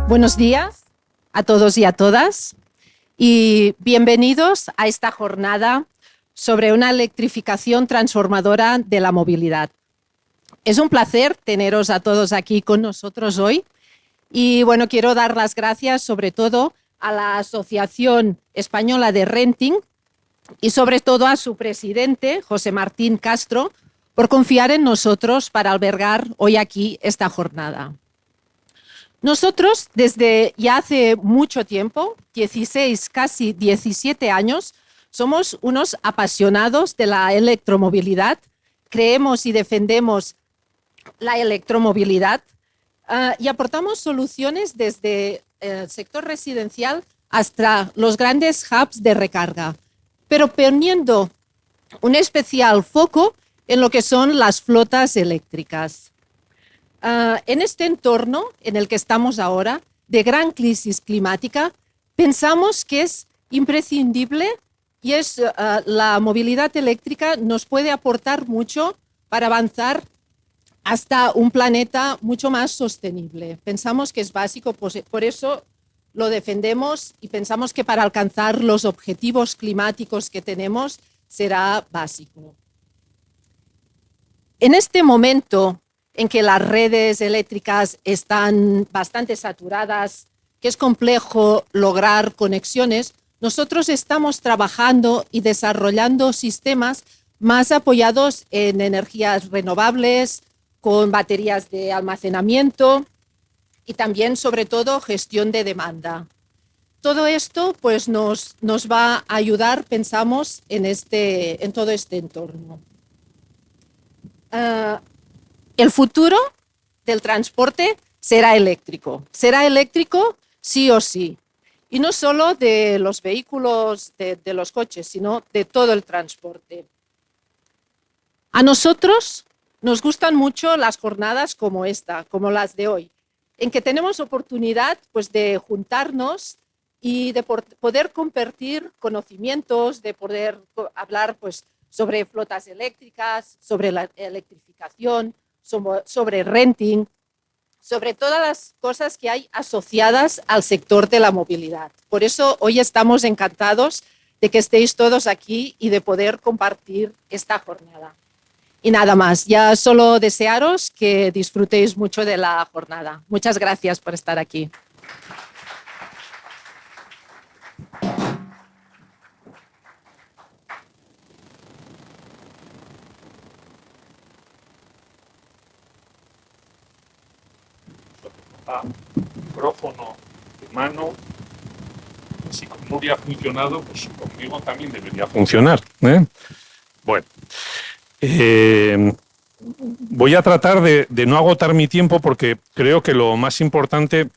Buenos días a todos y a todas y bienvenidos a esta jornada sobre una electrificación transformadora de la movilidad. Es un placer teneros a todos aquí con nosotros hoy y bueno, quiero dar las gracias sobre todo a la Asociación Española de Renting y sobre todo a su presidente, José Martín Castro, por confiar en nosotros para albergar hoy aquí esta jornada. Nosotros, desde ya hace mucho tiempo, 16, casi 17 años, somos unos apasionados de la electromovilidad, creemos y defendemos la electromovilidad y aportamos soluciones desde el sector residencial hasta los grandes hubs de recarga, pero poniendo un especial foco en lo que son las flotas eléctricas. En este entorno en el que estamos ahora, de gran crisis climática, pensamos que es imprescindible y la movilidad eléctrica nos puede aportar mucho para avanzar hasta un planeta mucho más sostenible. Pensamos que es básico, por eso lo defendemos y pensamos que para alcanzar los objetivos climáticos que tenemos será básico. En este momento en que las redes eléctricas están bastante saturadas, que es complejo lograr conexiones, nosotros estamos trabajando y desarrollando sistemas más apoyados en energías renovables, con baterías de almacenamiento y también, sobre todo, gestión de demanda. Todo esto pues, nos va a ayudar, pensamos, en todo este entorno. El futuro del transporte será eléctrico sí o sí. Y no solo de los vehículos, de los coches, sino de todo el transporte. A nosotros nos gustan mucho las jornadas como esta, como las de hoy, en que tenemos oportunidad pues, de juntarnos y de poder compartir conocimientos, de poder hablar pues, sobre flotas eléctricas, sobre la electrificación, sobre renting, sobre todas las cosas que hay asociadas al sector de la movilidad. Por eso hoy estamos encantados de que estéis todos aquí y de poder compartir esta jornada. Y nada más, ya solo desearos que disfrutéis mucho de la jornada. Muchas gracias por estar aquí. Micrófono de mano. Si con Nuria ha funcionado, pues conmigo también debería funcionar. Bueno, voy a tratar de no agotar mi tiempo porque creo que lo más importante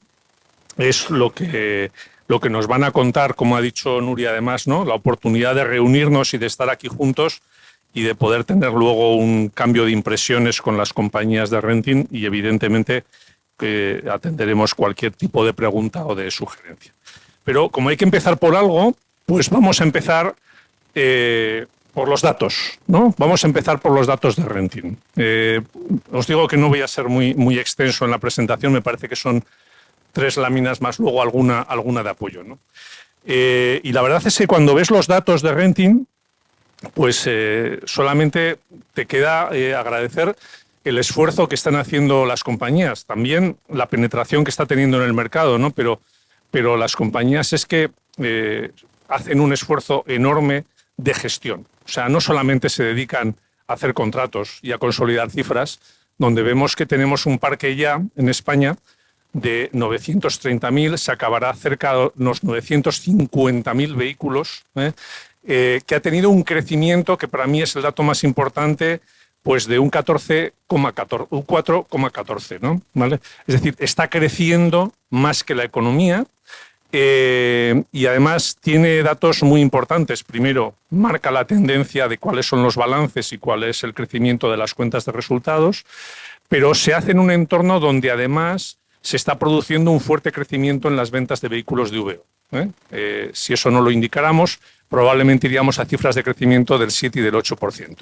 es lo que nos van a contar, como ha dicho Nuria además, ¿no? La oportunidad de reunirnos y de estar aquí juntos y de poder tener luego un cambio de impresiones con las compañías de renting y evidentemente que atenderemos cualquier tipo de pregunta o de sugerencia. Pero como hay que empezar por algo, pues vamos a empezar por los datos, ¿no? Vamos a empezar por los datos de renting. Os digo que no voy a ser muy extenso en la presentación, me parece que son 3 láminas más luego alguna de apoyo, ¿no? Y la verdad es que cuando ves los datos de renting, pues solamente te queda agradecer el esfuerzo que están haciendo las compañías, también la penetración que está teniendo en el mercado, ¿no? Pero las compañías es que hacen un esfuerzo enorme de gestión. O sea, no solamente se dedican a hacer contratos y a consolidar cifras, donde vemos que tenemos un parque ya en España de 930.000, se acabará cerca de unos 950.000 vehículos, que ha tenido un crecimiento que para mí es el dato más importante, pues de un 4,14, ¿no? ¿Vale? Es decir, está creciendo más que la economía y además tiene datos muy importantes. Primero, marca la tendencia de cuáles son los balances y cuál es el crecimiento de las cuentas de resultados, pero se hace en un entorno donde además se está produciendo un fuerte crecimiento en las ventas de vehículos de VO. Si eso no lo indicáramos, probablemente iríamos a cifras de crecimiento del 7 y del 8%.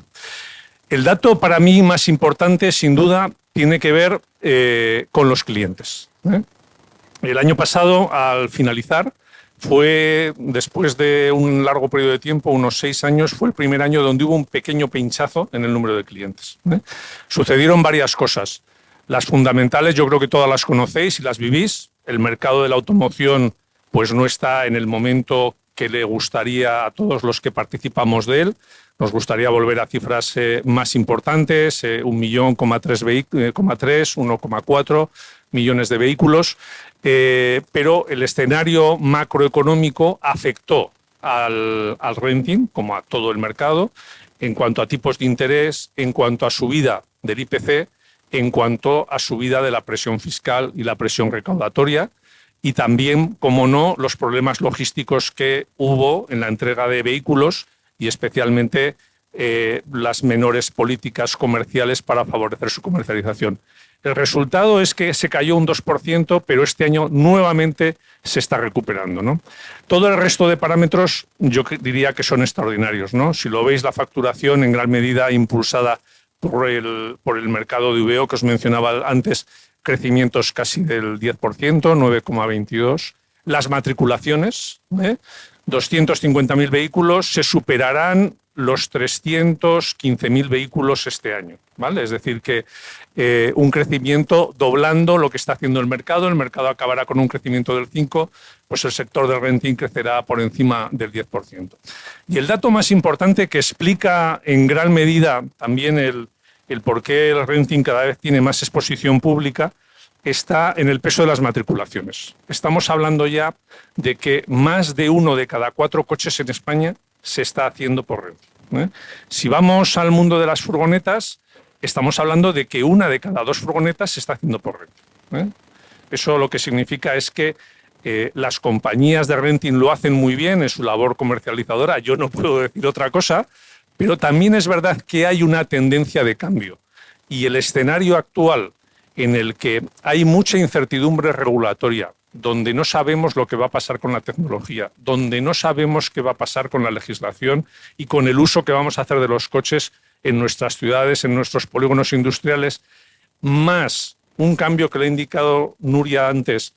El dato para mí más importante, sin duda, tiene que ver con los clientes. El año pasado, al finalizar, fue, después de un largo periodo de tiempo, unos 6 años, fue el primer año donde hubo un pequeño pinchazo en el número de clientes. Sucedieron varias cosas. Las fundamentales yo creo que todas las conocéis y las vivís. El mercado de la automoción pues no está en el momento que le gustaría a todos los que participamos de él. Nos gustaría volver a cifras más importantes, 1,4 millones de vehículos, pero el escenario macroeconómico afectó al renting, como a todo el mercado, en cuanto a tipos de interés, en cuanto a subida del IPC, en cuanto a subida de la presión fiscal y la presión recaudatoria, y también, como no, los problemas logísticos que hubo en la entrega de vehículos y especialmente las menores políticas comerciales para favorecer su comercialización. El resultado es que se cayó un 2%, pero este año nuevamente se está recuperando, ¿no? Todo el resto de parámetros yo diría que son extraordinarios, ¿no? Si lo veis, la facturación en gran medida impulsada por el mercado de VO que os mencionaba antes, crecimientos casi del 10%, 9,22%. Las matriculaciones, 250.000 vehículos, se superarán los 315.000 vehículos este año, ¿vale? Es decir, que un crecimiento doblando lo que está haciendo el mercado acabará con un crecimiento del 5%, pues el sector del renting crecerá por encima del 10%. Y el dato más importante que explica en gran medida también el por qué el renting cada vez tiene más exposición pública está en el peso de las matriculaciones. Estamos hablando ya de que más de 1 de cada 4 coches en España se está haciendo por renting. Si vamos al mundo de las furgonetas, estamos hablando de que 1 de cada 2 furgonetas se está haciendo por renting. Eso lo que significa es que las compañías de renting lo hacen muy bien en su labor comercializadora. Yo no puedo decir otra cosa, pero también es verdad que hay una tendencia de cambio. Y el escenario actual en el que hay mucha incertidumbre regulatoria, donde no sabemos lo que va a pasar con la tecnología, donde no sabemos qué va a pasar con la legislación y con el uso que vamos a hacer de los coches en nuestras ciudades, en nuestros polígonos industriales, más un cambio que le ha indicado Nuria antes,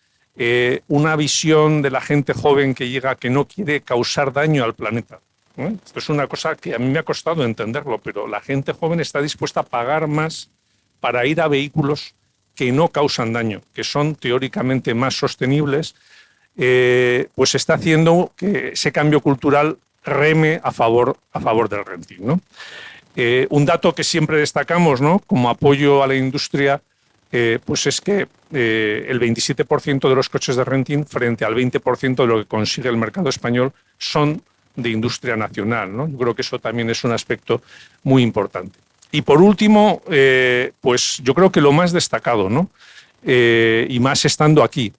una visión de la gente joven que llega que no quiere causar daño al planeta. Esto es una cosa que a mí me ha costado entenderlo, pero la gente joven está dispuesta a pagar más para ir a vehículos que no causan daño, que son teóricamente más sostenibles, pues está haciendo que ese cambio cultural reme a favor del renting, ¿no? Un dato que siempre destacamos, ¿no?, como apoyo a la industria, pues es que el 27% de los coches de renting frente al 20% de lo que consigue el mercado español son de industria nacional, ¿no? Yo creo que eso también es un aspecto muy importante. Y por último, pues yo creo que lo más destacado, ¿no?, y más estando aquí,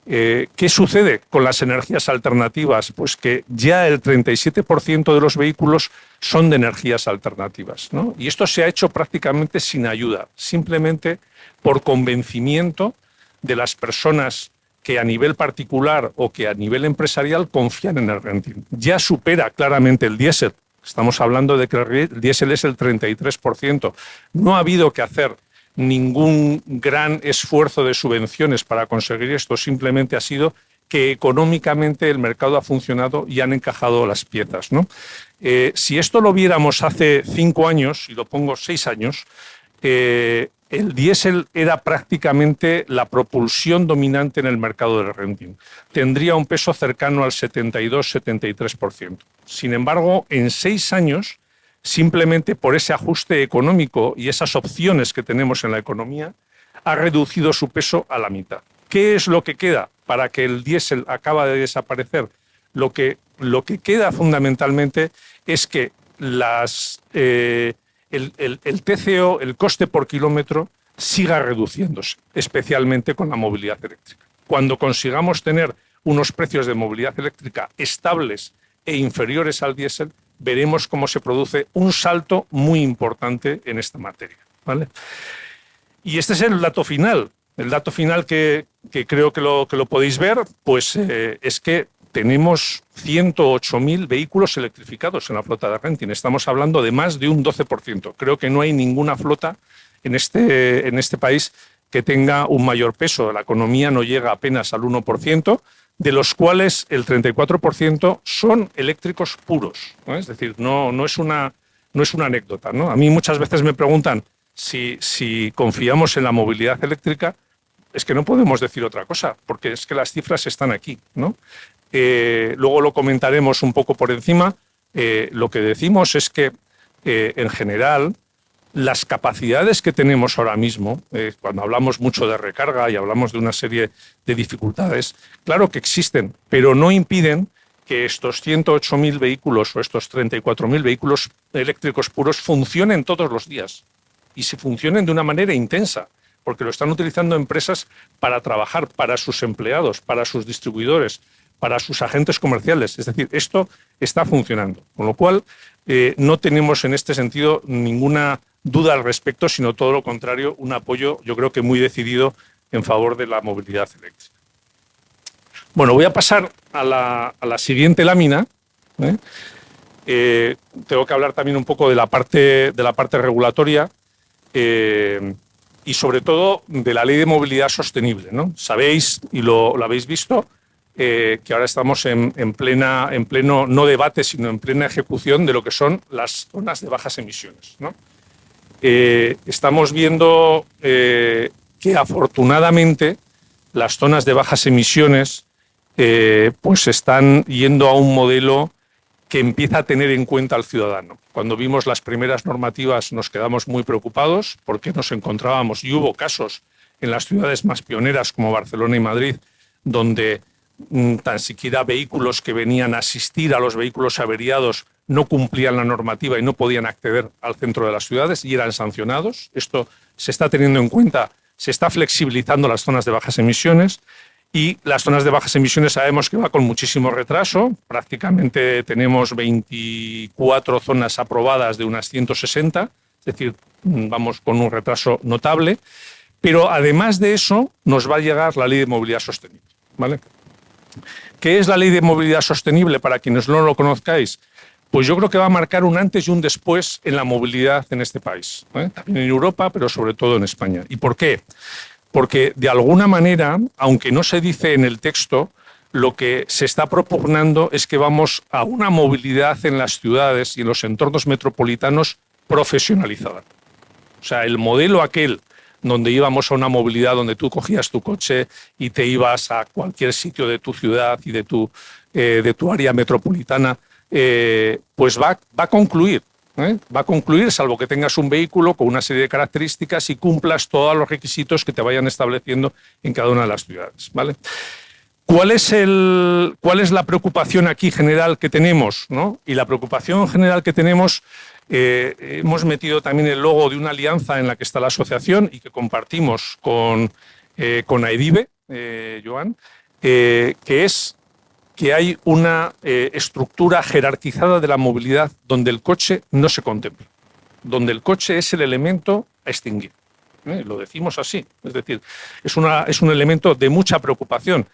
¿qué sucede con las energías alternativas? Pues que ya el 37% de los vehículos son de energías alternativas, ¿no? Y esto se ha hecho prácticamente sin ayuda, simplemente por convencimiento de las personas que a nivel particular o que a nivel empresarial confían en el renting. Ya supera claramente el diésel. Estamos hablando de que el diésel es el 33%. No ha habido que hacer ningún gran esfuerzo de subvenciones para conseguir esto. Simplemente ha sido que económicamente el mercado ha funcionado y han encajado las piezas, ¿no? Si esto lo viéramos hace 5 años, y lo pongo 6 años, el diésel era prácticamente la propulsión dominante en el mercado del renting. Tendría un peso cercano al 72-73%. Sin embargo, en 6 años, simplemente por ese ajuste económico y esas opciones que tenemos en la economía, ha reducido su peso a la mitad. ¿Qué es lo que queda para que el diésel acabe de desaparecer? Lo que queda fundamentalmente es que el TCO, el coste por kilómetro, siga reduciéndose, especialmente con la movilidad eléctrica. Cuando consigamos tener unos precios de movilidad eléctrica estables e inferiores al diésel, veremos cómo se produce un salto muy importante en esta materia, ¿vale? Y este es el dato final. El dato final que creo que lo podéis ver, pues es que tenemos 108.000 vehículos electrificados en la flota de renting. Estamos hablando de más de un 12%. Creo que no hay ninguna flota en este país que tenga un mayor peso. La economía no llega apenas al 1%, de los cuales el 34% son eléctricos puros, ¿no? Es decir, no es una anécdota, ¿no? A mí muchas veces me preguntan si confiamos en la movilidad eléctrica. Es que no podemos decir otra cosa, porque es que las cifras están aquí, ¿no? Luego lo comentaremos un poco por encima. Lo que decimos es que, en general, las capacidades que tenemos ahora mismo, cuando hablamos mucho de recarga y hablamos de una serie de dificultades, claro que existen, pero no impiden que estos 108.000 vehículos o estos 34.000 vehículos eléctricos puros funcionen todos los días y se funcionen de una manera intensa, porque lo están utilizando empresas para trabajar, para sus empleados, para sus distribuidores, para sus agentes comerciales. Es decir, esto está funcionando, con lo cual no tenemos en este sentido ninguna duda al respecto, sino todo lo contrario, un apoyo, yo creo que muy decidido en favor de la movilidad eléctrica. Bueno, voy a pasar a la siguiente lámina. Tengo que hablar también un poco de la parte regulatoria y sobre todo de la Ley de Movilidad Sostenible, ¿no? Sabéis, y lo habéis visto, que ahora estamos en pleno, no debate, sino en plena ejecución de lo que son las zonas de bajas emisiones, ¿no? Estamos viendo que afortunadamente las zonas de bajas emisiones pues están yendo a un modelo que empieza a tener en cuenta al ciudadano. Cuando vimos las primeras normativas nos quedamos muy preocupados porque nos encontrábamos, y hubo casos en las ciudades más pioneras como Barcelona y Madrid, donde tan siquiera vehículos que venían a asistir a los vehículos averiados no cumplían la normativa y no podían acceder al centro de las ciudades y eran sancionados. Esto se está teniendo en cuenta, se está flexibilizando las zonas de bajas emisiones y las zonas de bajas emisiones sabemos que va con muchísimo retraso. Prácticamente tenemos 24 zonas aprobadas de unas 160, es decir, vamos con un retraso notable. Pero además de eso nos va a llegar la Ley de Movilidad Sostenible, ¿vale? ¿Qué es la Ley de Movilidad Sostenible? Para quienes no lo conozcáis, pues yo creo que va a marcar un antes y un después en la movilidad en este país, ¿eh? También en Europa, pero sobre todo en España. ¿Y por qué? Porque de alguna manera, aunque no se dice en el texto, lo que se está propugnando es que vamos a una movilidad en las ciudades y en los entornos metropolitanos profesionalizada. O sea, el modelo aquel donde íbamos a una movilidad donde tú cogías tu coche y te ibas a cualquier sitio de tu ciudad y de tu área metropolitana, pues va a concluir. Va a concluir, salvo que tengas un vehículo con una serie de características y cumplas todos los requisitos que te vayan estableciendo en cada una de las ciudades, ¿vale? ¿Cuál es la preocupación aquí general que tenemos, ¿no? Y la preocupación general que tenemos, hemos metido también el logo de una alianza en la que está la asociación y que compartimos con AEDIBE, Joan, que es que hay una estructura jerarquizada de la movilidad donde el coche no se contempla, donde el coche es el elemento a extinguir. Lo decimos así, es decir, es un elemento de mucha preocupación,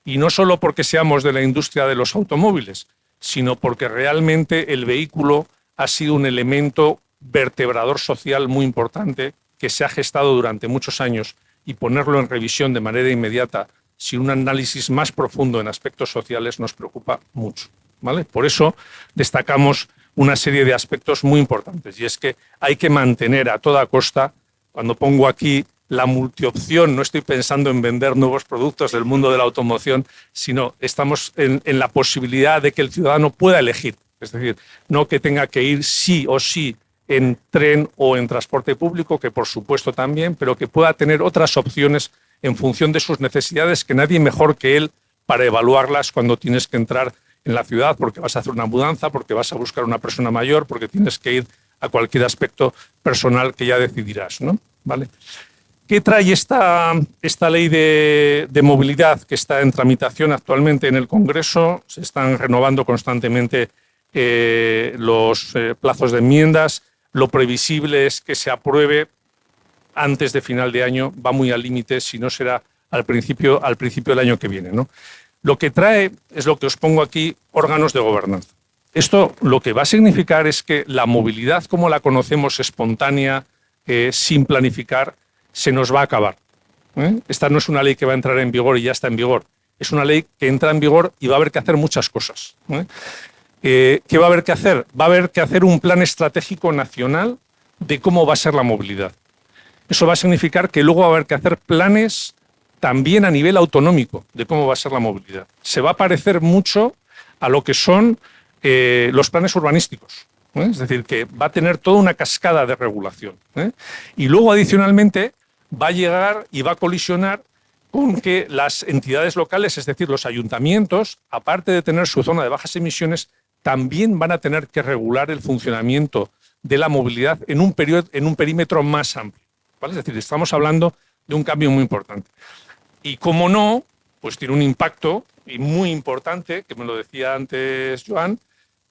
y no solo porque seamos de la industria de los automóviles, sino porque realmente el vehículo ha sido un elemento vertebrador social muy importante que se ha gestado durante muchos años, y ponerlo en revisión de manera inmediata sin un análisis más profundo en aspectos sociales nos preocupa mucho, ¿vale? Por eso destacamos una serie de aspectos muy importantes, y es que hay que mantener a toda costa, cuando pongo aquí la multiopción, no estoy pensando en vender nuevos productos del mundo de la automoción, sino estamos en la posibilidad de que el ciudadano pueda elegir, es decir, no que tenga que ir sí o sí en tren o en transporte público, que por supuesto también, pero que pueda tener otras opciones en función de sus necesidades, que nadie mejor que él para evaluarlas cuando tienes que entrar en la ciudad, porque vas a hacer una mudanza, porque vas a buscar una persona mayor, porque tienes que ir a cualquier aspecto personal que ya decidirás, ¿no? ¿Vale? ¿Qué trae esta ley de movilidad que está en tramitación actualmente en el Congreso? Se están renovando constantemente los plazos de enmiendas. Lo previsible es que se apruebe antes de final de año, va muy al límite, si no será al principio del año que viene, ¿no? Lo que trae es lo que os pongo aquí, órganos de gobernanza. Esto lo que va a significar es que la movilidad como la conocemos, espontánea, sin planificar, se nos va a acabar. Esta no es una ley que va a entrar en vigor y ya está en vigor. Es una ley que entra en vigor y va a haber que hacer muchas cosas. ¿Qué va a haber que hacer? Va a haber que hacer un plan estratégico nacional de cómo va a ser la movilidad. Eso va a significar que luego va a haber que hacer planes también a nivel autonómico de cómo va a ser la movilidad. Se va a parecer mucho a lo que son los planes urbanísticos. Es decir, que va a tener toda una cascada de regulación. Y luego, adicionalmente, va a llegar y va a colisionar con que las entidades locales, es decir, los ayuntamientos, aparte de tener su zona de bajas emisiones, también van a tener que regular el funcionamiento de la movilidad en un perímetro más amplio. ¿Vale? Es decir, estamos hablando de un cambio muy importante. Y como no, pues tiene un impacto y muy importante, que me lo decía antes Joan,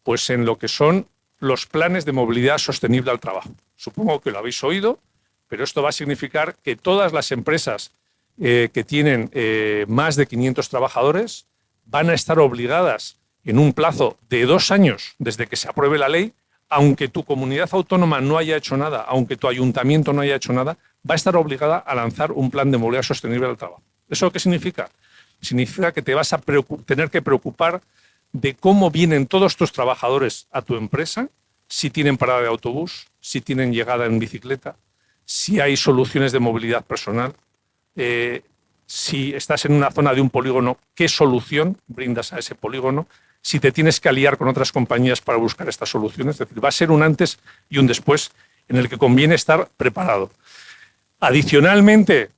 pues en lo que son los planes de movilidad sostenible al trabajo. Supongo que lo habéis oído, pero esto va a significar que todas las empresas que tienen más de 500 trabajadores van a estar obligadas en un plazo de 2 años desde que se apruebe la ley, aunque tu comunidad autónoma no haya hecho nada, aunque tu ayuntamiento no haya hecho nada, va a estar obligada a lanzar un plan de movilidad sostenible al trabajo. ¿Eso qué significa? Significa que te vas a tener que preocupar de cómo vienen todos tus trabajadores a tu empresa, si tienen parada de autobús, si tienen llegada en bicicleta, si hay soluciones de movilidad personal, si estás en una zona de un polígono, qué solución brindas a ese polígono, si te tienes que aliar con otras compañías para buscar estas soluciones. Es decir, va a ser un antes y un después en el que conviene estar preparado. Adicionalmente,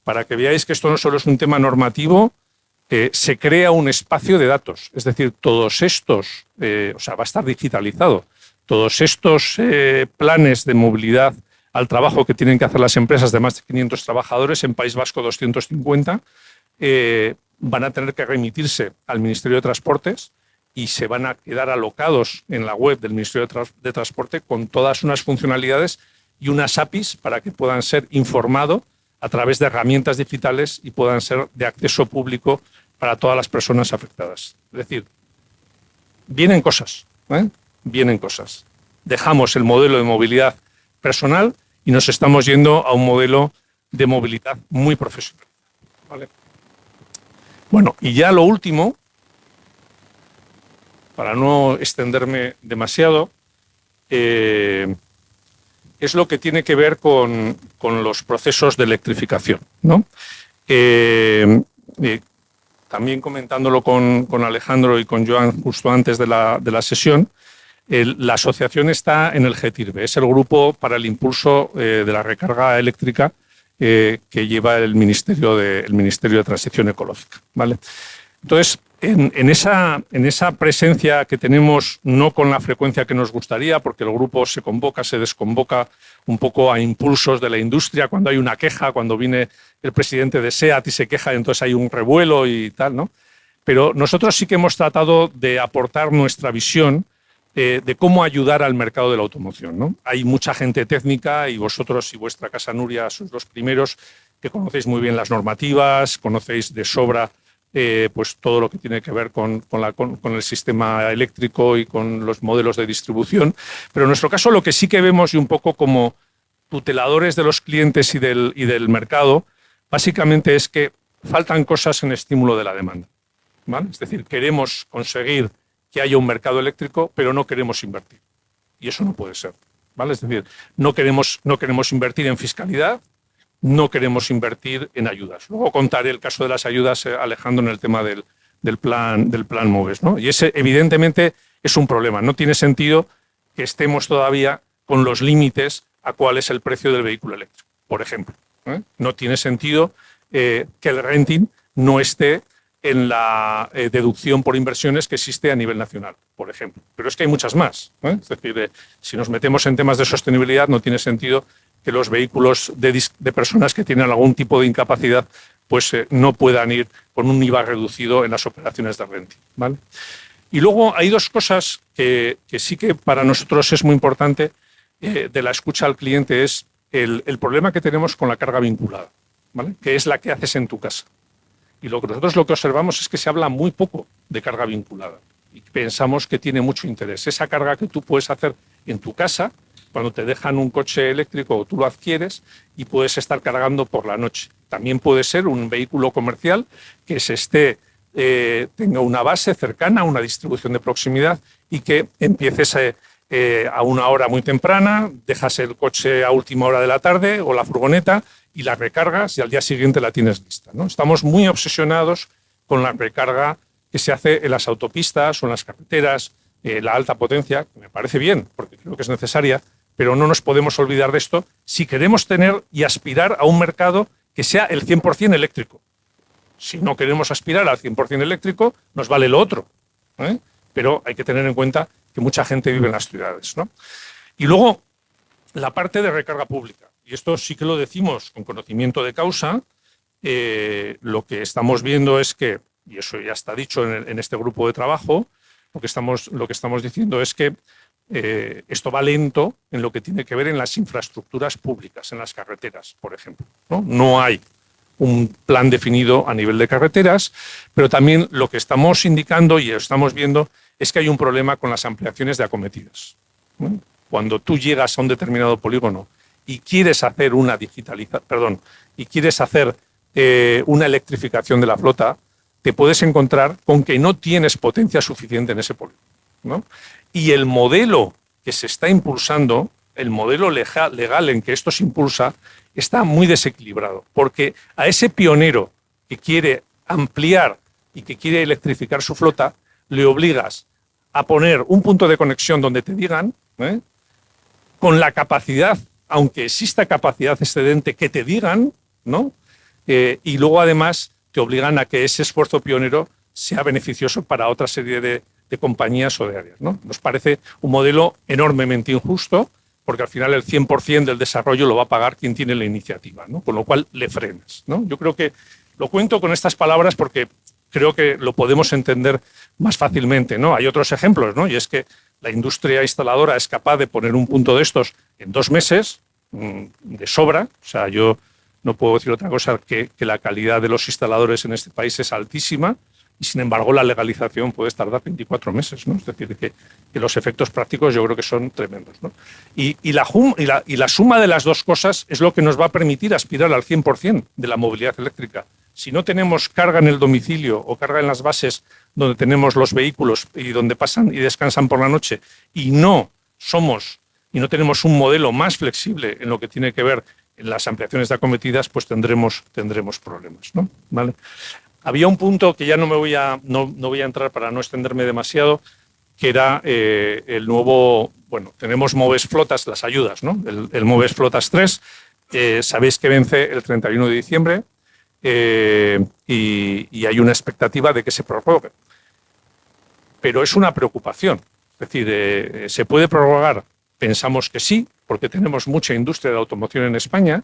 para que veáis que esto no solo es un tema normativo, se crea un espacio de datos. Es decir, todos estos, va a estar digitalizado, todos estos planes de movilidad al trabajo que tienen que hacer las empresas de más de 500 trabajadores, en País Vasco 250, van a tener que remitirse al Ministerio de Transportes y se van a quedar alocados en la web del Ministerio de Transporte con todas unas funcionalidades y unas APIs para que puedan ser informados a través de herramientas digitales y puedan ser de acceso público para todas las personas afectadas. Es decir, vienen cosas, vienen cosas. Dejamos el modelo de movilidad personal y nos estamos yendo a un modelo de movilidad muy profesional. ¿Vale? Bueno, y ya lo último, para no extenderme demasiado, es lo que tiene que ver con los procesos de electrificación, ¿no? También comentándolo con Alejandro y con Joan justo antes de la sesión, la asociación está en el GETIRBE, es el Grupo para el Impulso de la Recarga Eléctrica que lleva el Ministerio de Transición Ecológica, ¿vale? Entonces, en esa presencia que tenemos, no con la frecuencia que nos gustaría, porque el grupo se convoca, se desconvoca un poco a impulsos de la industria, cuando hay una queja, cuando viene el presidente de SEAT y se queja, entonces hay un revuelo y tal, ¿no? Pero nosotros sí que hemos tratado de aportar nuestra visión de cómo ayudar al mercado de la automoción, ¿no? Hay mucha gente técnica y vosotros y vuestra casa Nuria sois los primeros que conocéis muy bien las normativas, conocéis de sobra pues todo lo que tiene que ver con el sistema eléctrico y con los modelos de distribución. Pero en nuestro caso lo que sí que vemos y un poco como tuteladores de los clientes y del mercado, básicamente es que faltan cosas en estímulo de la demanda, ¿vale? Es decir, queremos conseguir que haya un mercado eléctrico, pero no queremos invertir. Y eso no puede ser, ¿vale? Es decir, no queremos invertir en fiscalidad, no queremos invertir en ayudas. Luego contaré el caso de las ayudas, Alejandro, en el tema del plan MOVES, ¿no? Y ese, evidentemente, es un problema. No tiene sentido que estemos todavía con los límites a cuál es el precio del vehículo eléctrico, por ejemplo. No tiene sentido que el renting no esté en la deducción por inversiones que existe a nivel nacional, por ejemplo. Pero es que hay muchas más. Es decir, si nos metemos en temas de sostenibilidad, no tiene sentido que los vehículos de personas que tienen algún tipo de incapacidad pues no puedan ir con un IVA reducido en las operaciones de renting, ¿vale? Y luego hay dos cosas que sí que para nosotros es muy importante de la escucha al cliente, es el problema que tenemos con la carga vinculada, ¿vale? Que es la que haces en tu casa. Y nosotros lo que observamos es que se habla muy poco de carga vinculada y pensamos que tiene mucho interés. Esa carga que tú puedes hacer en tu casa cuando te dejan un coche eléctrico o tú lo adquieres y puedes estar cargando por la noche. También puede ser un vehículo comercial que tenga una base cercana, una distribución de proximidad y que empieces a una hora muy temprana, dejas el coche a última hora de la tarde o la furgoneta y la recargas y al día siguiente la tienes lista, ¿no? Estamos muy obsesionados con la recarga que se hace en las autopistas o en las carreteras, la alta potencia, que me parece bien, porque creo que es necesaria, pero no nos podemos olvidar de esto si queremos tener y aspirar a un mercado que sea el 100% eléctrico. Si no queremos aspirar al 100% eléctrico, nos vale lo otro, ¿eh? Pero hay que tener en cuenta que mucha gente vive en las ciudades, ¿no? Y luego, la parte de recarga pública. Y esto sí que lo decimos con conocimiento de causa. Lo que estamos viendo es que, y eso ya está dicho en este grupo de trabajo, lo que estamos diciendo es que esto va lento en lo que tiene que ver en las infraestructuras públicas, en las carreteras, por ejemplo, ¿no? No hay un plan definido a nivel de carreteras, pero también lo que estamos indicando y estamos viendo es que hay un problema con las ampliaciones de acometidas, ¿no? Cuando tú llegas a un determinado polígono y quieres hacer una una electrificación de la flota, te puedes encontrar con que no tienes potencia suficiente en ese polígono, ¿no? Y el modelo que se está impulsando, el modelo legal en que esto se impulsa, está muy desequilibrado, porque a ese pionero que quiere ampliar y que quiere electrificar su flota, le obligas a poner un punto de conexión donde te digan, con la capacidad, aunque exista capacidad excedente, que te digan, ¿no? Y luego además te obligan a que ese esfuerzo pionero sea beneficioso para otra serie de compañías o de áreas, ¿no? Nos parece un modelo enormemente injusto, porque al final el 100% del desarrollo lo va a pagar quien tiene la iniciativa, ¿no? Con lo cual le frenas, ¿no? Yo creo que lo cuento con estas palabras porque creo que lo podemos entender más fácilmente, ¿no? Hay otros ejemplos, ¿no? Y es que la industria instaladora es capaz de poner un punto de estos en 2 meses, de sobra. O sea, yo no puedo decir otra cosa que la calidad de los instaladores en este país es altísima y, sin embargo, la legalización puede tardar 24 meses, ¿no? Es decir, que los efectos prácticos yo creo que son tremendos, ¿no? Y la suma de las dos cosas es lo que nos va a permitir aspirar al 100% de la movilidad eléctrica. Si no tenemos carga en el domicilio o carga en las bases donde tenemos los vehículos y donde pasan y descansan por la noche y no tenemos un modelo más flexible en lo que tiene que ver en las ampliaciones de acometidas, pues tendremos problemas, ¿no? ¿Vale? Había un punto que ya no voy a entrar para no extenderme demasiado, que era el nuevo, bueno, tenemos Moves Flotas, las ayudas, ¿no? El Moves Flotas 3, sabéis que vence el 31 de diciembre y hay una expectativa de que se prorrogue. Pero es una preocupación. Es decir, ¿se puede prorrogar? Pensamos que sí, porque tenemos mucha industria de automoción en España,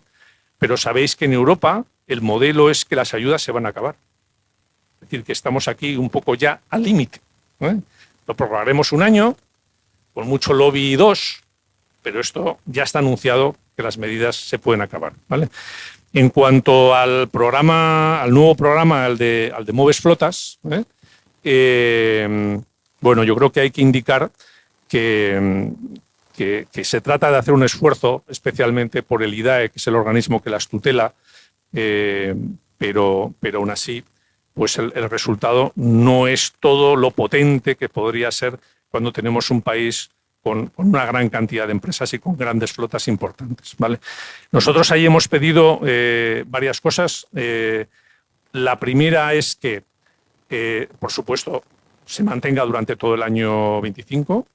pero sabéis que en Europa el modelo es que las ayudas se van a acabar. Es decir, que estamos aquí un poco ya al límite, ¿eh? Lo prorrogaremos 1 año, con mucho lobby 2, pero esto ya está anunciado que las medidas se pueden acabar, ¿vale? En cuanto al nuevo programa, al de Moves Flotas, bueno, yo creo que hay que indicar que se trata de hacer un esfuerzo, especialmente por el IDAE, que es el organismo que las tutela, pero aún así, pues el resultado no es todo lo potente que podría ser cuando tenemos un país con una gran cantidad de empresas y con grandes flotas importantes, ¿vale? Nosotros ahí hemos pedido varias cosas. La primera es que, por supuesto, se mantenga durante todo el año 25.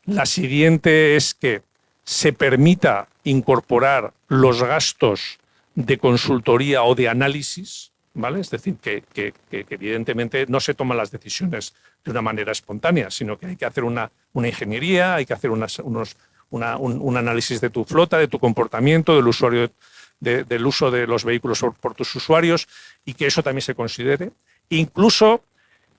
La siguiente es que se permita incorporar los gastos de consultoría o de análisis, ¿vale? Es decir, que evidentemente no se toman las decisiones de una manera espontánea, sino que hay que hacer una ingeniería, hay que hacer un análisis de tu flota, de tu comportamiento, del usuario, del uso de los vehículos por tus usuarios, y que eso también se considere. Incluso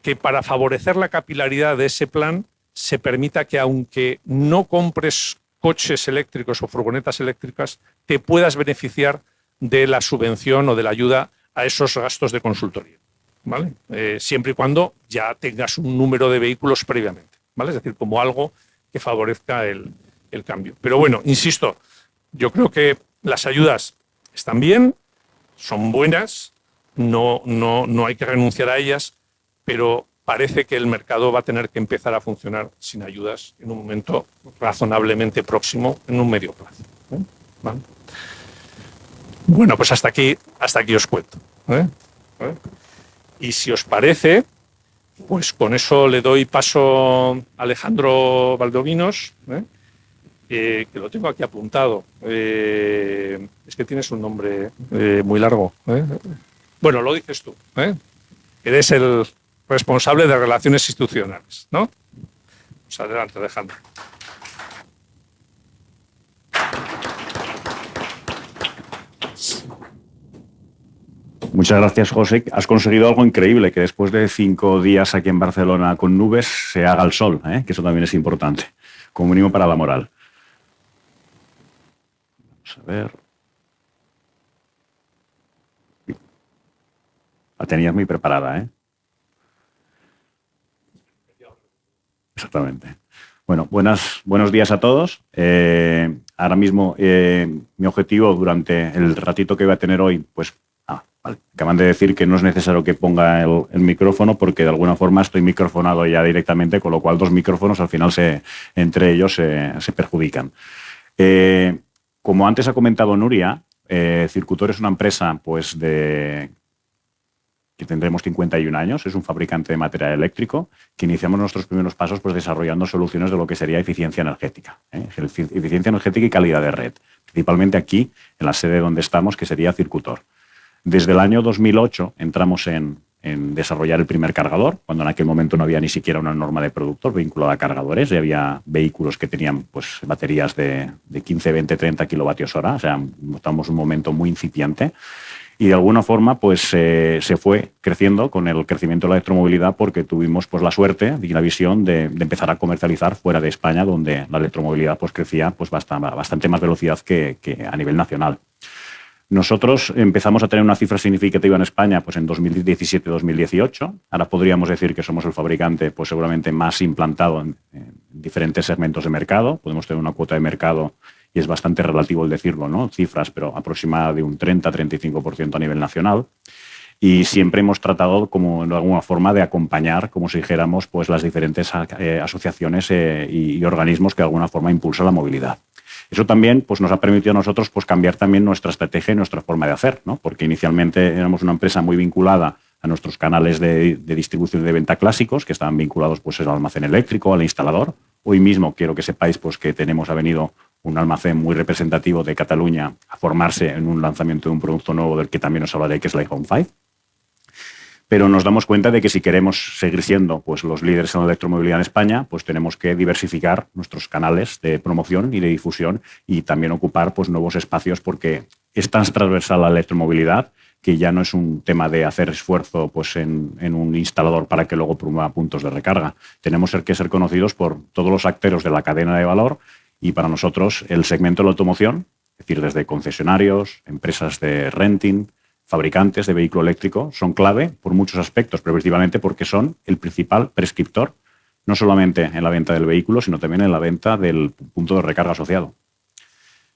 que para favorecer la capilaridad de ese plan se permita que, aunque no compres coches eléctricos o furgonetas eléctricas, te puedas beneficiar de la subvención o de la ayuda a esos gastos de consultoría, ¿vale? Siempre y cuando ya tengas un número de vehículos previamente, ¿vale? Es decir, como algo que favorezca el el cambio. Pero bueno, insisto, yo creo que las ayudas están bien, son buenas, no hay que renunciar a ellas, pero parece que el mercado va a tener que empezar a funcionar sin ayudas en un momento razonablemente próximo, en un medio plazo. ¿Vale? Bueno, pues hasta aquí os cuento. Y si os parece, pues con eso le doy paso a Alejandro Valdovinos, que lo tengo aquí apuntado. Es que tienes un nombre muy largo. Bueno, lo dices tú. Eres el responsable de Relaciones Institucionales, ¿no? Pues adelante, Alejandro. Muchas gracias, José. Has conseguido algo increíble, que después de 5 días aquí en Barcelona con nubes se haga el sol, que eso también es importante, como mínimo para la moral. Vamos a ver. La tenías muy preparada, Exactamente. Bueno, buenos días a todos. Ahora mismo mi objetivo durante el ratito que voy a tener hoy, pues vale. Acaban de decir que no es necesario que ponga el micrófono porque de alguna forma estoy microfonado ya directamente, con lo cual 2 micrófonos al final entre ellos se perjudican. Como antes ha comentado Nuria, Circutor es una empresa pues que tendremos 51 años, es un fabricante de material eléctrico, que iniciamos nuestros primeros pasos pues, desarrollando soluciones de lo que sería eficiencia energética. Eficiencia energética y calidad de red, principalmente aquí, en la sede donde estamos, que sería Circutor. Desde el año 2008 entramos en desarrollar el primer cargador, cuando en aquel momento no había ni siquiera una norma de productor vinculada a cargadores, y había vehículos que tenían pues, baterías de 15, 20, 30 kilovatios hora, o sea, estamos en un momento muy incipiente. Y de alguna forma pues, se fue creciendo con el crecimiento de la electromovilidad porque tuvimos pues, la suerte y la visión de empezar a comercializar fuera de España, donde la electromovilidad pues, crecía pues, bastante más velocidad que a nivel nacional. Nosotros empezamos a tener una cifra significativa en España pues, en 2017-2018. Ahora podríamos decir que somos el fabricante pues, seguramente más implantado en diferentes segmentos de mercado. Podemos tener una cuota de mercado y es bastante relativo el decirlo, ¿no? Cifras, pero aproximada de un 30-35% a nivel nacional. Y siempre hemos tratado, como de alguna forma, de acompañar, como si dijéramos, pues, las diferentes asociaciones y organismos que de alguna forma impulsan la movilidad. Eso también pues, nos ha permitido a nosotros pues, cambiar también nuestra estrategia y nuestra forma de hacer, ¿no? Porque inicialmente éramos una empresa muy vinculada a nuestros canales de distribución y de venta clásicos, que estaban vinculados pues, al almacén eléctrico, al instalador. Hoy mismo quiero que sepáis pues, que ha venido un almacén muy representativo de Cataluña a formarse en un lanzamiento de un producto nuevo del que también os hablaré, que es la iPhone 5. Pero nos damos cuenta de que si queremos seguir siendo pues, los líderes en la electromovilidad en España, pues tenemos que diversificar nuestros canales de promoción y de difusión y también ocupar pues, nuevos espacios porque es tan transversal la electromovilidad que ya no es un tema de hacer esfuerzo pues, en un instalador para que luego promueva puntos de recarga. Tenemos que ser conocidos por todos los actores de la cadena de valor y para nosotros el segmento de la automoción, es decir, desde concesionarios, empresas de renting, fabricantes de vehículo eléctrico, son clave por muchos aspectos, pero principalmente porque son el principal prescriptor, no solamente en la venta del vehículo, sino también en la venta del punto de recarga asociado.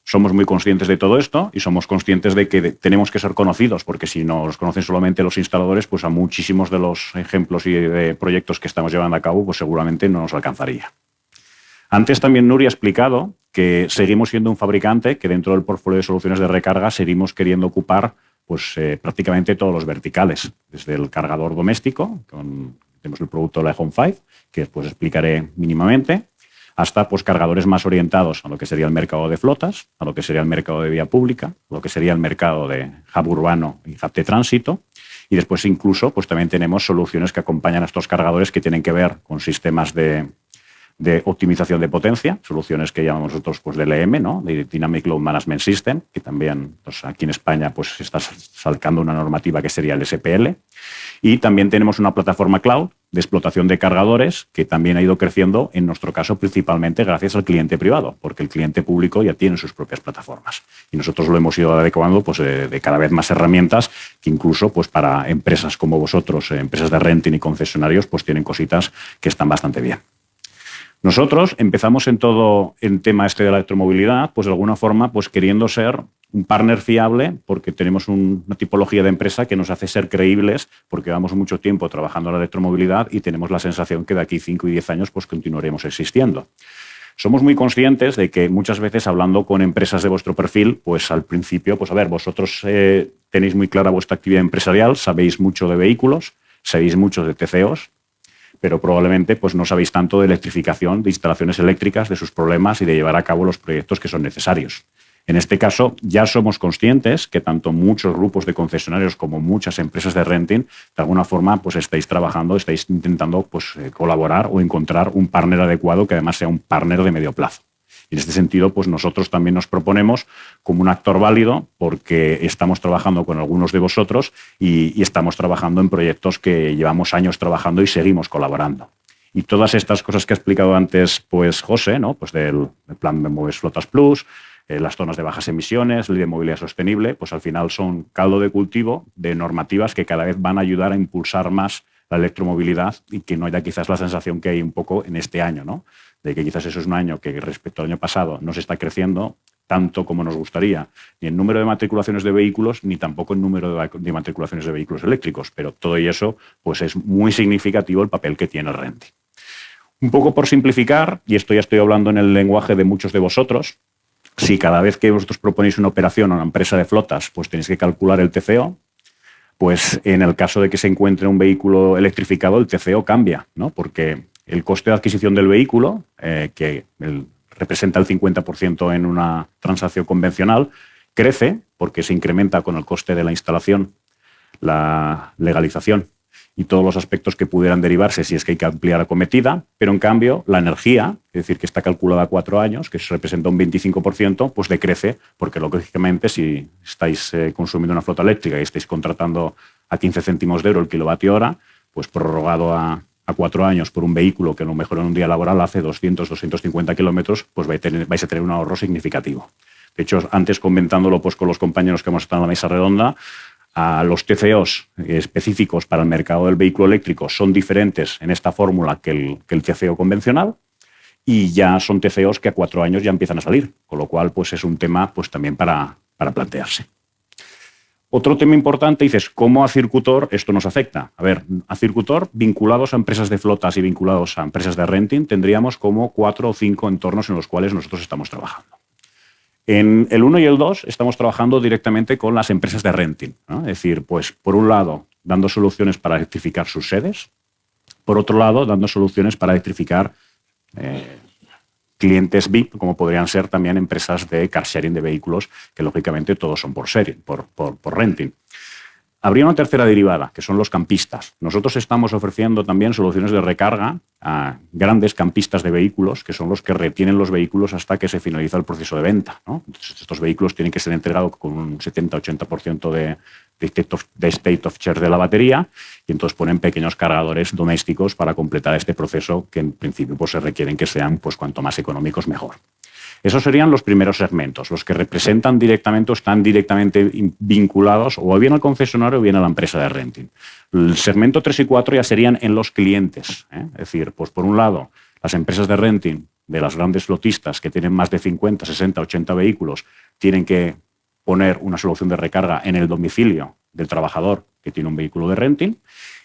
Somos muy conscientes de todo esto y somos conscientes de que tenemos que ser conocidos, porque si nos conocen solamente los instaladores, pues a muchísimos de los ejemplos y de proyectos que estamos llevando a cabo, pues seguramente no nos alcanzaría. Antes también Nuria ha explicado que seguimos siendo un fabricante que dentro del portfolio de soluciones de recarga seguimos queriendo ocupar pues, prácticamente todos los verticales, desde el cargador doméstico, tenemos el producto de la iPhone 5, que después explicaré mínimamente, hasta pues, cargadores más orientados a lo que sería el mercado de flotas, a lo que sería el mercado de vía pública, a lo que sería el mercado de hub urbano y hub de tránsito. Y después incluso pues, también tenemos soluciones que acompañan a estos cargadores que tienen que ver con sistemas de optimización de potencia, soluciones que llamamos nosotros pues, DLM, ¿no? De Dynamic Load Management System, que también pues, aquí en España pues, se está sacando una normativa que sería el SPL. Y también tenemos una plataforma cloud de explotación de cargadores que también ha ido creciendo, en nuestro caso principalmente gracias al cliente privado, porque el cliente público ya tiene sus propias plataformas. Y nosotros lo hemos ido adecuando pues, de cada vez más herramientas que incluso pues, para empresas como vosotros, empresas de renting y concesionarios, pues tienen cositas que están bastante bien. Nosotros empezamos en todo el tema este de la electromovilidad, pues de alguna forma, pues queriendo ser un partner fiable, porque tenemos una tipología de empresa que nos hace ser creíbles, porque llevamos mucho tiempo trabajando en la electromovilidad y tenemos la sensación que de aquí 5 y 10 años pues continuaremos existiendo. Somos muy conscientes de que muchas veces hablando con empresas de vuestro perfil, pues al principio, pues a ver, vosotros tenéis muy clara vuestra actividad empresarial, sabéis mucho de vehículos, sabéis mucho de TCOs, pero probablemente pues no sabéis tanto de electrificación, de instalaciones eléctricas, de sus problemas y de llevar a cabo los proyectos que son necesarios. En este caso, ya somos conscientes que tanto muchos grupos de concesionarios como muchas empresas de renting, de alguna forma, pues estáis trabajando, estáis intentando pues, colaborar o encontrar un partner adecuado que además sea un partner de medio plazo. Y en este sentido, pues nosotros también nos proponemos como un actor válido porque estamos trabajando con algunos de vosotros y estamos trabajando en proyectos que llevamos años trabajando y seguimos colaborando. Y todas estas cosas que ha explicado antes pues José, ¿no? Pues del plan de Moves Flotas Plus, las zonas de bajas emisiones, ley de movilidad sostenible, pues al final son caldo de cultivo de normativas que cada vez van a ayudar a impulsar más la electromovilidad y que no haya quizás la sensación que hay un poco en este año, ¿no? De que quizás eso es un año que respecto al año pasado no se está creciendo tanto como nos gustaría, ni en número de matriculaciones de vehículos, ni tampoco en número de matriculaciones de vehículos eléctricos, pero todo y eso pues es muy significativo el papel que tiene el renting. Un poco por simplificar, y esto ya estoy hablando en el lenguaje de muchos de vosotros, si cada vez que vosotros proponéis una operación a una empresa de flotas, pues tenéis que calcular el TCO, pues en el caso de que se encuentre un vehículo electrificado, el TCO cambia, ¿no? Porque el coste de adquisición del vehículo, que representa el 50% en una transacción convencional, crece porque se incrementa con el coste de la instalación, la legalización y todos los aspectos que pudieran derivarse si es que hay que ampliar acometida, pero en cambio la energía, es decir, que está calculada a 4 años, que representa un 25%, pues decrece, porque lógicamente si estáis consumiendo una flota eléctrica y estáis contratando a 15 céntimos de euro el kilovatio hora, pues prorrogado a 4 años por un vehículo que a lo mejor en un día laboral hace 200, 250 kilómetros, pues vais a tener un ahorro significativo. De hecho, antes comentándolo pues, con los compañeros que hemos estado en la mesa redonda, a los TCOs específicos para el mercado del vehículo eléctrico son diferentes en esta fórmula que el TCO convencional y ya son TCOs que a 4 años ya empiezan a salir, con lo cual pues, es un tema pues, también para plantearse. Otro tema importante, dices, ¿cómo a Circutor esto nos afecta? A ver, a Circutor, vinculados a empresas de flotas y vinculados a empresas de renting, tendríamos como 4 o 5 entornos en los cuales nosotros estamos trabajando. En el 1 y el 2 estamos trabajando directamente con las empresas de renting, ¿no? Es decir, pues por un lado, dando soluciones para electrificar sus sedes, por otro lado, dando soluciones para electrificar clientes VIP, como podrían ser también empresas de car sharing de vehículos, que lógicamente todos son por renting. Habría una tercera derivada, que son los campistas. Nosotros estamos ofreciendo también soluciones de recarga a grandes campistas de vehículos, que son los que retienen los vehículos hasta que se finaliza el proceso de venta, ¿no? Entonces, estos vehículos tienen que ser entregados con un 70-80% de state of charge de la batería y entonces ponen pequeños cargadores domésticos para completar este proceso que en principio pues, se requieren que sean pues, cuanto más económicos mejor. Esos serían los primeros segmentos, los que representan directamente o están directamente vinculados o bien al concesionario o bien a la empresa de renting. El segmento 3 y 4 ya serían en los clientes, ¿eh? Es decir, pues por un lado, las empresas de renting de las grandes flotistas que tienen más de 50, 60, 80 vehículos tienen que poner una solución de recarga en el domicilio del trabajador que tiene un vehículo de renting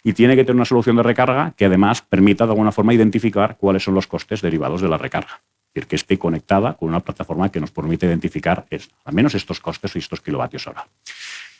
y tiene que tener una solución de recarga que además permita de alguna forma identificar cuáles son los costes derivados de la recarga. Es decir, que esté conectada con una plataforma que nos permite identificar al menos estos costes y estos kilovatios hora.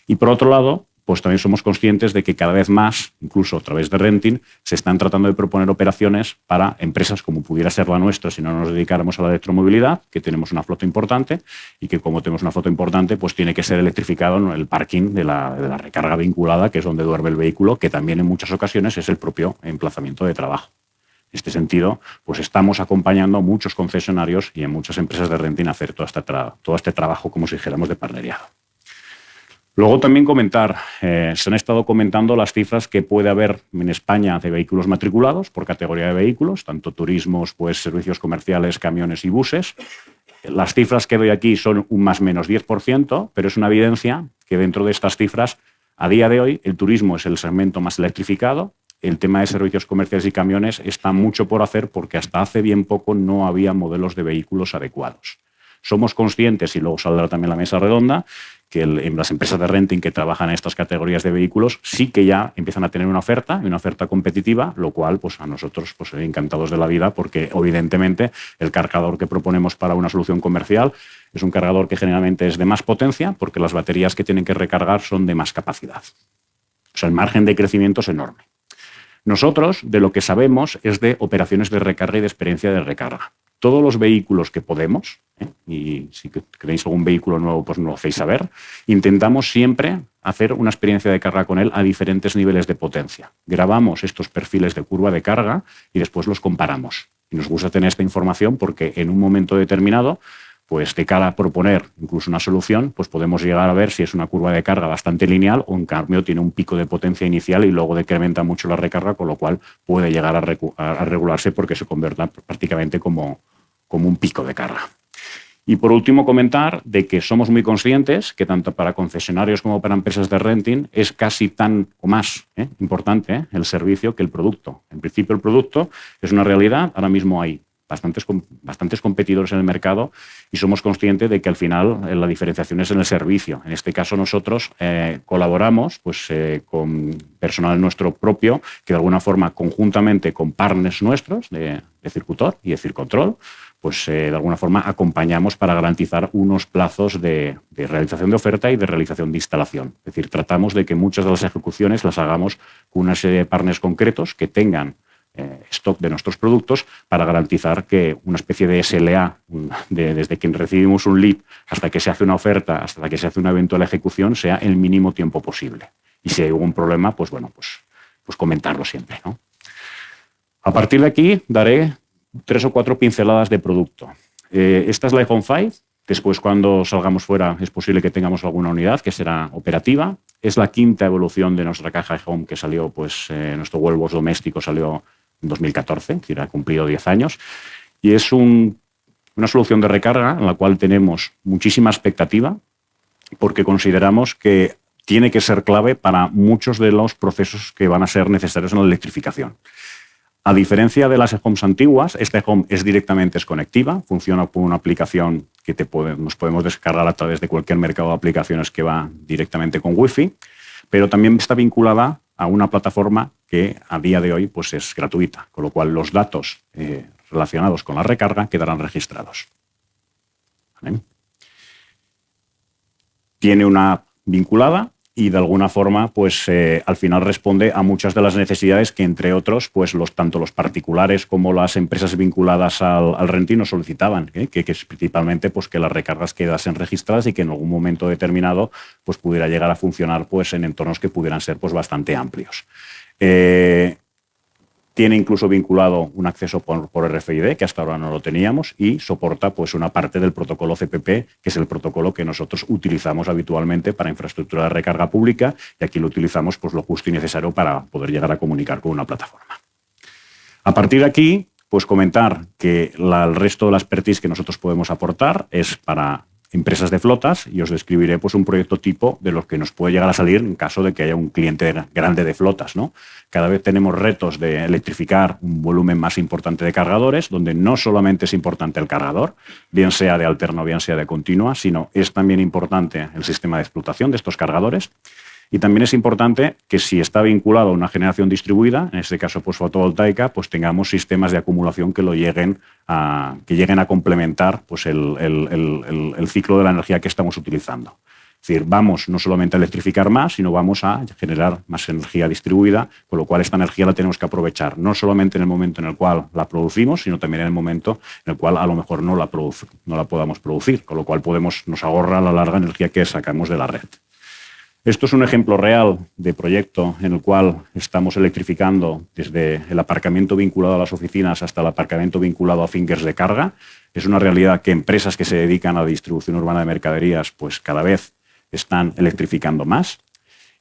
Y por otro lado, pues también somos conscientes de que cada vez más, incluso a través de renting, se están tratando de proponer operaciones para empresas como pudiera ser la nuestra si no nos dedicáramos a la electromovilidad, que tenemos una flota importante y que como tenemos una flota importante, pues tiene que ser electrificado en el parking de la recarga vinculada, que es donde duerme el vehículo, que también en muchas ocasiones es el propio emplazamiento de trabajo. En este sentido, pues estamos acompañando a muchos concesionarios y a muchas empresas de renting a hacer todo este trabajo, como si dijéramos, de partneriado. Luego también comentar, se han estado comentando las cifras que puede haber en España de vehículos matriculados por categoría de vehículos, tanto turismos, pues servicios comerciales, camiones y buses. Las cifras que doy aquí son un más o menos 10%, pero es una evidencia que dentro de estas cifras, a día de hoy, el turismo es el segmento más electrificado, el tema de servicios comerciales y camiones está mucho por hacer porque hasta hace bien poco no había modelos de vehículos adecuados. Somos conscientes, y luego saldrá también la mesa redonda, que en las empresas de renting que trabajan en estas categorías de vehículos sí que ya empiezan a tener una oferta competitiva, lo cual pues a nosotros pues encantados de la vida porque evidentemente el cargador que proponemos para una solución comercial es un cargador que generalmente es de más potencia porque las baterías que tienen que recargar son de más capacidad. O sea, el margen de crecimiento es enorme. Nosotros de lo que sabemos es de operaciones de recarga y de experiencia de recarga. Todos los vehículos que podemos, y si tenéis algún vehículo nuevo, pues nos lo hacéis saber, intentamos siempre hacer una experiencia de carga con él a diferentes niveles de potencia. Grabamos estos perfiles de curva de carga y después los comparamos. Y nos gusta tener esta información porque en un momento determinado, pues de cara a proponer incluso una solución, pues podemos llegar a ver si es una curva de carga bastante lineal o en cambio tiene un pico de potencia inicial y luego decrementa mucho la recarga, con lo cual puede llegar a regularse porque se convierta prácticamente como un pico de carga. Y por último comentar de que somos muy conscientes que tanto para concesionarios como para empresas de renting es casi tan o más importante el servicio que el producto. En principio el producto es una realidad, ahora mismo hay bastantes competidores en el mercado y somos conscientes de que al final la diferenciación es en el servicio. En este caso nosotros colaboramos pues, con personal nuestro propio que de alguna forma conjuntamente con partners nuestros de Circutor y de Circontrol pues de alguna forma acompañamos para garantizar unos plazos de realización de oferta y de realización de instalación. Es decir, tratamos de que muchas de las ejecuciones las hagamos con una serie de partners concretos que tengan stock de nuestros productos para garantizar que una especie de SLA, desde que recibimos un lead hasta que se hace una oferta, hasta que se hace una eventual ejecución, sea el mínimo tiempo posible. Y si hay algún problema, pues bueno, pues comentarlo siempre, ¿no? A partir de aquí daré 3 o 4 pinceladas de producto. Esta es la iPhone 5. Después, cuando salgamos fuera, es posible que tengamos alguna unidad que será operativa. Es la 5ª evolución de nuestra caja de home que salió, pues nuestro Wallbox doméstico salió en 2014, es decir, ha cumplido 10 años. Y es una solución de recarga en la cual tenemos muchísima expectativa porque consideramos que tiene que ser clave para muchos de los procesos que van a ser necesarios en la electrificación. A diferencia de las e-homes antiguas, esta e-home es directamente desconectiva, funciona por una aplicación que nos podemos descargar a través de cualquier mercado de aplicaciones que va directamente con Wi-Fi, pero también está vinculada a una plataforma que a día de hoy pues, es gratuita, con lo cual los datos relacionados con la recarga quedarán registrados. ¿Vale? Tiene una app vinculada y de alguna forma pues, al final responde a muchas de las necesidades que, entre otros, pues, tanto los particulares como las empresas vinculadas al renting nos solicitaban, que es principalmente pues, que las recargas quedasen registradas y que en algún momento determinado pues, pudiera llegar a funcionar pues, en entornos que pudieran ser pues, bastante amplios. Tiene incluso vinculado un acceso por RFID, que hasta ahora no lo teníamos, y soporta pues, una parte del protocolo CPP, que es el protocolo que nosotros utilizamos habitualmente para infraestructura de recarga pública, y aquí lo utilizamos pues, lo justo y necesario para poder llegar a comunicar con una plataforma. A partir de aquí, pues comentar que el resto de la expertise que nosotros podemos aportar es para empresas de flotas y os describiré pues, un proyecto tipo de los que nos puede llegar a salir en caso de que haya un cliente grande de flotas, ¿no? Cada vez tenemos retos de electrificar un volumen más importante de cargadores, donde no solamente es importante el cargador, bien sea de alterna o bien sea de continua, sino es también importante el sistema de explotación de estos cargadores. Y también es importante que si está vinculado a una generación distribuida, en este caso pues, fotovoltaica, pues tengamos sistemas de acumulación que lleguen a complementar pues, el ciclo de la energía que estamos utilizando. Es decir, vamos no solamente a electrificar más, sino vamos a generar más energía distribuida, con lo cual esta energía la tenemos que aprovechar, no solamente en el momento en el cual la producimos, sino también en el momento en el cual a lo mejor no la podamos producir, con lo cual nos ahorra a la larga energía que sacamos de la red. Esto es un ejemplo real de proyecto en el cual estamos electrificando desde el aparcamiento vinculado a las oficinas hasta el aparcamiento vinculado a finkers de carga. Es una realidad que empresas que se dedican a la distribución urbana de mercaderías pues cada vez están electrificando más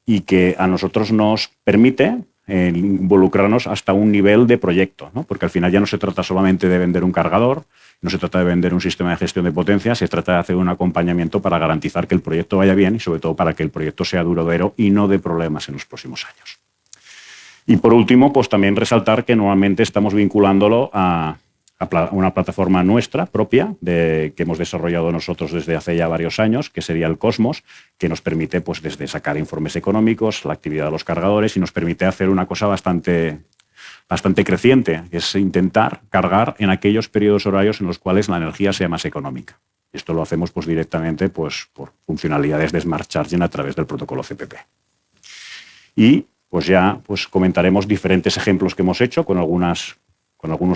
y que a nosotros nos permite involucrarnos hasta un nivel de proyecto, ¿no? Porque al final ya no se trata solamente de vender un cargador, no se trata de vender un sistema de gestión de potencia, se trata de hacer un acompañamiento para garantizar que el proyecto vaya bien y sobre todo para que el proyecto sea duradero y no dé problemas en los próximos años. Y por último, pues también resaltar que normalmente estamos vinculándolo a una plataforma nuestra propia que hemos desarrollado nosotros desde hace ya varios años, que sería el Cosmos, que nos permite pues, desde sacar informes económicos, la actividad de los cargadores, y nos permite hacer una cosa bastante creciente, que es intentar cargar en aquellos periodos horarios en los cuales la energía sea más económica. Esto lo hacemos pues, directamente pues, por funcionalidades de Smart Charging a través del protocolo CPP. Y pues ya pues, comentaremos diferentes ejemplos que hemos hecho con algunos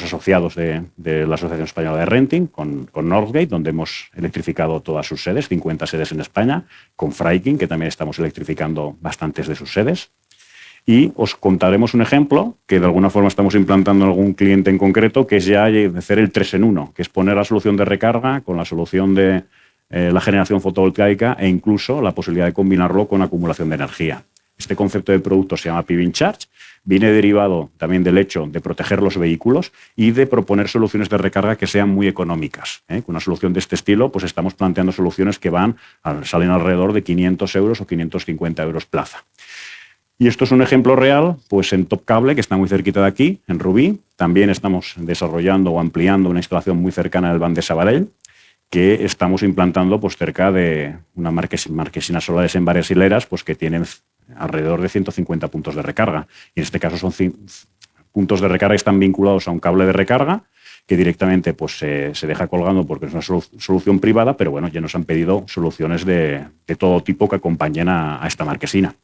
asociados de la Asociación Española de Renting, con Northgate, donde hemos electrificado todas sus sedes, 50 sedes en España, con Freiking, que también estamos electrificando bastantes de sus sedes. Y os contaremos un ejemplo que de alguna forma estamos implantando en algún cliente en concreto, que es ya hacer el 3 en 1, que es poner la solución de recarga con la solución de la generación fotovoltaica e incluso la posibilidad de combinarlo con acumulación de energía. Este concepto de producto se llama PV in Charge, viene derivado también del hecho de proteger los vehículos y de proponer soluciones de recarga que sean muy económicas. Con una solución de este estilo, pues estamos planteando soluciones que salen alrededor de 500 euros o 550 euros plaza. Y esto es un ejemplo real, pues en Top Cable, que está muy cerquita de aquí, en Rubí. También estamos desarrollando o ampliando una instalación muy cercana del Banc de Sabadell, que estamos implantando pues, cerca de unas marquesinas solares en varias hileras, pues que tienen alrededor de 150 puntos de recarga. Y en este caso son puntos de recarga que están vinculados a un cable de recarga que directamente pues, se deja colgando porque es una solución privada, pero bueno, ya nos han pedido soluciones de todo tipo que acompañen a esta marquesina.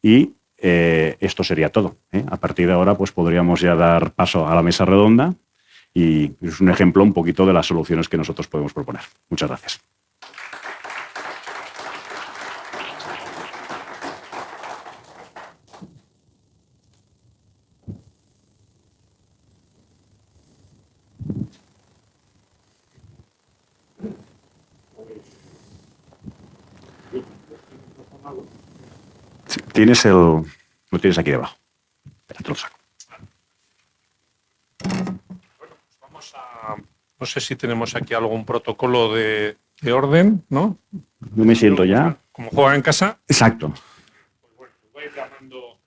Y esto sería todo. A partir de ahora pues, podríamos ya dar paso a la mesa redonda y es un ejemplo un poquito de las soluciones que nosotros podemos proponer. Muchas gracias. Lo tienes aquí debajo. Espera, te lo saco. No sé si tenemos aquí algún protocolo de orden, ¿no? Yo me siento ya. Como juega en casa. Exacto. Pues bueno, voy a ir llamando.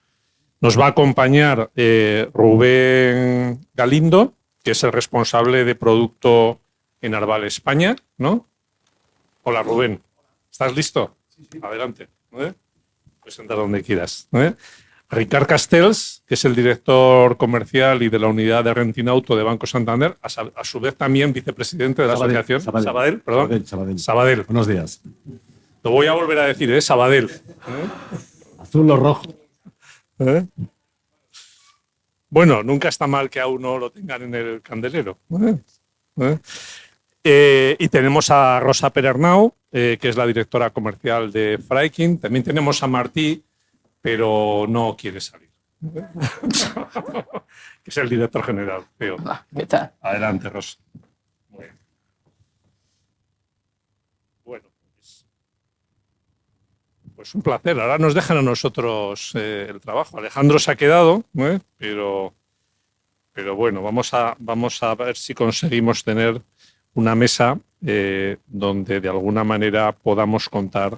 Nos va a acompañar Rubén Galindo, que es el responsable de producto en Arval España, ¿no? Hola, Rubén. ¿Estás listo? Sí. Adelante. Puedes entrar donde quieras. Ricard Castells, que es el director comercial y de la unidad de Renting Auto de Banco Santander, a su vez también vicepresidente de la asociación. Sabadell. Buenos días. Lo voy a volver a decir, Sabadell. Azul o rojo. Bueno, nunca está mal que a uno lo tengan en el candelero. Y tenemos a Rosa Perernau, que es la directora comercial de Freiking. También tenemos a Martí, pero no quiere salir. Que es el director general. ¿Qué tal? Adelante, Rosa. Bueno, pues un placer. Ahora nos dejan a nosotros el trabajo. Alejandro se ha quedado, pero bueno, vamos a ver si conseguimos tener una mesa donde de alguna manera podamos contar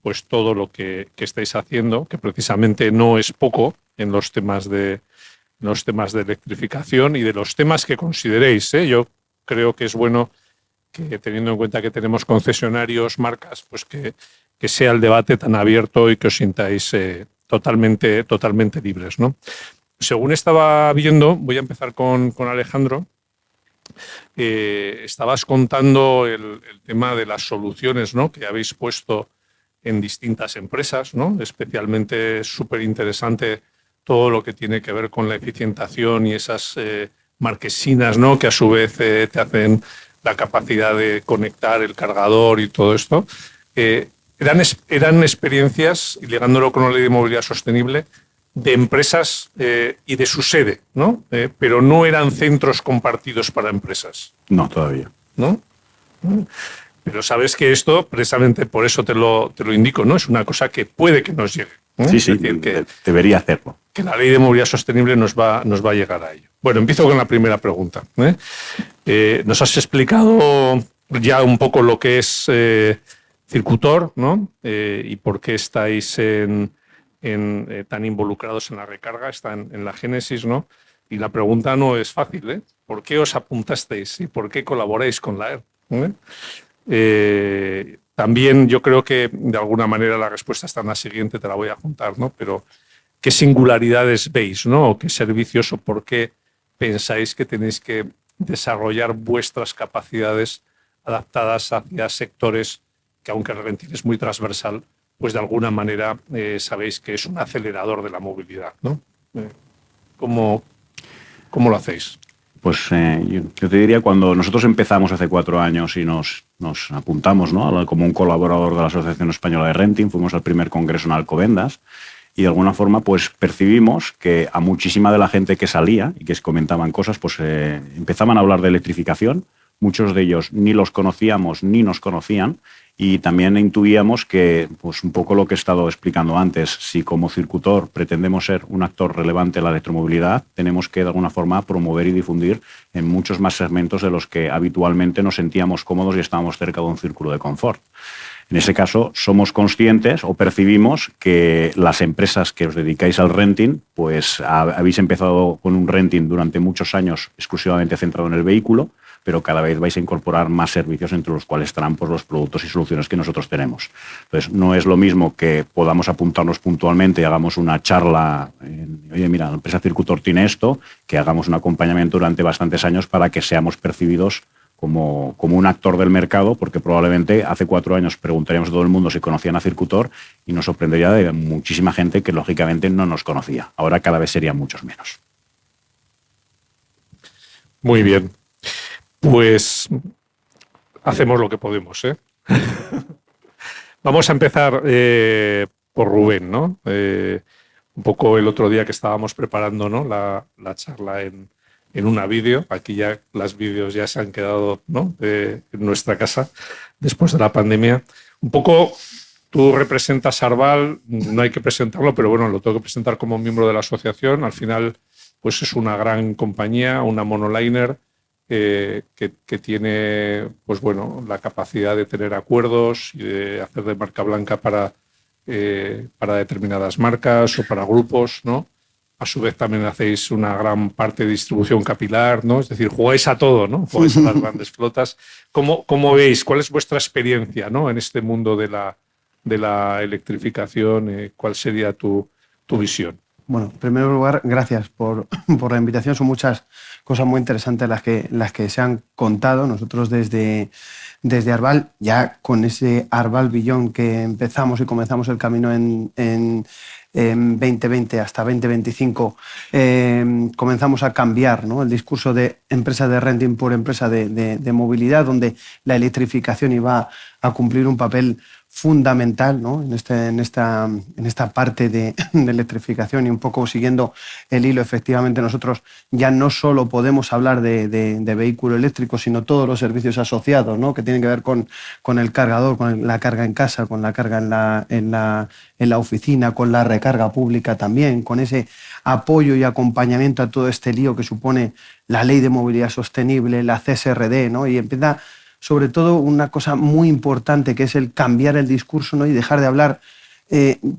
pues todo lo que estáis haciendo, que precisamente no es poco en los temas de electrificación y de los temas que consideréis. Yo creo que es bueno que, teniendo en cuenta que tenemos concesionarios, marcas, pues que sea el debate tan abierto y que os sintáis totalmente libres, ¿no? Según estaba viendo, voy a empezar con Alejandro. Estabas contando el tema de las soluciones, ¿no?, que habéis puesto en distintas empresas, ¿no? Especialmente súper interesante todo lo que tiene que ver con la eficientación y esas marquesinas, ¿no?, que a su vez te hacen la capacidad de conectar el cargador y todo esto. Eran experiencias, y ligándolo con la ley de movilidad sostenible, de empresas y de su sede, ¿no? Pero no eran centros compartidos para empresas. No, todavía. ¿No? Pero sabes que esto, precisamente por eso te lo indico, ¿no? Es una cosa que puede que nos llegue. Sí, sí, decir, que debería hacerlo. Que la ley de movilidad sostenible nos va a llegar a ello. Bueno, empiezo con la primera pregunta. Nos has explicado ya un poco lo que es Circutor, ¿no? Y por qué estáis en tan involucrados en la recarga, están en la génesis, ¿no? Y la pregunta no es fácil, ¿eh? ¿Por qué os apuntasteis y por qué colaboráis con la ERT? También yo creo que de alguna manera la respuesta está en la siguiente, te la voy a juntar, ¿no? Pero ¿qué singularidades veis, ¿no? ¿O qué servicios o por qué pensáis que tenéis que desarrollar vuestras capacidades adaptadas hacia sectores que, aunque el renting es muy transversal, pues de alguna manera sabéis que es un acelerador de la movilidad, ¿no? ¿Cómo lo hacéis? Pues yo te diría, cuando nosotros empezamos hace 4 años y nos apuntamos, ¿no?, como un colaborador de la Asociación Española de Renting, fuimos al primer congreso en Alcobendas y de alguna forma pues percibimos que a muchísima de la gente que salía y que comentaban cosas, pues empezaban a hablar de electrificación. Muchos de ellos ni los conocíamos ni nos conocían, y también intuíamos que, pues un poco lo que he estado explicando antes, si como Circutor pretendemos ser un actor relevante en la electromovilidad, tenemos que de alguna forma promover y difundir en muchos más segmentos de los que habitualmente nos sentíamos cómodos y estábamos cerca de un círculo de confort. En ese caso, somos conscientes o percibimos que las empresas que os dedicáis al renting, pues habéis empezado con un renting durante muchos años exclusivamente centrado en el vehículo, pero cada vez vais a incorporar más servicios, entre los cuales estarán pues, los productos y soluciones que nosotros tenemos. Entonces, no es lo mismo que podamos apuntarnos puntualmente y hagamos una charla, oye, mira, la empresa Circutor tiene esto, que hagamos un acompañamiento durante bastantes años para que seamos percibidos como un actor del mercado, porque probablemente hace 4 años preguntaríamos a todo el mundo si conocían a Circutor y nos sorprendería de muchísima gente que lógicamente no nos conocía. Ahora cada vez serían muchos menos. Muy bien. Pues hacemos lo que podemos, ¿eh? Vamos a empezar por Rubén, ¿no? Un poco el otro día que estábamos preparando, ¿no?, la charla en una vídeo. Aquí ya las vídeos ya se han quedado, ¿no?, en nuestra casa después de la pandemia. Un poco tú representas a Arval, no hay que presentarlo, pero bueno, lo tengo que presentar como miembro de la asociación. Al final, pues es una gran compañía, una monoliner, que tiene, pues bueno, la capacidad de tener acuerdos y de hacer de marca blanca para determinadas marcas o para grupos, ¿no? A su vez también hacéis una gran parte de distribución capilar, ¿no? Es decir, jugáis a todo, ¿no? Jugáis a las grandes flotas. ¿Cómo veis? ¿Cuál es vuestra experiencia, ¿no?, en este mundo de la electrificación? ¿Cuál sería tu visión? Bueno, en primer lugar, gracias por la invitación. Son muchas cosas muy interesantes las que se han contado. Nosotros desde Arval, ya con ese Arval Beyond que empezamos y comenzamos el camino en 2020 hasta 2025, comenzamos a cambiar, ¿no?, el discurso de empresa de renting por empresa de movilidad, donde la electrificación iba a cumplir un papel fundamental, ¿no?, en esta parte de electrificación. Y un poco siguiendo el hilo, efectivamente nosotros ya no solo podemos hablar de vehículo eléctrico, sino todos los servicios asociados, ¿no?, que tienen que ver con el cargador, con la carga en casa, con la carga en la oficina, con la recarga pública también, con ese apoyo y acompañamiento a todo este lío que supone la Ley de Movilidad Sostenible, la CSRD, ¿no? Y empieza sobre todo una cosa muy importante, que es el cambiar el discurso, ¿no?, y dejar de hablar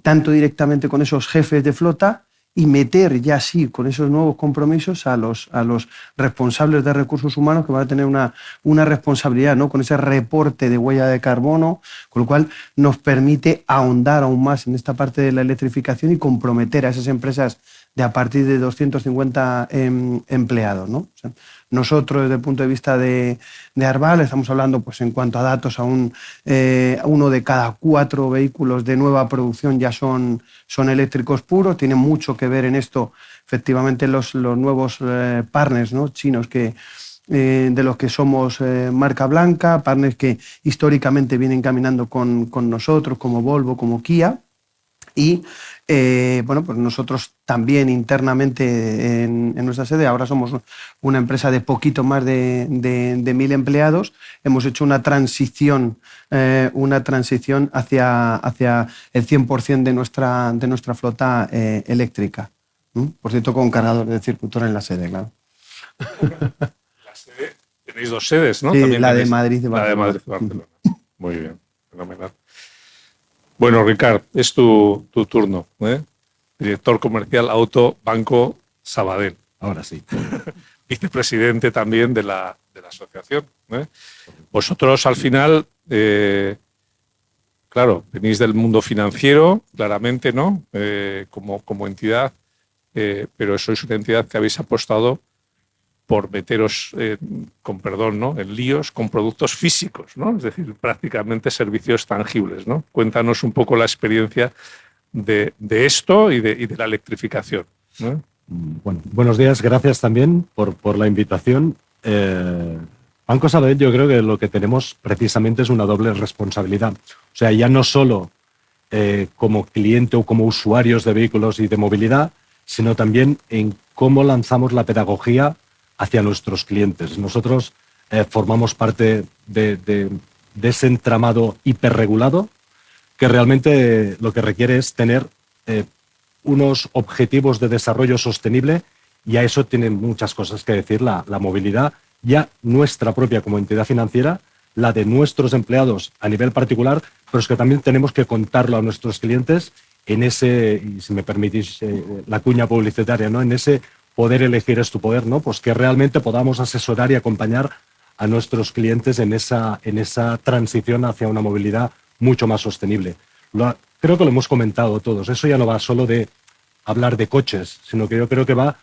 tanto directamente con esos jefes de flota y meter ya sí con esos nuevos compromisos a los responsables de recursos humanos, que van a tener una responsabilidad, ¿no?, con ese reporte de huella de carbono, con lo cual nos permite ahondar aún más en esta parte de la electrificación y comprometer a esas empresas de a partir de 250 empleados, ¿no? O sea, nosotros, desde el punto de vista de Arval, estamos hablando, pues, en cuanto a datos, a uno de cada 4 vehículos de nueva producción ya son eléctricos puros. Tiene mucho que ver en esto, efectivamente, los nuevos partners, ¿no?, chinos de los que somos marca blanca, partners que históricamente vienen caminando con nosotros, como Volvo, como Kia. Y bueno, pues nosotros también internamente en nuestra sede, ahora somos una empresa de poquito más de 1.000 empleados, hemos hecho una transición hacia el 100% de nuestra flota eléctrica. Por cierto, con cargador de Circutor en la sede, claro. La sede, tenéis 2 sedes, ¿no? Sí, También la tenéis, de Madrid y Barcelona. La de Madrid y Barcelona. Muy bien, fenomenal. Bueno, Ricard, es tu turno, ¿eh? director comercial Auto Banco Sabadell. Ahora sí. Vicepresidente también de la asociación. Vosotros al final, claro, venís del mundo financiero, claramente, ¿no? Como entidad, pero sois una entidad que habéis apostado por meteros, con perdón, ¿no? En líos con productos físicos, ¿no? Es decir, prácticamente servicios tangibles, ¿no? Cuéntanos un poco la experiencia de esto y de la electrificación, ¿no? Bueno, buenos días, gracias también por la invitación. Banco Sabadell, yo creo que lo que tenemos precisamente es una doble responsabilidad. O sea, ya no solo como cliente o como usuarios de vehículos y de movilidad, sino también en cómo lanzamos la pedagogía hacia nuestros clientes. Nosotros formamos parte de ese entramado hiperregulado que realmente lo que requiere es tener unos objetivos de desarrollo sostenible, y a eso tienen muchas cosas que decir la movilidad, ya nuestra propia como entidad financiera, la de nuestros empleados a nivel particular, pero es que también tenemos que contarlo a nuestros clientes en ese, y si me permitís la cuña publicitaria, ¿no? En ese poder elegir es tu poder, ¿no? Pues que realmente podamos asesorar y acompañar a nuestros clientes en esa transición hacia una movilidad mucho más sostenible. Creo que lo hemos comentado todos. Eso ya no va solo de hablar de coches, sino que yo creo que va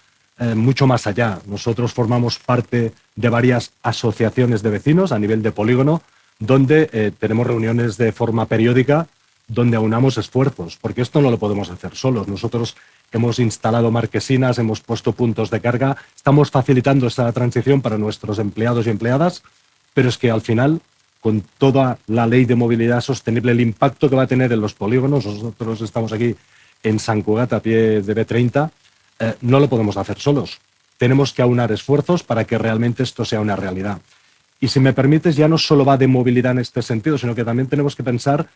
mucho más allá. Nosotros formamos parte de varias asociaciones de vecinos a nivel de polígono, donde tenemos reuniones de forma periódica, donde aunamos esfuerzos, porque esto no lo podemos hacer solos. Nosotros hemos instalado marquesinas, hemos puesto puntos de carga, estamos facilitando esa transición para nuestros empleados y empleadas, pero es que al final, con toda la ley de movilidad sostenible, el impacto que va a tener en los polígonos, nosotros estamos aquí en Sant Cugat, a pie de B30, no lo podemos hacer solos. Tenemos que aunar esfuerzos para que realmente esto sea una realidad. Y si me permites, ya no solo va de movilidad en este sentido, sino que también tenemos que pensar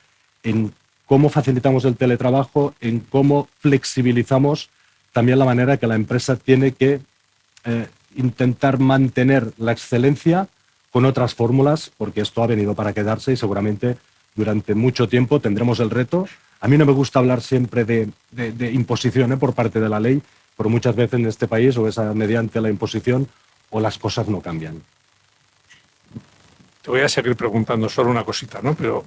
en cómo facilitamos el teletrabajo, en cómo flexibilizamos también la manera que la empresa tiene que intentar mantener la excelencia con otras fórmulas, porque esto ha venido para quedarse y seguramente durante mucho tiempo tendremos el reto. A mí no me gusta hablar siempre de imposición por parte de la ley, pero muchas veces en este país o es mediante la imposición o las cosas no cambian. Te voy a seguir preguntando solo una cosita, ¿no? Pero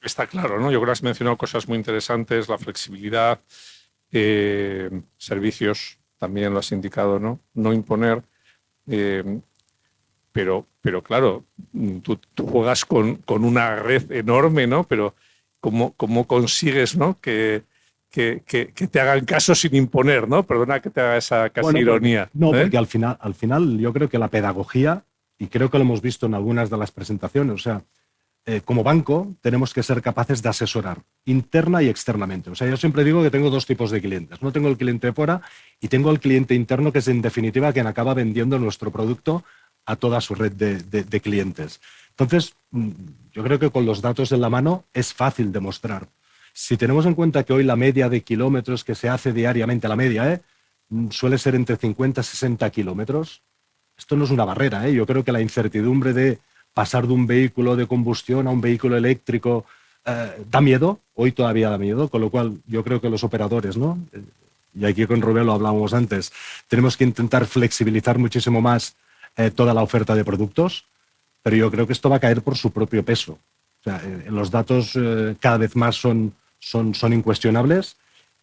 está claro, ¿no? Yo creo que has mencionado cosas muy interesantes, la flexibilidad, servicios, también lo has indicado, ¿no? No imponer, pero claro, tú juegas con una red enorme, ¿no? Pero ¿cómo consigues, ¿no? que te hagan caso sin imponer, ¿no? Perdona que te haga esa casi ironía. Porque al final yo creo que la pedagogía, y creo que lo hemos visto en algunas de las presentaciones, o sea, como banco tenemos que ser capaces de asesorar interna y externamente. O sea, yo siempre digo que tengo dos tipos de clientes. No tengo el cliente de fuera y tengo el cliente interno, que es en definitiva quien acaba vendiendo nuestro producto a toda su red de clientes. Entonces, yo creo que con los datos en la mano es fácil demostrar. Si tenemos en cuenta que hoy la media de kilómetros que se hace diariamente, la media, suele ser entre 50 y 60 kilómetros, esto no es una barrera. Yo creo que la incertidumbre de pasar de un vehículo de combustión a un vehículo eléctrico da miedo, hoy todavía da miedo, con lo cual yo creo que los operadores, ¿no? Y aquí con Rubén lo hablábamos antes, tenemos que intentar flexibilizar muchísimo más toda la oferta de productos, pero yo creo que esto va a caer por su propio peso. O sea, los datos cada vez más son incuestionables,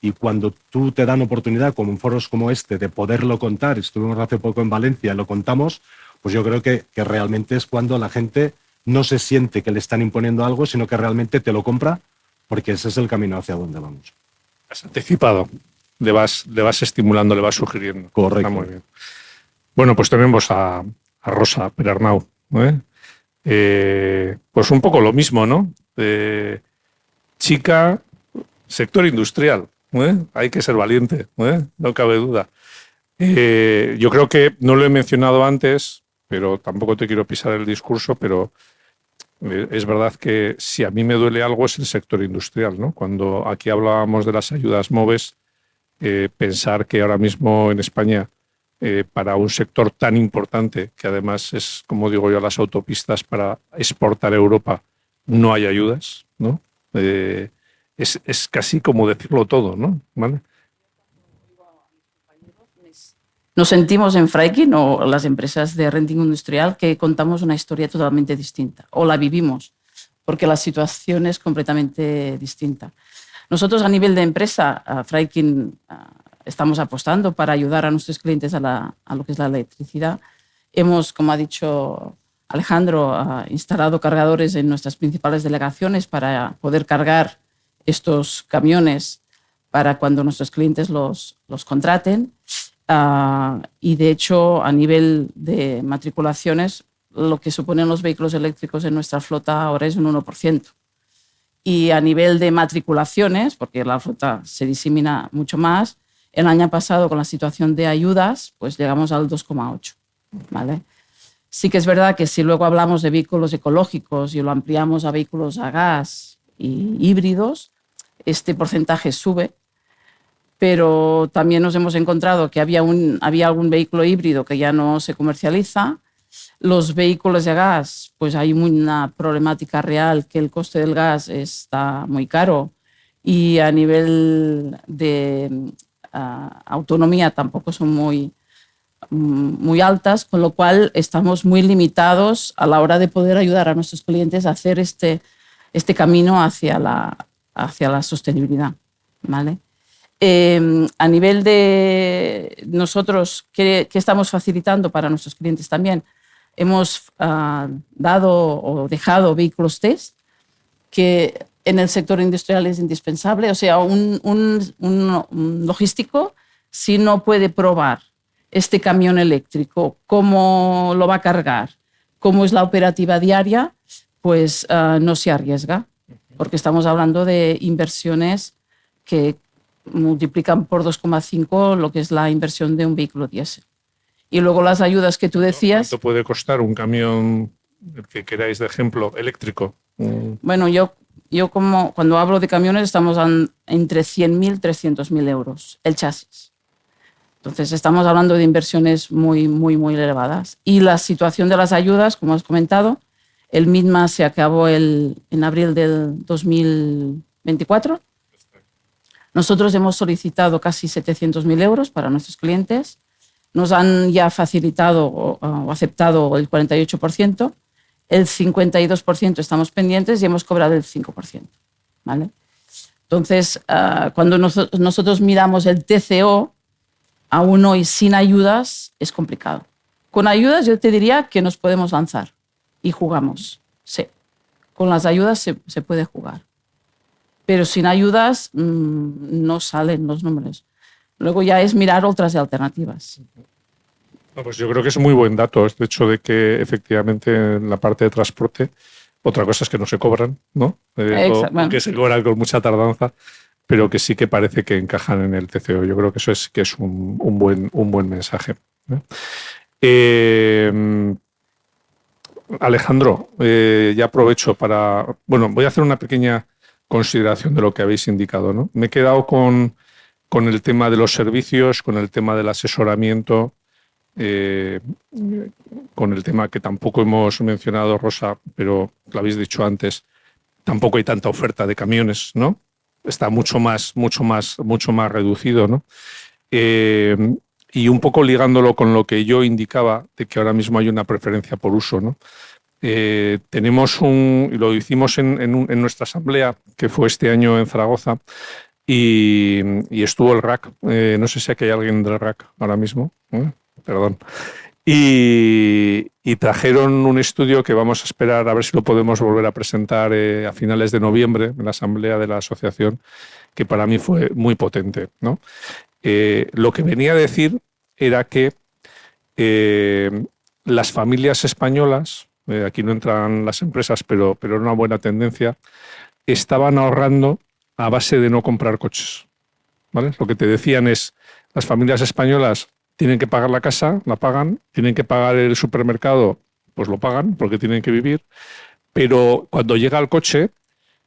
y cuando tú te dan oportunidad, como en foros como este, de poderlo contar, estuvimos hace poco en Valencia y lo contamos, pues yo creo que realmente es cuando la gente no se siente que le están imponiendo algo, sino que realmente te lo compra, porque ese es el camino hacia donde vamos. Has anticipado, le vas estimulando, le vas sugiriendo. Correcto. Está muy bien. Bueno, pues tenemos a Rosa Perarnau, pues un poco lo mismo, ¿no? Chica, sector industrial, hay que ser valiente, no cabe duda. Yo creo que no lo he mencionado antes, pero tampoco te quiero pisar el discurso, pero es verdad que si a mí me duele algo es el sector industrial, ¿no? Cuando aquí hablábamos de las ayudas MOVES, pensar que ahora mismo en España, para un sector tan importante, que además es, como digo yo, las autopistas para exportar a Europa, no hay ayudas, ¿no? Es casi como decirlo todo, ¿no? ¿Vale? Nos sentimos en Freikin o las empresas de renting industrial que contamos una historia totalmente distinta o la vivimos, porque la situación es completamente distinta. Nosotros a nivel de empresa, Freikin, estamos apostando para ayudar a nuestros clientes a lo que es la electricidad. Hemos, como ha dicho Alejandro, instalado cargadores en nuestras principales delegaciones para poder cargar estos camiones para cuando nuestros clientes los contraten. Y de hecho, a nivel de matriculaciones, lo que suponen los vehículos eléctricos en nuestra flota ahora es un 1%. Y a nivel de matriculaciones, porque la flota se disemina mucho más, el año pasado con la situación de ayudas, pues llegamos al 2,8%. ¿Vale? Sí que es verdad que si luego hablamos de vehículos ecológicos y lo ampliamos a vehículos a gas y híbridos, este porcentaje sube, pero también nos hemos encontrado que había algún vehículo híbrido que ya no se comercializa. Los vehículos de gas, pues hay una problemática real que el coste del gas está muy caro y a nivel de autonomía tampoco son muy altas, con lo cual estamos muy limitados a la hora de poder ayudar a nuestros clientes a hacer este camino hacia la sostenibilidad, ¿vale? A nivel de nosotros, ¿qué estamos facilitando para nuestros clientes también? Hemos dado o dejado vehículos test, que en el sector industrial es indispensable. O sea, un logístico, si no puede probar este camión eléctrico, cómo lo va a cargar, cómo es la operativa diaria, pues no se arriesga, porque estamos hablando de inversiones que multiplican por 2,5 lo que es la inversión de un vehículo diésel. Y luego las ayudas que tú decías... ¿Cuánto puede costar un camión, el que queráis de ejemplo, eléctrico? Bueno, yo cuando hablo de camiones estamos entre 100.000 y 300.000 euros el chasis. Entonces estamos hablando de inversiones muy, muy, muy elevadas. Y la situación de las ayudas, como has comentado, el MITMA se acabó en abril del 2024. Nosotros hemos solicitado casi 700.000 euros para nuestros clientes. Nos han ya facilitado o aceptado el 48%. El 52% estamos pendientes y hemos cobrado el 5%. ¿Vale? Entonces, cuando nosotros miramos el TCO, aún hoy sin ayudas es complicado. Con ayudas yo te diría que nos podemos lanzar y jugamos. Sí, con las ayudas se puede jugar. Pero sin ayudas no salen los números. Luego ya es mirar otras alternativas. No, pues yo creo que es muy buen dato el hecho de que efectivamente en la parte de transporte, otra cosa es que no se cobran, ¿no? O que se cobran con mucha tardanza, pero que sí que parece que encajan en el TCO. Yo creo que eso es un buen mensaje, ¿no? Alejandro, ya aprovecho para... Bueno, voy a hacer una pequeña consideración de lo que habéis indicado, ¿no? Me he quedado con el tema de los servicios, con el tema del asesoramiento, con el tema que tampoco hemos mencionado, Rosa, pero lo habéis dicho antes, tampoco hay tanta oferta de camiones, ¿no? Está mucho más reducido, ¿no? Y un poco ligándolo con lo que yo indicaba, de que ahora mismo hay una preferencia por uso, ¿no? Tenemos y lo hicimos en nuestra asamblea, que fue este año en Zaragoza, y estuvo el RAC. No sé si aquí hay alguien del RAC ahora mismo. Perdón. Y trajeron un estudio que vamos a esperar a ver si lo podemos volver a presentar a finales de noviembre en la asamblea de la asociación, que para mí fue muy potente, ¿no? Lo que venía a decir era que las familias españolas, aquí no entran las empresas, pero era una buena tendencia, estaban ahorrando a base de no comprar coches, ¿vale? Lo que te decían es, las familias españolas tienen que pagar la casa, la pagan, tienen que pagar el supermercado, pues lo pagan porque tienen que vivir, pero cuando llega el coche,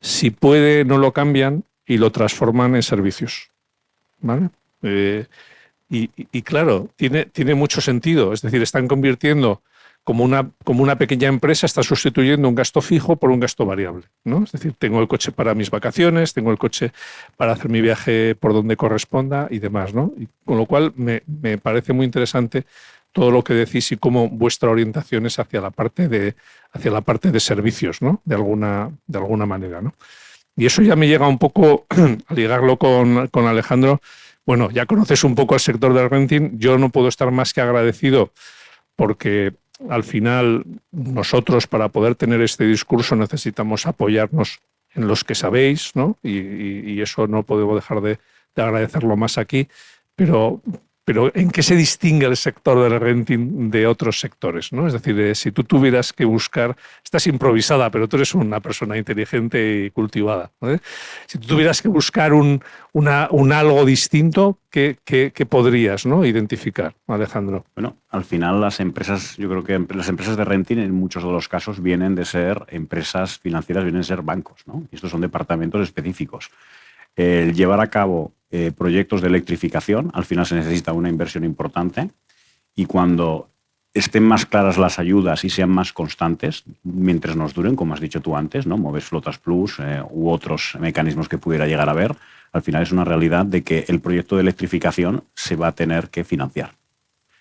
si puede, no lo cambian y lo transforman en servicios, ¿vale? Y claro, tiene mucho sentido, es decir, están convirtiendo como una pequeña empresa está sustituyendo un gasto fijo por un gasto variable, ¿no? Es decir, tengo el coche para mis vacaciones, tengo el coche para hacer mi viaje por donde corresponda y demás, ¿no? Y con lo cual me parece muy interesante todo lo que decís y cómo vuestra orientación es hacia la parte de servicios, ¿no? De alguna manera, ¿no? Y eso ya me llega un poco a ligarlo con Alejandro. Bueno, ya conoces un poco el sector del renting. Yo no puedo estar más que agradecido porque al final nosotros para poder tener este discurso necesitamos apoyarnos en los que sabéis, ¿no? Y eso no podemos dejar de agradecerlo más aquí, pero ¿en qué se distingue el sector del renting de otros sectores, ¿no? Es decir, si tú tuvieras que buscar, estás improvisada, pero tú eres una persona inteligente y cultivada, ¿no? Si tú tuvieras que buscar un algo distinto, ¿qué podrías, ¿no? identificar, Alejandro? Bueno, al final las empresas, yo creo que las empresas de renting en muchos de los casos vienen de ser empresas financieras, vienen de ser bancos, ¿no? Y estos son departamentos específicos. El llevar a cabo proyectos de electrificación, al final se necesita una inversión importante y cuando estén más claras las ayudas y sean más constantes, mientras nos duren, como has dicho tú antes, ¿no? Moves Flotas Plus u otros mecanismos que pudiera llegar a ver, al final es una realidad de que el proyecto de electrificación se va a tener que financiar.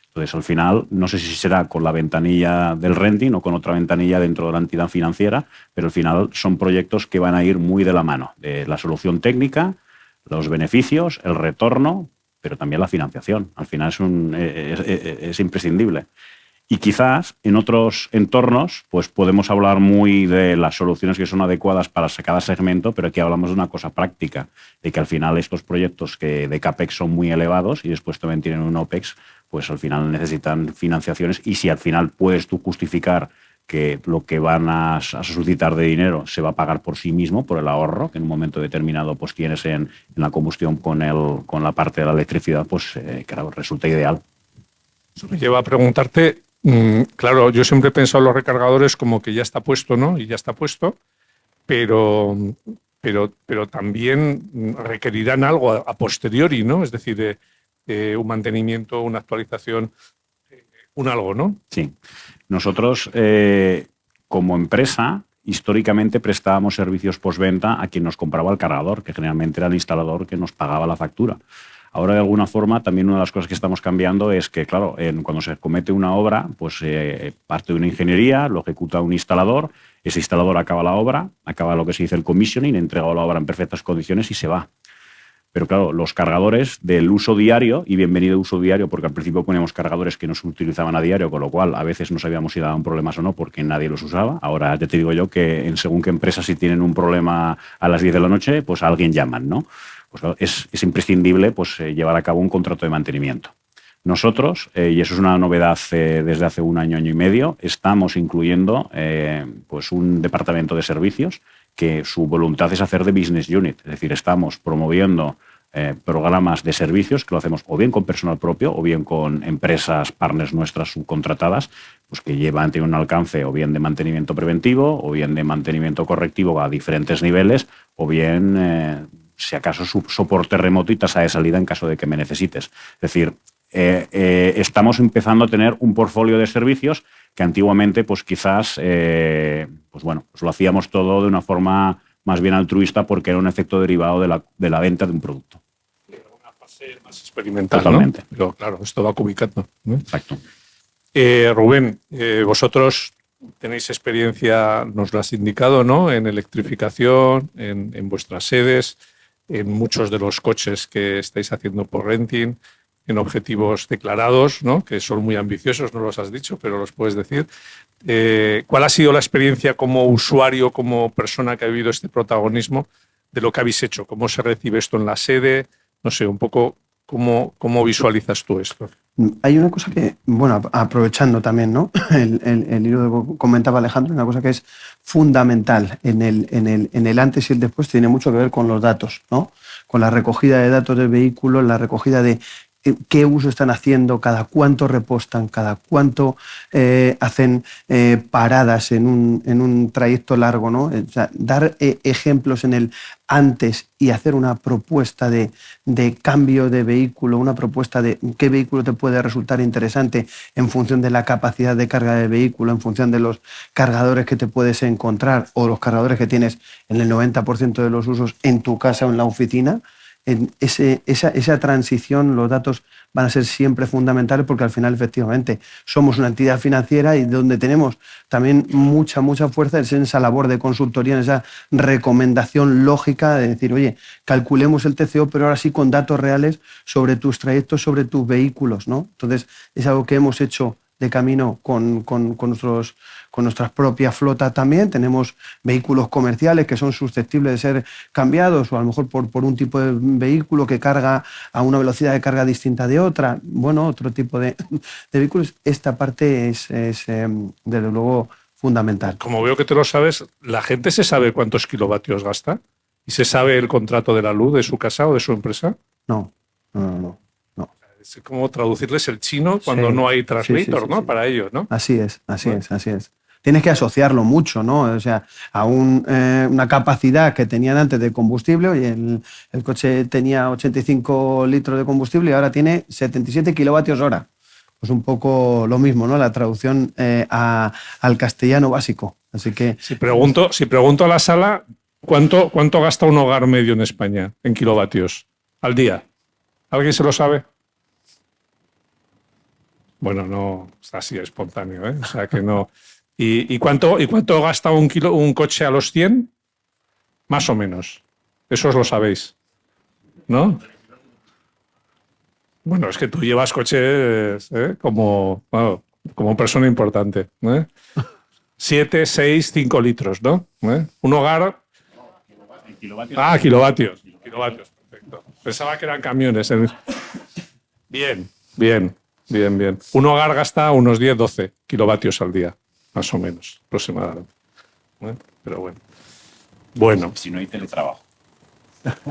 Entonces, al final, no sé si será con la ventanilla del renting o con otra ventanilla dentro de la entidad financiera, pero al final son proyectos que van a ir muy de la mano de la solución técnica, los beneficios, el retorno, pero también la financiación. Al final es imprescindible. Y quizás en otros entornos pues podemos hablar muy de las soluciones que son adecuadas para cada segmento, pero aquí hablamos de una cosa práctica, de que al final estos proyectos que de CAPEX son muy elevados y después también tienen un OPEX, pues al final necesitan financiaciones y si al final puedes tú justificar que lo que van a suscitar de dinero se va a pagar por sí mismo, por el ahorro que en un momento determinado pues tienes en la combustión con la parte de la electricidad, pues claro, resulta ideal. Eso me lleva a preguntarte, claro, yo siempre he pensado en los recargadores como que ya está puesto, ¿no? Y ya está puesto, pero también requerirán algo a posteriori, ¿no? Es decir, un mantenimiento, una actualización, un algo, ¿no? Sí. Nosotros, como empresa, históricamente prestábamos servicios postventa a quien nos compraba el cargador, que generalmente era el instalador que nos pagaba la factura. Ahora, de alguna forma, también una de las cosas que estamos cambiando es que, claro, cuando se comete una obra, pues parte de una ingeniería, lo ejecuta un instalador, ese instalador acaba la obra, acaba lo que se dice el commissioning, entrega la obra en perfectas condiciones y se va. Pero claro, los cargadores del uso diario, y bienvenido uso diario, porque al principio poníamos cargadores que no se utilizaban a diario, con lo cual a veces no sabíamos si daban problemas o no porque nadie los usaba. Ahora ya te digo yo que según qué empresas si tienen un problema a las 10 de la noche, pues a alguien llaman, ¿no? Pues claro, es imprescindible pues, llevar a cabo un contrato de mantenimiento. Nosotros, y eso es una novedad desde hace un año, año y medio, estamos incluyendo pues un departamento de servicios que su voluntad es hacer de business unit. Es decir, estamos promoviendo programas de servicios que lo hacemos o bien con personal propio o bien con empresas partners nuestras subcontratadas, pues que tienen un alcance o bien de mantenimiento preventivo o bien de mantenimiento correctivo a diferentes niveles o bien, si acaso, soporte remoto y tasa de salida en caso de que me necesites. Es decir, estamos empezando a tener un portfolio de servicios que antiguamente pues quizás pues bueno, pues lo hacíamos todo de una forma más bien altruista porque era un efecto derivado de la venta de un producto. Una fase más experimental, totalmente, ¿no? Pero claro, esto va cubicando, ¿no? Exacto. Rubén, vosotros tenéis experiencia, nos lo has indicado, ¿no? En electrificación, en vuestras sedes, en muchos de los coches que estáis haciendo por renting, en objetivos declarados, ¿no? Que son muy ambiciosos, no los has dicho, pero los puedes decir. ¿Cuál ha sido la experiencia como usuario, como persona que ha vivido este protagonismo de lo que habéis hecho? ¿Cómo se recibe esto en la sede? No sé, un poco cómo visualizas tú esto. Hay una cosa que, bueno, aprovechando también, ¿no? El hilo que comentaba Alejandro, una cosa que es fundamental en el antes y el después tiene mucho que ver con los datos, ¿no? Con la recogida de datos del vehículo, la recogida de qué uso están haciendo, cada cuánto repostan, cada cuánto hacen paradas en un trayecto largo, ¿no? O sea, dar ejemplos en el antes y hacer una propuesta de cambio de vehículo, una propuesta de qué vehículo te puede resultar interesante en función de la capacidad de carga del vehículo, en función de los cargadores que te puedes encontrar o los cargadores que tienes en el 90% de los usos en tu casa o en la oficina. Esa transición, los datos van a ser siempre fundamentales porque al final efectivamente somos una entidad financiera y donde tenemos también mucha fuerza es en esa labor de consultoría, en esa recomendación lógica de decir, oye, calculemos el TCO, pero ahora sí con datos reales sobre tus trayectos, sobre tus vehículos, ¿no? Entonces es algo que hemos hecho de camino con nuestras propias flotas también. Tenemos vehículos comerciales que son susceptibles de ser cambiados o a lo mejor por un tipo de vehículo que carga a una velocidad de carga distinta de otra. Bueno, otro tipo de vehículos. Esta parte es desde luego fundamental. Como veo que te lo sabes, ¿la gente se sabe cuántos kilovatios gasta? ¿Y se sabe el contrato de la luz de su casa o de su empresa? No. Es como traducirles el chino cuando no hay translator, ¿no? Para ellos, ¿no? Así es. Tienes que asociarlo mucho, ¿no? O sea, a una capacidad que tenían antes de combustible. Oye, el coche tenía 85 litros de combustible y ahora tiene 77 kilovatios hora. Pues un poco lo mismo, ¿no? La traducción al castellano básico. Así que... Si pregunto a la sala, ¿cuánto gasta un hogar medio en España en kilovatios al día? ¿Alguien se lo sabe? Bueno, no está así espontáneo, ¿eh? O sea que no. ¿Y cuánto gasta un coche a los 100? Más o menos. Eso os lo sabéis, ¿no? Bueno, es que tú llevas coches como persona importante. 7, 6, 5 litros, ¿no? Un hogar... Kilovatios. Ah, kilovatios, perfecto. Pensaba que eran camiones. Bien. Un hogar gasta unos 10, 12 kilovatios al día, más o menos, aproximadamente. Pero bueno. Si no hay teletrabajo.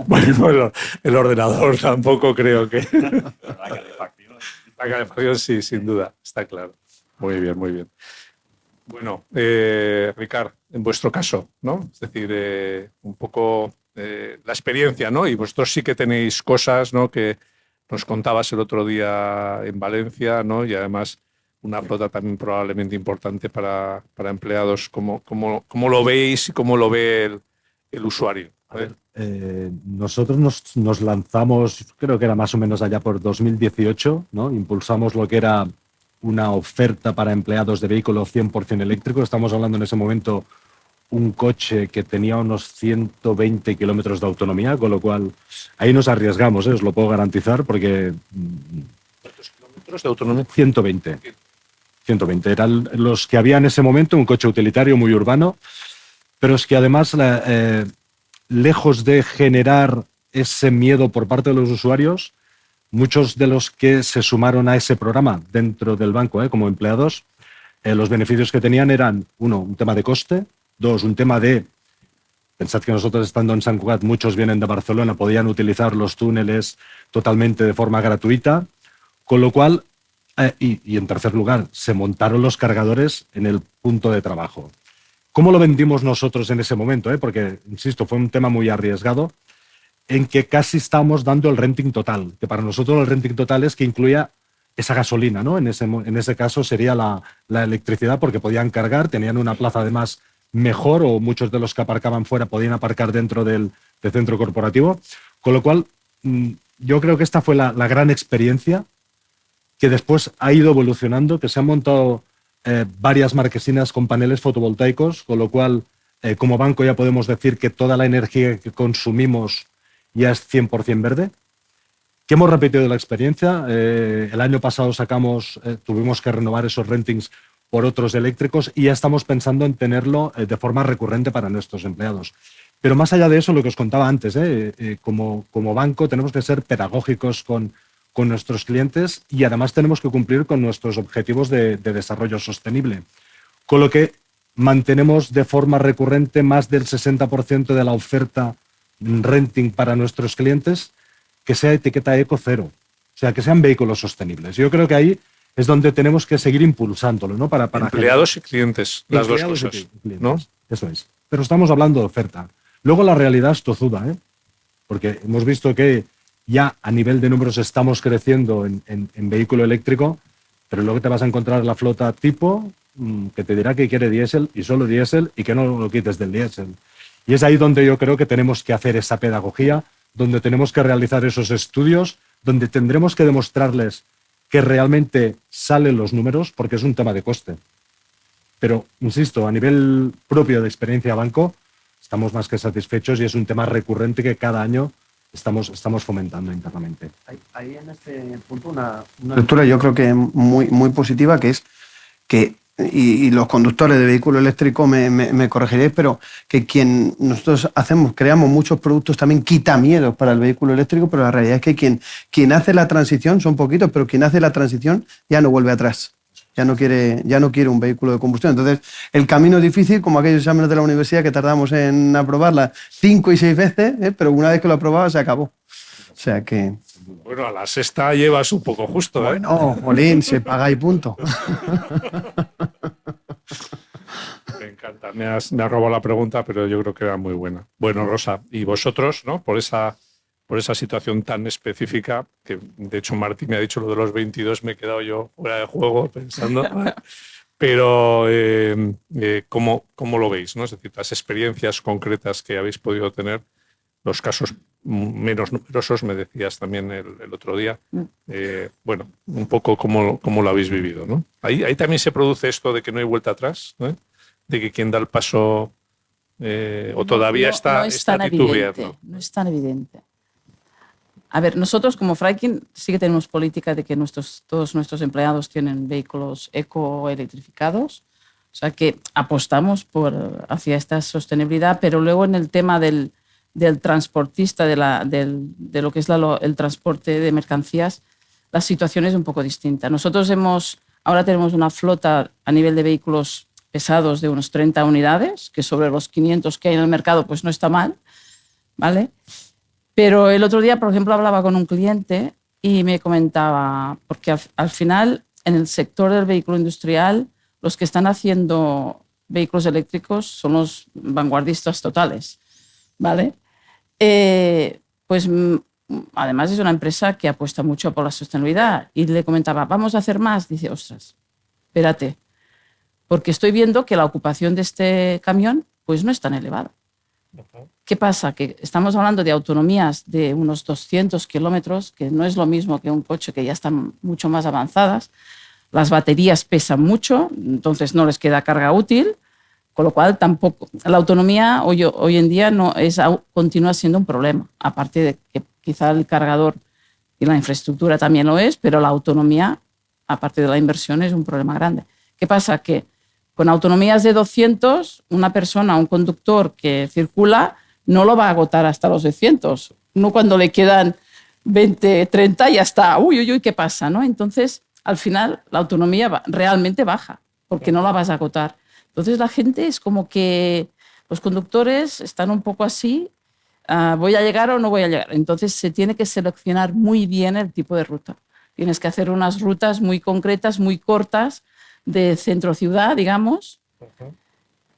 Bueno, el ordenador tampoco creo que... La calefacción. La calefacción sí, sin duda, está claro. Muy bien. Bueno, Ricard, en vuestro caso, ¿no? Es decir, un poco la experiencia, ¿no? Y vosotros sí que tenéis cosas, ¿no? Que nos contabas el otro día en Valencia, ¿no? Y además una flota también probablemente importante para empleados. ¿Cómo lo veis y cómo lo ve el usuario? A ver, nosotros nos lanzamos, creo que era más o menos allá por 2018, ¿no? Impulsamos lo que era una oferta para empleados de vehículos 100% eléctricos. Estamos hablando en ese momento un coche que tenía unos 120 kilómetros de autonomía, con lo cual ahí nos arriesgamos, os lo puedo garantizar, porque... ¿Cuántos kilómetros de autonomía? 120. 120. Eran los que había en ese momento, un coche utilitario muy urbano, pero es que además, lejos de generar ese miedo por parte de los usuarios, muchos de los que se sumaron a ese programa dentro del banco como empleados, los beneficios que tenían eran, uno, un tema de coste, dos, un tema de, pensad que nosotros estando en Sant Cugat, muchos vienen de Barcelona, podían utilizar los túneles totalmente de forma gratuita, con lo cual, y en tercer lugar, se montaron los cargadores en el punto de trabajo. ¿Cómo lo vendimos nosotros en ese momento? Porque, insisto, fue un tema muy arriesgado, en que casi estábamos dando el renting total, que para nosotros el renting total es que incluía esa gasolina, ¿no? En ese caso sería la electricidad, porque podían cargar, tenían una plaza además mejor, o muchos de los que aparcaban fuera podían aparcar dentro del centro corporativo, con lo cual yo creo que esta fue la gran experiencia, que después ha ido evolucionando, que se han montado varias marquesinas con paneles fotovoltaicos, con lo cual como banco ya podemos decir que toda la energía que consumimos ya es 100% verde. ¿Qué hemos repetido la experiencia? El año pasado tuvimos que renovar esos rentings por otros eléctricos y ya estamos pensando en tenerlo de forma recurrente para nuestros empleados. Pero más allá de eso, lo que os contaba antes, como banco tenemos que ser pedagógicos con nuestros clientes y además tenemos que cumplir con nuestros objetivos de desarrollo sostenible. Con lo que mantenemos de forma recurrente más del 60% de la oferta renting para nuestros clientes que sea etiqueta eco 0. O sea, que sean vehículos sostenibles. Yo creo que ahí es donde tenemos que seguir impulsándolo, ¿no? Para empleados y clientes, las dos empleados y cosas, clientes. ¿no? Eso es. Pero estamos hablando de oferta. Luego la realidad es tozuda, ¿eh? Porque hemos visto que ya a nivel de números estamos creciendo en vehículo eléctrico, pero luego te vas a encontrar la flota tipo que te dirá que quiere diésel y solo diésel y que no lo quites del diésel. Y es ahí donde yo creo que tenemos que hacer esa pedagogía, donde tenemos que realizar esos estudios, donde tendremos que demostrarles que realmente salen los números, porque es un tema de coste. Pero, insisto, a nivel propio de experiencia banco, estamos más que satisfechos y es un tema recurrente que cada año estamos fomentando internamente. Hay en este punto una lectura yo creo que muy, muy positiva, que es que, y los conductores de vehículo eléctrico me corregiréis, pero que nosotros creamos muchos productos también quita miedos para el vehículo eléctrico, pero la realidad es que quien hace la transición, son poquitos, pero quien hace la transición ya no vuelve atrás. Ya no quiere un vehículo de combustión. Entonces, el camino es difícil, como aquellos exámenes de la universidad que tardamos en aprobarla 5 y 6 veces, pero una vez que lo aprobaba se acabó. O sea que... Bueno, a la sexta llevas un poco justo, ¿eh? Bueno, Jolín, se paga y punto. Me encanta. Me has robado la pregunta, pero yo creo que era muy buena. Bueno, Rosa, y vosotros, ¿no? Por esa situación tan específica, que de hecho Martí me ha dicho lo de los 22, me he quedado yo fuera de juego pensando, pero ¿cómo lo veis? ¿No? Es decir, las experiencias concretas que habéis podido tener, los casos menos numerosos, me decías también el otro día, bueno, un poco cómo lo habéis vivido, ¿no? Ahí también se produce esto de que no hay vuelta atrás, ¿no? De que quien da el paso o todavía está titubeando. No es tan evidente. A ver, nosotros como Freikin sí que tenemos política de que todos nuestros empleados tienen vehículos ecoelectrificados, o sea que apostamos hacia esta sostenibilidad, pero luego en el tema del transportista, de lo que es el transporte de mercancías, la situación es un poco distinta. Nosotros ahora tenemos una flota a nivel de vehículos pesados de unos 30 unidades, que sobre los 500 que hay en el mercado pues no está mal, ¿vale? Pero el otro día, por ejemplo, hablaba con un cliente y me comentaba, porque al final en el sector del vehículo industrial, los que están haciendo vehículos eléctricos son los vanguardistas totales, ¿vale? Pues además es una empresa que apuesta mucho por la sostenibilidad y le comentaba, ¿vamos a hacer más? Dice, ostras, espérate, porque estoy viendo que la ocupación de este camión pues no es tan elevada. ¿Qué pasa? Que estamos hablando de autonomías de unos 200 kilómetros, que no es lo mismo que un coche que ya están mucho más avanzadas. Las baterías pesan mucho, entonces no les queda carga útil, con lo cual tampoco. La autonomía hoy en día continúa siendo un problema, aparte de que quizá el cargador y la infraestructura también lo es, pero la autonomía, aparte de la inversión, es un problema grande. ¿Qué pasa? Que con autonomías de 200, una persona, un conductor que circula, no lo va a agotar hasta los 200. No cuando le quedan 20, 30 ya está, uy, ¿qué pasa? ¿No? Entonces, al final, la autonomía realmente baja, porque no la vas a agotar. Entonces, la gente es como que los conductores están un poco así, ¿voy a llegar o no voy a llegar? Entonces, se tiene que seleccionar muy bien el tipo de ruta. Tienes que hacer unas rutas muy concretas, muy cortas, de centro-ciudad, digamos.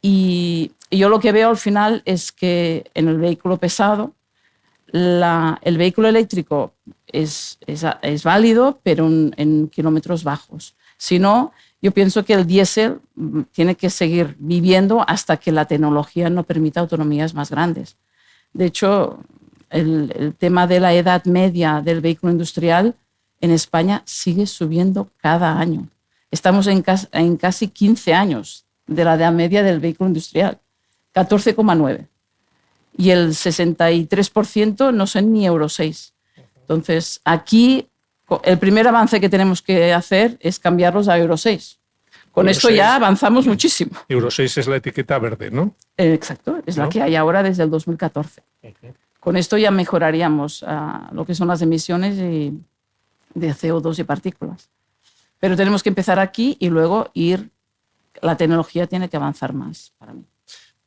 Y yo lo que veo al final es que en el vehículo pesado, el vehículo eléctrico es válido, pero en kilómetros bajos. Si no, yo pienso que el diésel tiene que seguir viviendo hasta que la tecnología no permita autonomías más grandes. De hecho, el tema de la edad media del vehículo industrial en España sigue subiendo cada año. Estamos en casi 15 años de la edad media del vehículo industrial, 14,9. Y el 63% no son ni Euro 6. Entonces, aquí el primer avance que tenemos que hacer es cambiarlos a Euro 6. Con esto ya avanzamos muchísimo. Euro 6 es la etiqueta verde, ¿no? Exacto, es la que hay ahora desde el 2014. Con esto ya mejoraríamos lo que son las emisiones de CO2 y partículas. Pero tenemos que empezar aquí y luego la tecnología tiene que avanzar más para mí.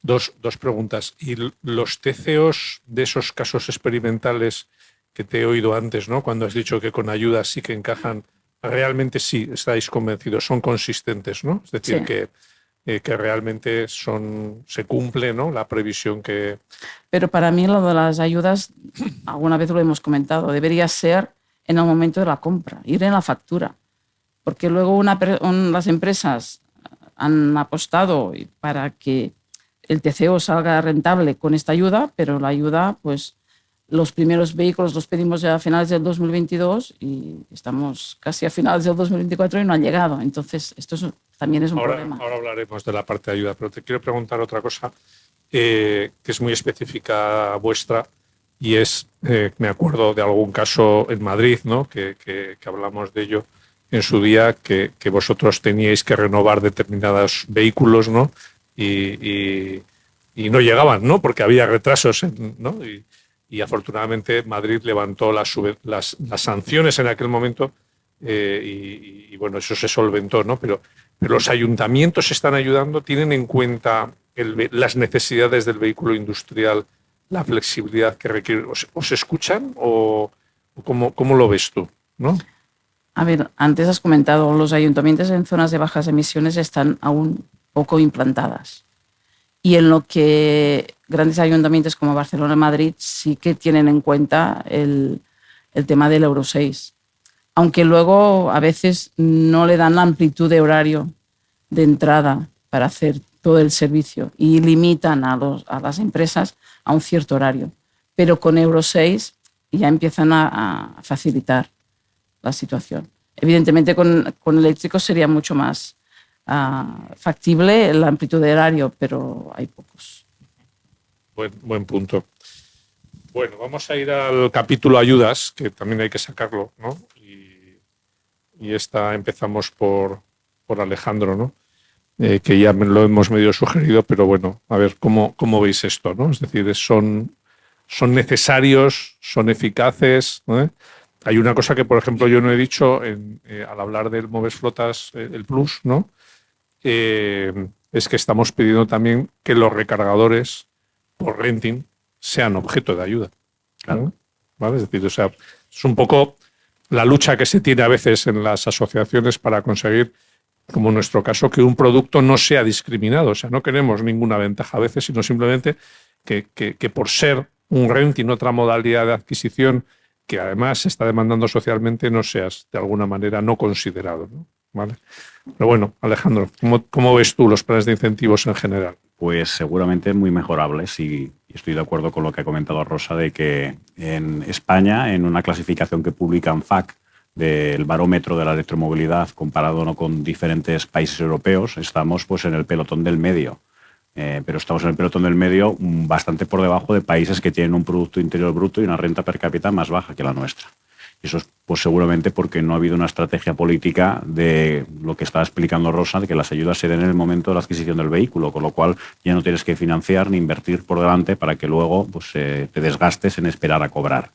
Dos preguntas. ¿Y los TCOs de esos casos experimentales que te he oído antes, ¿no? Cuando has dicho que con ayuda sí que encajan, realmente sí estáis convencidos, son consistentes, ¿no? Es decir, Sí. que realmente se cumple, ¿no?, la previsión que... Pero para mí lo de las ayudas, alguna vez lo hemos comentado, debería ser en el momento de la compra, ir en la factura. Porque luego las empresas han apostado para que el TCO salga rentable con esta ayuda, pero la ayuda, pues los primeros vehículos los pedimos ya a finales del 2022 y estamos casi a finales del 2024 y no han llegado. Entonces, también es un problema. Ahora hablaremos de la parte de ayuda, pero te quiero preguntar otra cosa que es muy específica vuestra y es, me acuerdo de algún caso en Madrid, ¿no?, que hablamos de ello en su día, que vosotros teníais que renovar determinados vehículos, ¿no?, y no llegaban, ¿no?, porque había retrasos, ¿no? Y afortunadamente Madrid levantó las sanciones en aquel momento y bueno, eso se solventó, ¿no? Pero los ayuntamientos están ayudando, tienen en cuenta las necesidades del vehículo industrial, la flexibilidad que requiere. ¿Os escuchan o cómo lo ves tú, ¿no? A ver, antes has comentado, los ayuntamientos en zonas de bajas emisiones están aún poco implantadas. Y en lo que grandes ayuntamientos como Barcelona y Madrid sí que tienen en cuenta el tema del Euro 6. Aunque luego a veces no le dan la amplitud de horario de entrada para hacer todo el servicio y limitan a las empresas a un cierto horario. Pero con Euro 6 ya empiezan a facilitar la situación. Evidentemente con eléctricos sería mucho más factible la amplitud de horario, pero hay pocos. Buen punto. Bueno, vamos a ir al capítulo ayudas, que también hay que sacarlo, ¿no? Y empezamos por Alejandro, ¿no? Que ya lo hemos medio sugerido, pero bueno, a ver cómo veis esto, ¿no? Es decir, son necesarios, son eficaces, ¿no? Hay una cosa que, por ejemplo, yo no he dicho al hablar del Moves Flotas, el Plus, ¿no? Es que estamos pidiendo también que los recargadores por renting sean objeto de ayuda. Claro. ¿Vale? Es decir, o sea, es un poco la lucha que se tiene a veces en las asociaciones para conseguir, como en nuestro caso, que un producto no sea discriminado. O sea, no queremos ninguna ventaja a veces, sino simplemente que por ser un renting, otra modalidad de adquisición que además se está demandando socialmente, no seas de alguna manera no considerado, ¿no? ¿Vale? Pero bueno, Alejandro, ¿cómo ves tú los planes de incentivos en general? Pues seguramente muy mejorables y estoy de acuerdo con lo que ha comentado Rosa de que en España, en una clasificación que publica ANFAC del barómetro de la electromovilidad comparado ¿no? con diferentes países europeos, estamos pues en el pelotón del medio. Pero estamos en el pelotón del medio bastante por debajo de países que tienen un Producto Interior Bruto y una renta per cápita más baja que la nuestra. Y eso es pues, seguramente porque no ha habido una estrategia política de lo que estaba explicando Rosa, de que las ayudas se den en el momento de la adquisición del vehículo, con lo cual ya no tienes que financiar ni invertir por delante para que luego pues, te desgastes en esperar a cobrar.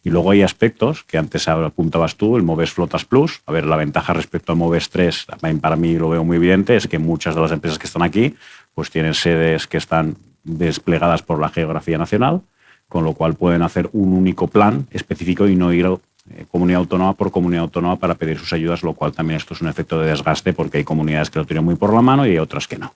Y luego hay aspectos que antes apuntabas tú, el Moves Flotas Plus. A ver, la ventaja respecto al Moves 3, para mí lo veo muy evidente, es que muchas de las empresas que están aquí pues tienen sedes que están desplegadas por la geografía nacional, con lo cual pueden hacer un único plan específico y no ir comunidad autónoma por comunidad autónoma para pedir sus ayudas, lo cual también esto es un efecto de desgaste porque hay comunidades que lo tienen muy por la mano y hay otras que no.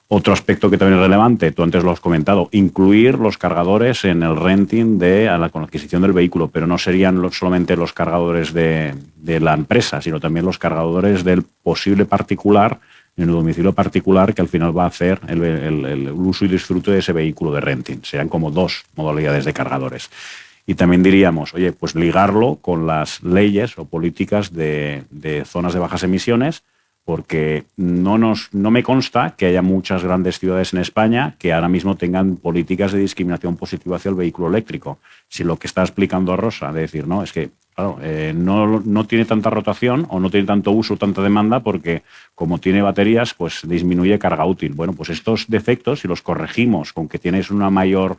Otro aspecto que también es relevante, tú antes lo has comentado, incluir los cargadores en el renting con la adquisición del vehículo, pero no serían solamente los cargadores de la empresa, sino también los cargadores del posible particular en el domicilio particular que al final va a hacer el uso y disfrute de ese vehículo de renting. Serán como dos modalidades de cargadores. Y también diríamos, oye, pues ligarlo con las leyes o políticas de zonas de bajas emisiones, porque no me consta que haya muchas grandes ciudades en España que ahora mismo tengan políticas de discriminación positiva hacia el vehículo eléctrico. Si lo que está explicando Rosa, de decir, no, es que claro, no tiene tanta rotación o no tiene tanto uso, tanta demanda, porque como tiene baterías, pues disminuye carga útil. Bueno, pues estos defectos, si los corregimos con que tienes un mayor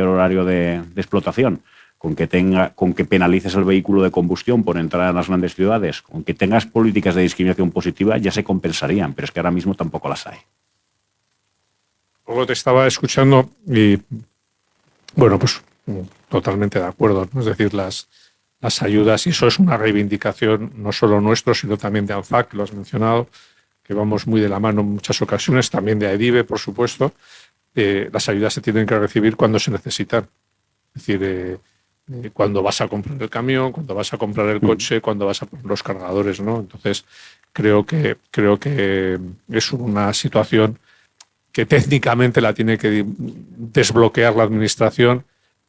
horario de explotación, con que penalices el vehículo de combustión por entrar a las grandes ciudades, con que tengas políticas de discriminación positiva, ya se compensarían, pero es que ahora mismo tampoco las hay. Luego te estaba escuchando y, bueno, pues totalmente de acuerdo, ¿no? Es decir, las ayudas, y eso es una reivindicación no solo nuestro, sino también de ANFAC, que lo has mencionado, que vamos muy de la mano en muchas ocasiones, también de AEDIVE, por supuesto. Las ayudas se tienen que recibir cuando se necesitan. Es decir, cuando vas a comprar el camión, cuando vas a comprar el coche, cuando vas a poner los cargadores, ¿no? Entonces, creo que es una situación que técnicamente la tiene que desbloquear la administración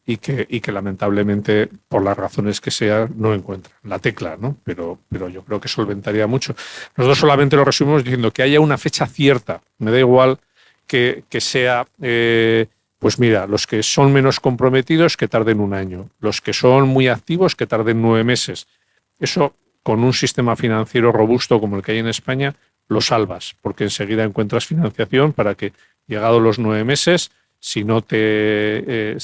y que lamentablemente, por las razones que sea, no encuentra la tecla, ¿no? Pero yo creo que solventaría mucho. Nosotros solamente lo resumimos diciendo que haya una fecha cierta. Me da igual que sea, pues mira, los que son menos comprometidos que tarden 1 año, los que son muy activos que tarden 9 meses. Eso, con un sistema financiero robusto como el que hay en España, lo salvas, porque enseguida encuentras financiación para que, llegados los 9 meses, si no llega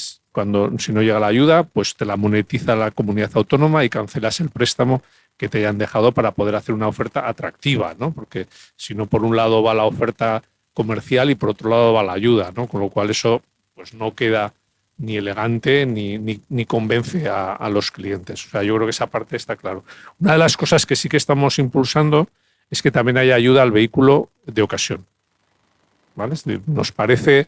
la ayuda, pues te la monetiza la comunidad autónoma y cancelas el préstamo que te hayan dejado para poder hacer una oferta atractiva, ¿no? Porque si no, por un lado va la oferta comercial y por otro lado va la ayuda, ¿no? Con lo cual eso pues no queda ni elegante ni convence a los clientes. O sea, yo creo que esa parte está claro. Una de las cosas que sí que estamos impulsando es que también haya ayuda al vehículo de ocasión, ¿vale? Es decir, nos parece,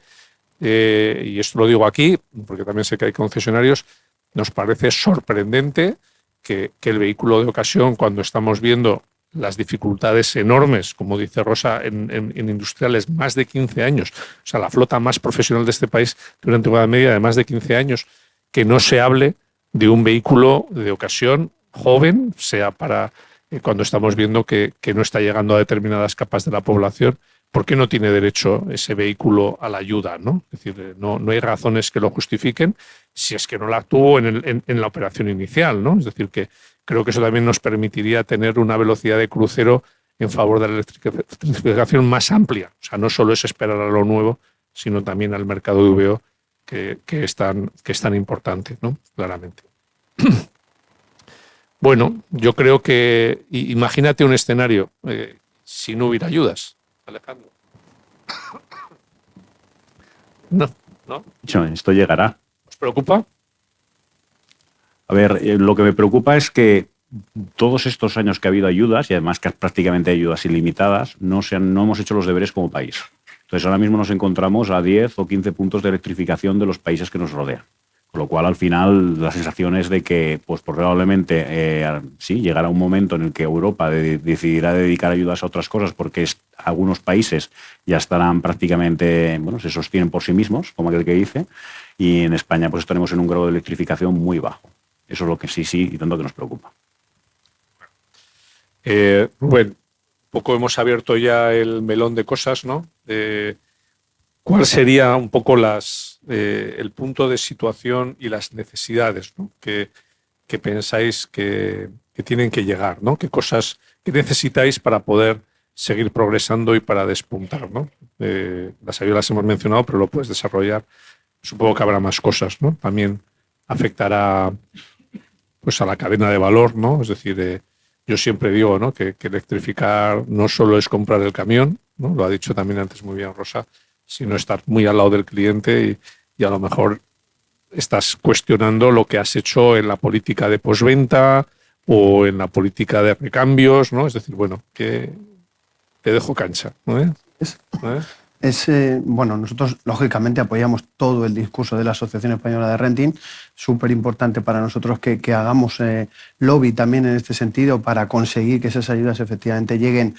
y esto lo digo aquí, porque también sé que hay concesionarios, nos parece sorprendente que el vehículo de ocasión, cuando estamos viendo las dificultades enormes, como dice Rosa, en industriales más de 15 años, o sea, la flota más profesional de este país tiene una antigüedad media de más de 15 años, que no se hable de un vehículo de ocasión joven, sea para cuando estamos viendo que no está llegando a determinadas capas de la población, ¿por qué no tiene derecho ese vehículo a la ayuda, ¿no? Es decir, no hay razones que lo justifiquen si es que no la tuvo en la operación inicial, ¿no? Es decir, que creo que eso también nos permitiría tener una velocidad de crucero en favor de la electrificación más amplia. O sea, no solo es esperar a lo nuevo, sino también al mercado de VO, que es tan importante, ¿no? Claramente. Bueno, yo creo que imagínate un escenario si no hubiera ayudas, Alejandro. No. Esto llegará. ¿Os preocupa? A ver, lo que me preocupa es que todos estos años que ha habido ayudas, y además que prácticamente ayudas ilimitadas, no hemos hecho los deberes como país. Entonces ahora mismo nos encontramos a 10 o 15 puntos de electrificación de los países que nos rodean. Con lo cual, al final, la sensación es de que pues probablemente sí, llegará un momento en el que Europa decidirá dedicar ayudas a otras cosas porque algunos países ya estarán prácticamente, bueno, se sostienen por sí mismos, como aquel que dice, y en España pues estaremos en un grado de electrificación muy bajo. Eso es lo que sí, y tanto que nos preocupa. Rubén, poco hemos abierto ya el melón de cosas, ¿no? ¿Cuál sería un poco el punto de situación y las necesidades, ¿no? que pensáis que tienen que llegar, ¿no? ¿Qué cosas que necesitáis para poder seguir progresando y para despuntar, ¿no? Las ayudas las hemos mencionado, pero lo puedes desarrollar. Supongo que habrá más cosas, ¿no? También afectará pues a la cadena de valor, ¿no? Es decir, yo siempre digo, ¿no? que electrificar no solo es comprar el camión, ¿no? Lo ha dicho también antes muy bien Rosa, sino estar muy al lado del cliente y a lo mejor estás cuestionando lo que has hecho en la política de postventa o en la política de recambios, ¿no? Es decir, bueno, que te dejo cancha, ¿no? Bueno, nosotros lógicamente apoyamos todo el discurso de la Asociación Española de Renting. Súper importante para nosotros que hagamos lobby también en este sentido para conseguir que esas ayudas efectivamente lleguen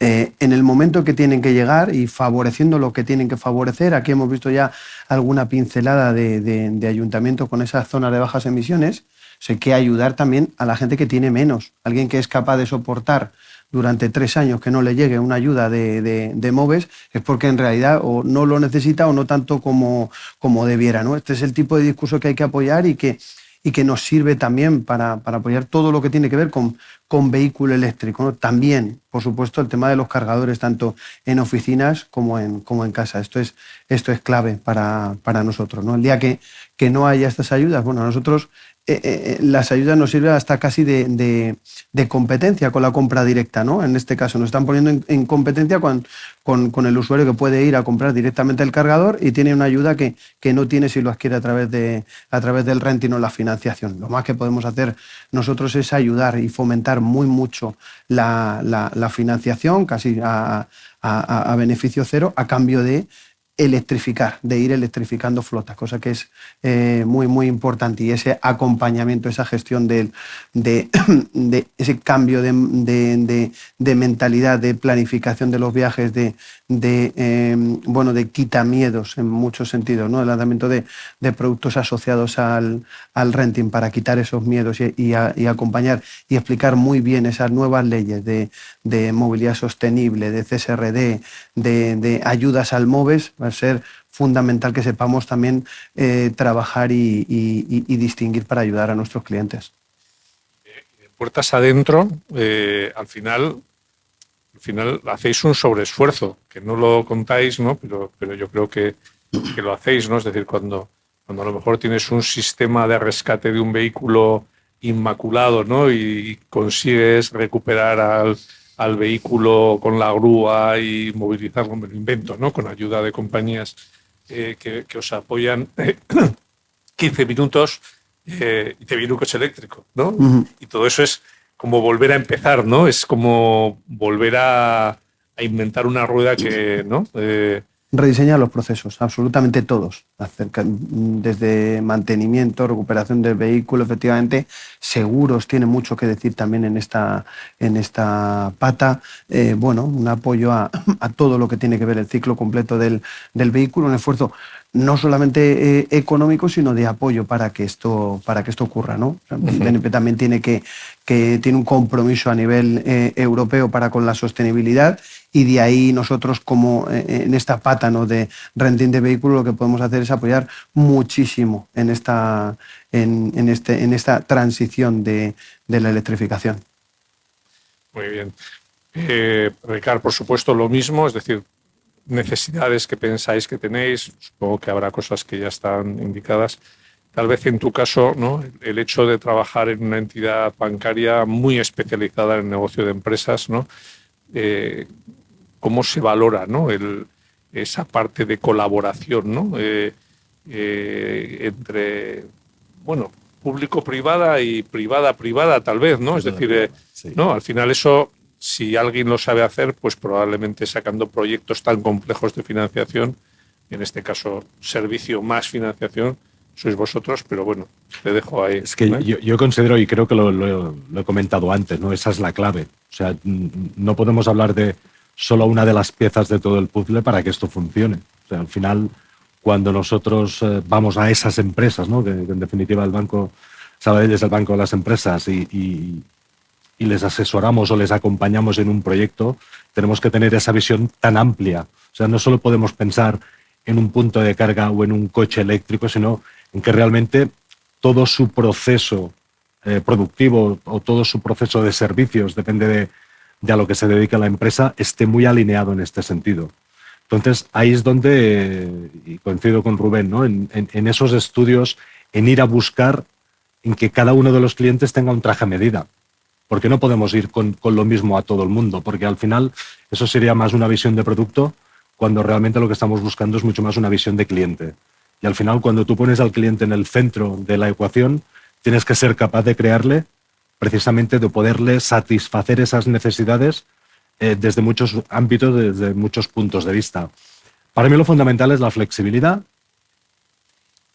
en el momento que tienen que llegar y favoreciendo lo que tienen que favorecer. Aquí hemos visto ya alguna pincelada de ayuntamientos con esas zonas de bajas emisiones. O sea, hay que ayudar también a la gente que tiene menos. Alguien que es capaz de soportar durante 3 años que no le llegue una ayuda de MOVES es porque en realidad o no lo necesita o no tanto como debiera, ¿no? Este es el tipo de discurso que hay que apoyar y que nos sirve también para apoyar todo lo que tiene que ver con vehículo eléctrico, ¿no? También, por supuesto, el tema de los cargadores, tanto en oficinas como en casa. Esto es clave para nosotros, ¿no? El día que no haya estas ayudas, bueno, a nosotros las ayudas nos sirven hasta casi de competencia con la compra directa, ¿no? En este caso nos están poniendo en competencia con el usuario que puede ir a comprar directamente el cargador y tiene una ayuda que no tiene si lo adquiere a través del renting o la financiación. Lo más que podemos hacer nosotros es ayudar y fomentar mucho la financiación, casi a beneficio cero, a cambio de electrificar, de ir electrificando flotas, cosa que es muy importante, y ese acompañamiento, esa gestión de ese cambio de mentalidad, de planificación de los viajes, de quitamiedos en muchos sentidos, ¿no? El lanzamiento de productos asociados al renting para quitar esos miedos y acompañar y explicar muy bien esas nuevas leyes de movilidad sostenible, de CSRD, de ayudas al MOVES. Va a ser fundamental que sepamos también trabajar y distinguir para ayudar a nuestros clientes. Puertas adentro, al final hacéis un sobreesfuerzo, que no lo contáis, ¿no? Pero yo creo que lo hacéis, ¿no? Es decir, cuando a lo mejor tienes un sistema de rescate de un vehículo inmaculado, ¿no? Y consigues recuperar al vehículo con la grúa y movilizarlo, me lo invento, ¿no? Con ayuda de compañías que os apoyan 15 minutos y te viene un coche eléctrico, ¿no? Uh-huh. Y todo eso es como volver a empezar, ¿no? Es como volver a inventar una rueda que, ¿no? Rediseñar los procesos, absolutamente todos, desde mantenimiento, recuperación del vehículo, efectivamente, seguros tiene mucho que decir también en esta pata, un apoyo a todo lo que tiene que ver el ciclo completo del vehículo, un esfuerzo no solamente económico, sino de apoyo para que esto ocurra, ¿no? El BNP también tiene un compromiso a nivel europeo para con la sostenibilidad, y de ahí nosotros, como en esta pata, ¿no?, de renting de vehículos, lo que podemos hacer es apoyar muchísimo en esta transición de la electrificación. Muy bien. Ricard, por supuesto, lo mismo, es decir, necesidades que pensáis que tenéis, supongo que habrá cosas que ya están indicadas. Tal vez en tu caso, ¿no?, el hecho de trabajar en una entidad bancaria muy especializada en el negocio de empresas, ¿no?, ¿cómo se valora, ¿no?, esa parte de colaboración, ¿no?, entre, público-privada y privada-privada, tal vez, ¿no? Es decir, sí. ¿no? Al final eso, si alguien lo sabe hacer, pues probablemente sacando proyectos tan complejos de financiación, en este caso servicio más financiación, sois vosotros, pero bueno, te dejo ahí. Es que yo considero, y creo que lo he comentado antes, ¿no? Esa es la clave. O sea, no podemos hablar de solo una de las piezas de todo el puzzle para que esto funcione. O sea, al final, cuando nosotros vamos a esas empresas, ¿no?, que en definitiva el Banco Sabadell es el banco de las empresas, y les asesoramos o les acompañamos en un proyecto, tenemos que tener esa visión tan amplia. O sea, no solo podemos pensar en un punto de carga o en un coche eléctrico, sino en que realmente todo su proceso productivo o todo su proceso de servicios, depende de a lo que se dedica la empresa, esté muy alineado en este sentido. Entonces, ahí es donde, y coincido con Rubén, ¿no?, en esos estudios, en ir a buscar en que cada uno de los clientes tenga un traje a medida. Porque no podemos ir con lo mismo a todo el mundo, porque al final eso sería más una visión de producto, cuando realmente lo que estamos buscando es mucho más una visión de cliente. Y al final, cuando tú pones al cliente en el centro de la ecuación, tienes que ser capaz de crearle, precisamente de poderle satisfacer esas necesidades desde muchos ámbitos, desde muchos puntos de vista. Para mí lo fundamental es la flexibilidad,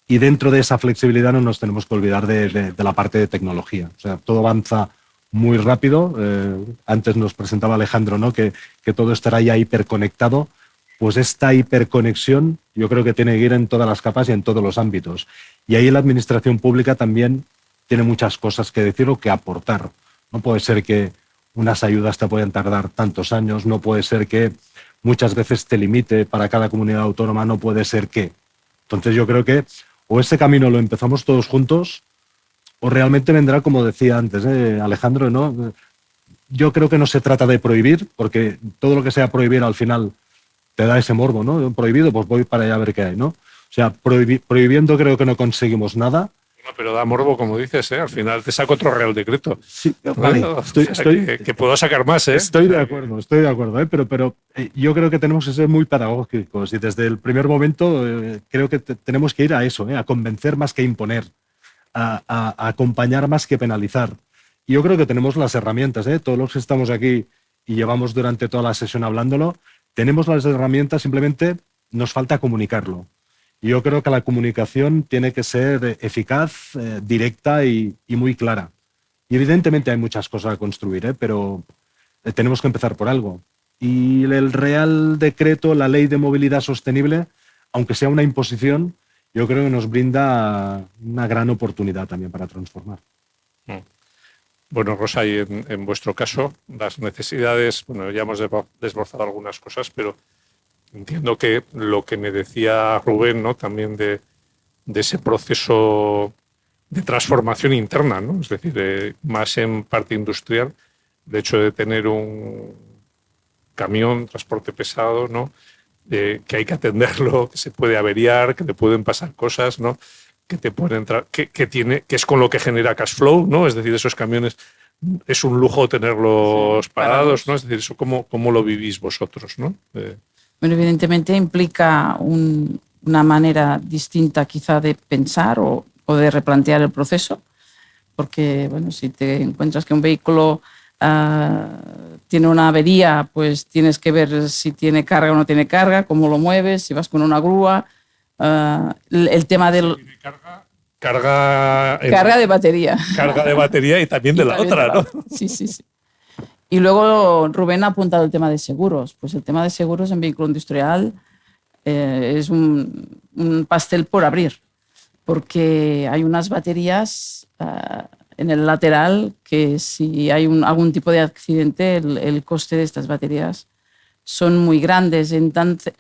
y dentro de esa flexibilidad no nos tenemos que olvidar de la parte de tecnología. O sea, todo avanza muy rápido. Antes nos presentaba Alejandro, ¿no?, que todo estará ya hiperconectado. Pues esta hiperconexión yo creo que tiene que ir en todas las capas y en todos los ámbitos. Y ahí la administración pública también tiene muchas cosas que decir o que aportar. No puede ser que unas ayudas te puedan tardar tantos años, no puede ser que muchas veces te limite para cada comunidad autónoma, no puede ser que. Entonces yo creo que o ese camino lo empezamos todos juntos, o realmente vendrá, como decía antes Alejandro, ¿no? Yo creo que no se trata de prohibir, porque todo lo que sea prohibir al final te da ese morbo, ¿no? Prohibido, pues voy para allá a ver qué hay, ¿no? O sea, prohibiendo creo que no conseguimos nada. Bueno, pero da morbo, como dices, ¿eh? Al final te saco otro Real Decreto. Sí, vale, O sea, que puedo sacar más, ¿eh? Estoy de acuerdo, ¿eh? Pero yo creo que tenemos que ser muy pedagógicos y desde el primer momento creo que tenemos que ir a eso, a convencer más que imponer, a acompañar más que penalizar. Y yo creo que tenemos las herramientas, todos los que estamos aquí y llevamos durante toda la sesión hablándolo, tenemos las herramientas, simplemente nos falta comunicarlo. Y yo creo que la comunicación tiene que ser eficaz, directa y muy clara. Y evidentemente hay muchas cosas a construir, pero tenemos que empezar por algo. Y el Real Decreto, la Ley de Movilidad Sostenible, aunque sea una imposición, yo creo que nos brinda una gran oportunidad también para transformar. Bueno, Rosa, y en vuestro caso, las necesidades, bueno, ya hemos desbrozado algunas cosas, pero entiendo que lo que me decía Rubén, ¿no? También de ese proceso de transformación interna, ¿no? Es decir, más en parte industrial, de hecho de tener un camión, transporte pesado, ¿no? Que hay que atenderlo, que se puede averiar, que te pueden pasar cosas, ¿no? Que te pueden entrar, que es con lo que genera cash flow, ¿no? Es decir, esos camiones es un lujo tenerlos parados, ¿no? Es decir, eso cómo lo vivís vosotros, ¿no? Bueno, evidentemente implica una manera distinta quizá de pensar o de replantear el proceso, porque bueno, si te encuentras que un vehículo tiene una avería, pues tienes que ver si tiene carga o no tiene carga, cómo lo mueves, si vas con una grúa. El tema del... Carga de batería. Carga de batería y también de la otra, ¿no? Sí. Y luego Rubén ha apuntado el tema de seguros. Pues el tema de seguros en vehículo industrial es un pastel por abrir, porque hay unas baterías en el lateral que si hay algún tipo de accidente, el coste de estas baterías son muy grandes. Entonces,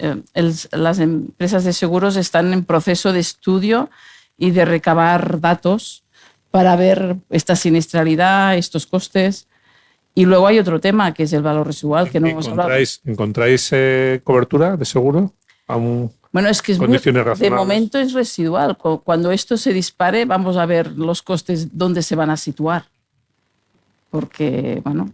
las empresas de seguros están en proceso de estudio y de recabar datos para ver esta siniestralidad, estos costes. Y luego hay otro tema, que es el valor residual, que no hemos hablado. ¿Encontráis cobertura de seguro? Bueno, es que de momento es residual. Cuando esto se dispare, vamos a ver los costes dónde se van a situar. Porque, bueno,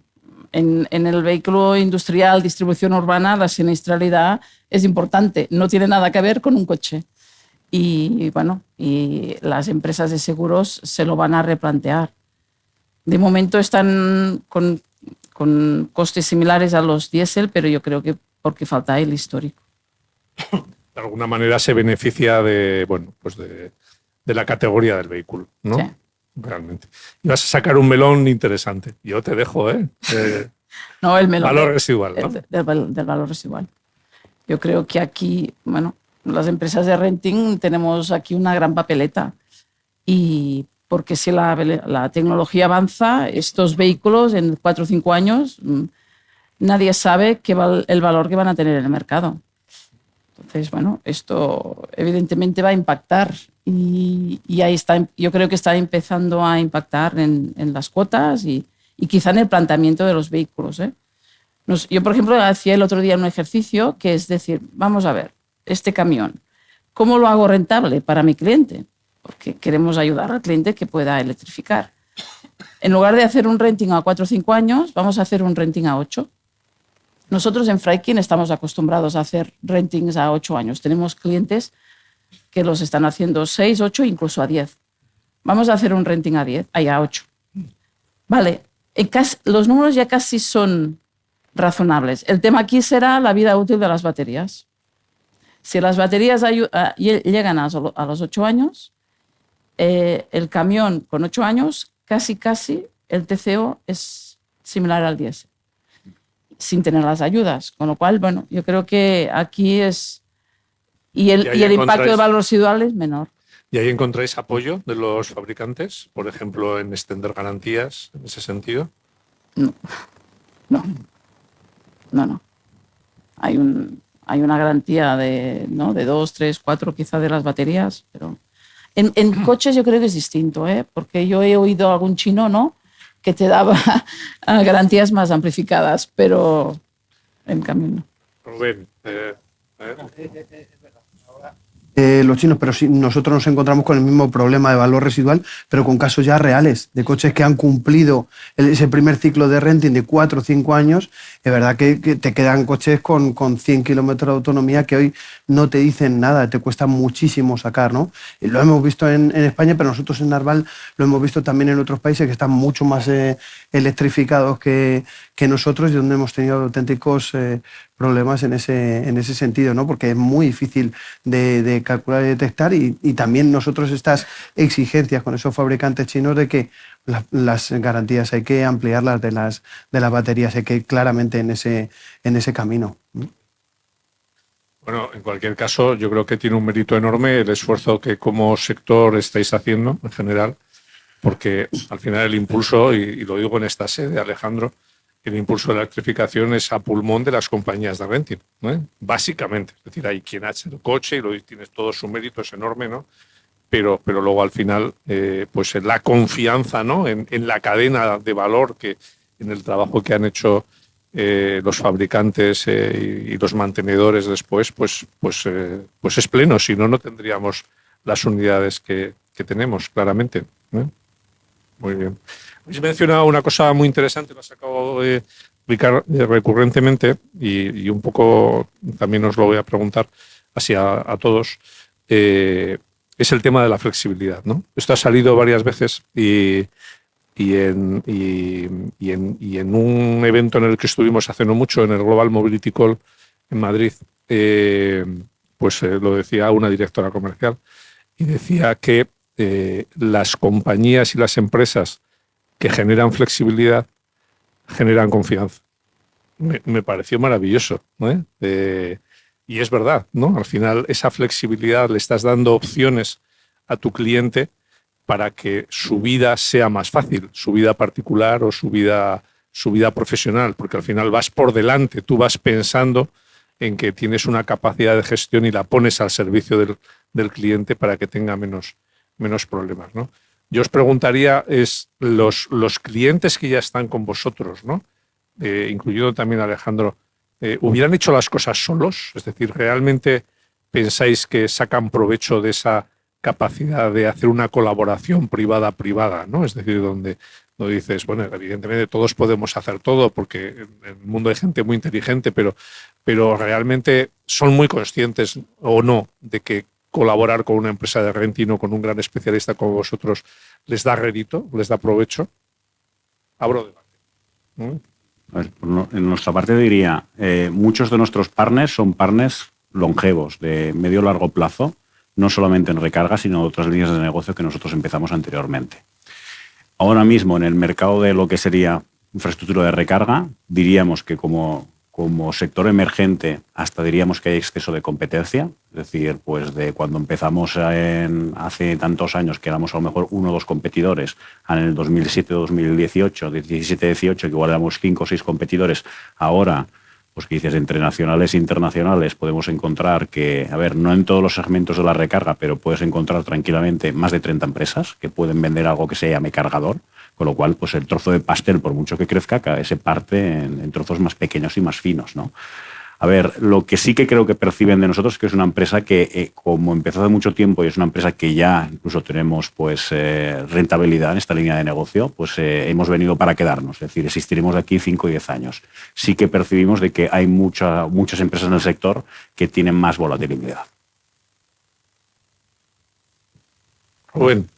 en el vehículo industrial, distribución urbana, la siniestralidad es importante. No tiene nada que ver con un coche. Y, bueno, y las empresas de seguros se lo van a replantear. De momento están con costes similares a los diésel, pero yo creo que porque falta el histórico. De alguna manera se beneficia de la categoría del vehículo, ¿no? Sí. Realmente. Y vas a sacar un melón interesante. Yo te dejo, ¿eh? No, el melón. Valor residual, ¿no? Del valor residual. Yo creo que aquí, bueno, las empresas de renting tenemos aquí una gran papeleta. Y porque si la tecnología avanza, estos vehículos en 4 o 5 años, nadie sabe el valor que van a tener en el mercado. Entonces, bueno, esto evidentemente va a impactar y ahí está. Yo creo que está empezando a impactar en las cuotas y quizá en el planteamiento de los vehículos. Yo, por ejemplo, hacía el otro día un ejercicio que es decir, vamos a ver, este camión, ¿cómo lo hago rentable para mi cliente? Porque queremos ayudar al cliente que pueda electrificar. En lugar de hacer un renting a 4 o 5 años, vamos a hacer un renting a 8. Nosotros en Freikin estamos acostumbrados a hacer rentings a 8 años. Tenemos clientes que los están haciendo 6, 8, incluso a 10. Vamos a hacer un renting a 8. Vale, los números ya casi son razonables. El tema aquí será la vida útil de las baterías. Si las baterías llegan a los 8 años, el camión con 8 años, casi el TCO es similar al diésel, sin tener las ayudas. Con lo cual, bueno, yo creo que aquí es... Y el impacto de valor residual es menor. ¿Y ahí encontráis apoyo de los fabricantes? Por ejemplo, en extender garantías, en ese sentido. No. Hay una garantía de 2, 3, 4 quizá de las baterías, pero en coches yo creo que es distinto, porque yo he oído a algún chino, ¿no?, que te daba garantías más amplificadas, pero en cambio no. Rubén, los chinos, pero sí, nosotros nos encontramos con el mismo problema de valor residual, pero con casos ya reales, de coches que han cumplido ese primer ciclo de renting de 4 o 5 años. Es verdad que te quedan coches con 100 kilómetros de autonomía que hoy no te dicen nada, te cuesta muchísimo sacar, ¿no? Y lo hemos visto en España, pero nosotros en Arval lo hemos visto también en otros países que están mucho más electrificados que nosotros, y donde hemos tenido auténticos problemas en ese sentido, ¿no? Porque es muy difícil de calcular y detectar, y también nosotros estas exigencias con esos fabricantes chinos de que las garantías hay que ampliarlas de las baterías, hay que ir claramente en ese camino. Bueno, en cualquier caso, yo creo que tiene un mérito enorme el esfuerzo que como sector estáis haciendo en general, porque al final el impulso, y lo digo en esta sede, Alejandro, el impulso de la electrificación es a pulmón de las compañías de renting, ¿no? Básicamente. Es decir, hay quien ha hecho el coche y lo tiene todo su mérito, es enorme, ¿no? Pero luego al final, pues la confianza, ¿no? en la cadena de valor, que en el trabajo que han hecho los fabricantes y los mantenedores después, pues es pleno. Si no, no tendríamos las unidades que tenemos, claramente, ¿no? Muy bien. Habéis mencionado una cosa muy interesante, lo has acabado de explicar recurrentemente, y un poco también os lo voy a preguntar así a todos. Es el tema de la flexibilidad, ¿no? Esto ha salido varias veces y en un evento en el que estuvimos hace no mucho, en el Global Mobility Call en Madrid, pues lo decía una directora comercial, y decía que las compañías y las empresas que generan flexibilidad generan confianza. Me pareció maravilloso, ¿no? Y es verdad, ¿no? Al final esa flexibilidad le estás dando opciones a tu cliente para que su vida sea más fácil, su vida particular o su vida profesional, porque al final vas por delante, tú vas pensando en que tienes una capacidad de gestión y la pones al servicio del cliente para que tenga menos problemas, ¿no? Yo os preguntaría, los clientes que ya están con vosotros, ¿no? Incluyendo también a Alejandro, ¿hubieran hecho las cosas solos? Es decir, ¿realmente pensáis que sacan provecho de esa capacidad de hacer una colaboración privada-privada, ¿no? Es decir, donde dices, bueno, evidentemente todos podemos hacer todo porque en el mundo hay gente muy inteligente, pero realmente son muy conscientes o no de que colaborar con una empresa de renting o con un gran especialista como vosotros les da rédito, les da provecho. Abro debate. En nuestra parte diría, muchos de nuestros partners son partners longevos, de medio largo plazo, no solamente en recarga, sino en otras líneas de negocio que nosotros empezamos anteriormente. Ahora mismo, en el mercado de lo que sería infraestructura de recarga, diríamos que como sector emergente hasta diríamos que hay exceso de competencia, es decir, pues de cuando empezamos hace tantos años que éramos a lo mejor 1 o 2 competidores, en el 2007-2018, 17-18, que igual éramos 5 o 6 competidores, ahora, pues que dices, entre nacionales e internacionales podemos encontrar que, a ver, no en todos los segmentos de la recarga, pero puedes encontrar tranquilamente más de 30 empresas que pueden vender algo que se llame cargador, con lo cual, pues el trozo de pastel, por mucho que crezca, cada vez se parte en trozos más pequeños y más finos, ¿no? A ver, lo que sí que creo que perciben de nosotros es que es una empresa que, como empezó hace mucho tiempo y es una empresa que ya incluso tenemos pues rentabilidad en esta línea de negocio, pues hemos venido para quedarnos. Es decir, existiremos de aquí 5 y 10 años. Sí que percibimos de que hay muchas empresas en el sector que tienen más volatilidad. Rubén,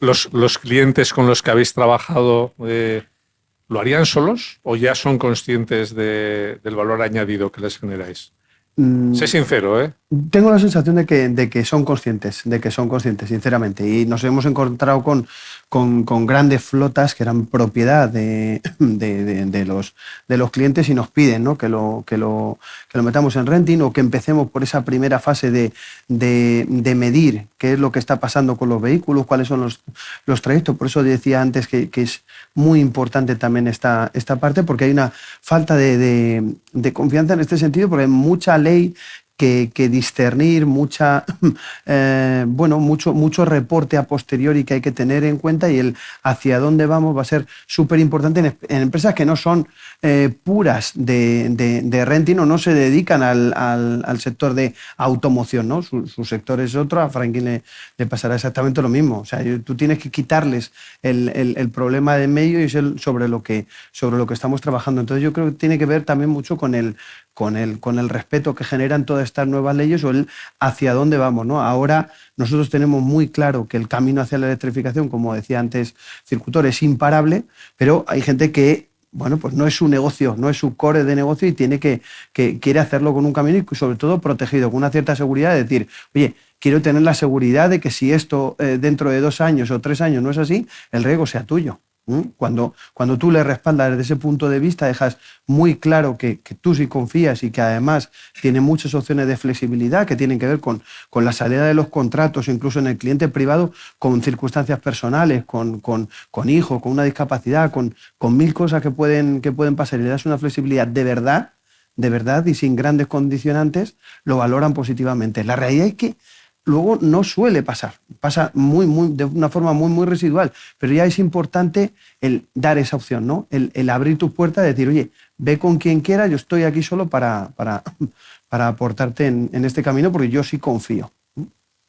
¿los clientes con los que habéis trabajado lo harían solos o ya son conscientes del valor añadido que les generáis? Sé sincero, ¿eh? Tengo la sensación de que son conscientes, sinceramente. Y nos hemos encontrado con grandes flotas que eran propiedad de los clientes y nos piden, ¿no? que lo metamos en renting o que empecemos por esa primera fase de medir qué es lo que está pasando con los vehículos, cuáles son los trayectos. Por eso decía antes que es muy importante también esta parte, porque hay una falta de confianza en este sentido, porque hay mucha ley que discernir, mucho reporte a posteriori que hay que tener en cuenta, y el hacia dónde vamos va a ser súper importante en empresas que no son puras de renting o no se dedican al sector de automoción, ¿no? Su sector es otro, a Franklin le pasará exactamente lo mismo. O sea, tú tienes que quitarles el problema de medio y es sobre lo que estamos trabajando. Entonces yo creo que tiene que ver también mucho con el respeto que generan todas estas nuevas leyes o el hacia dónde vamos, ¿no? Ahora nosotros tenemos muy claro que el camino hacia la electrificación, como decía antes Circutor, es imparable, pero hay gente que, bueno, pues no es su negocio, no es su core de negocio y quiere hacerlo con un camino y sobre todo protegido, con una cierta seguridad de decir, oye, quiero tener la seguridad de que si esto dentro de 2 años o 3 años no es así, el riesgo sea tuyo. Cuando tú le respaldas desde ese punto de vista, dejas muy claro que tú sí confías y que además tiene muchas opciones de flexibilidad que tienen que ver con la salida de los contratos, incluso en el cliente privado, con circunstancias personales, con hijos, con una discapacidad, con 1000 cosas que pueden pasar, y le das una flexibilidad de verdad y sin grandes condicionantes, lo valoran positivamente. La realidad es que luego no suele pasar, pasa de una forma muy residual, pero ya es importante el dar esa opción, ¿no? El abrir tus puertas y decir, oye, ve con quien quiera, yo estoy aquí solo para aportarte en este camino porque yo sí confío.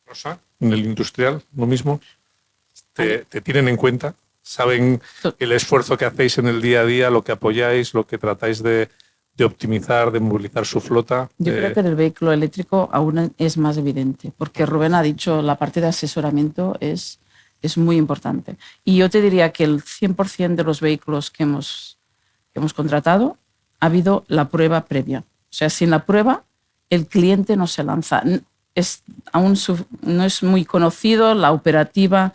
Rosa, en el industrial, lo mismo. Te tienen en cuenta, saben el esfuerzo que hacéis en el día a día, lo que apoyáis, lo que tratáis de optimizar, de movilizar su flota. Yo creo que en el vehículo eléctrico aún es más evidente, porque Rubén ha dicho la parte de asesoramiento es muy importante. Y yo te diría que el 100% de los vehículos que hemos contratado ha habido la prueba previa. O sea, sin la prueba el cliente no se lanza. Aún no es muy conocido la operativa,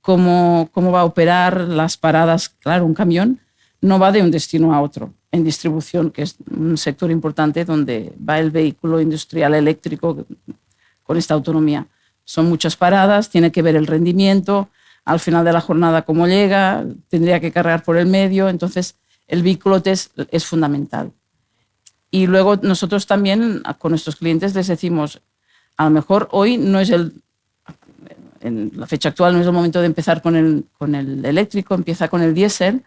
cómo va a operar las paradas. Claro, un camión no va de un destino a otro. En distribución, que es un sector importante donde va el vehículo industrial eléctrico con esta autonomía. Son muchas paradas, tiene que ver el rendimiento, al final de la jornada cómo llega, tendría que cargar por el medio, entonces el vehículo test es fundamental. Y luego nosotros también con nuestros clientes les decimos, a lo mejor hoy no es en la fecha actual no es el momento de empezar con el eléctrico, empieza con el diésel,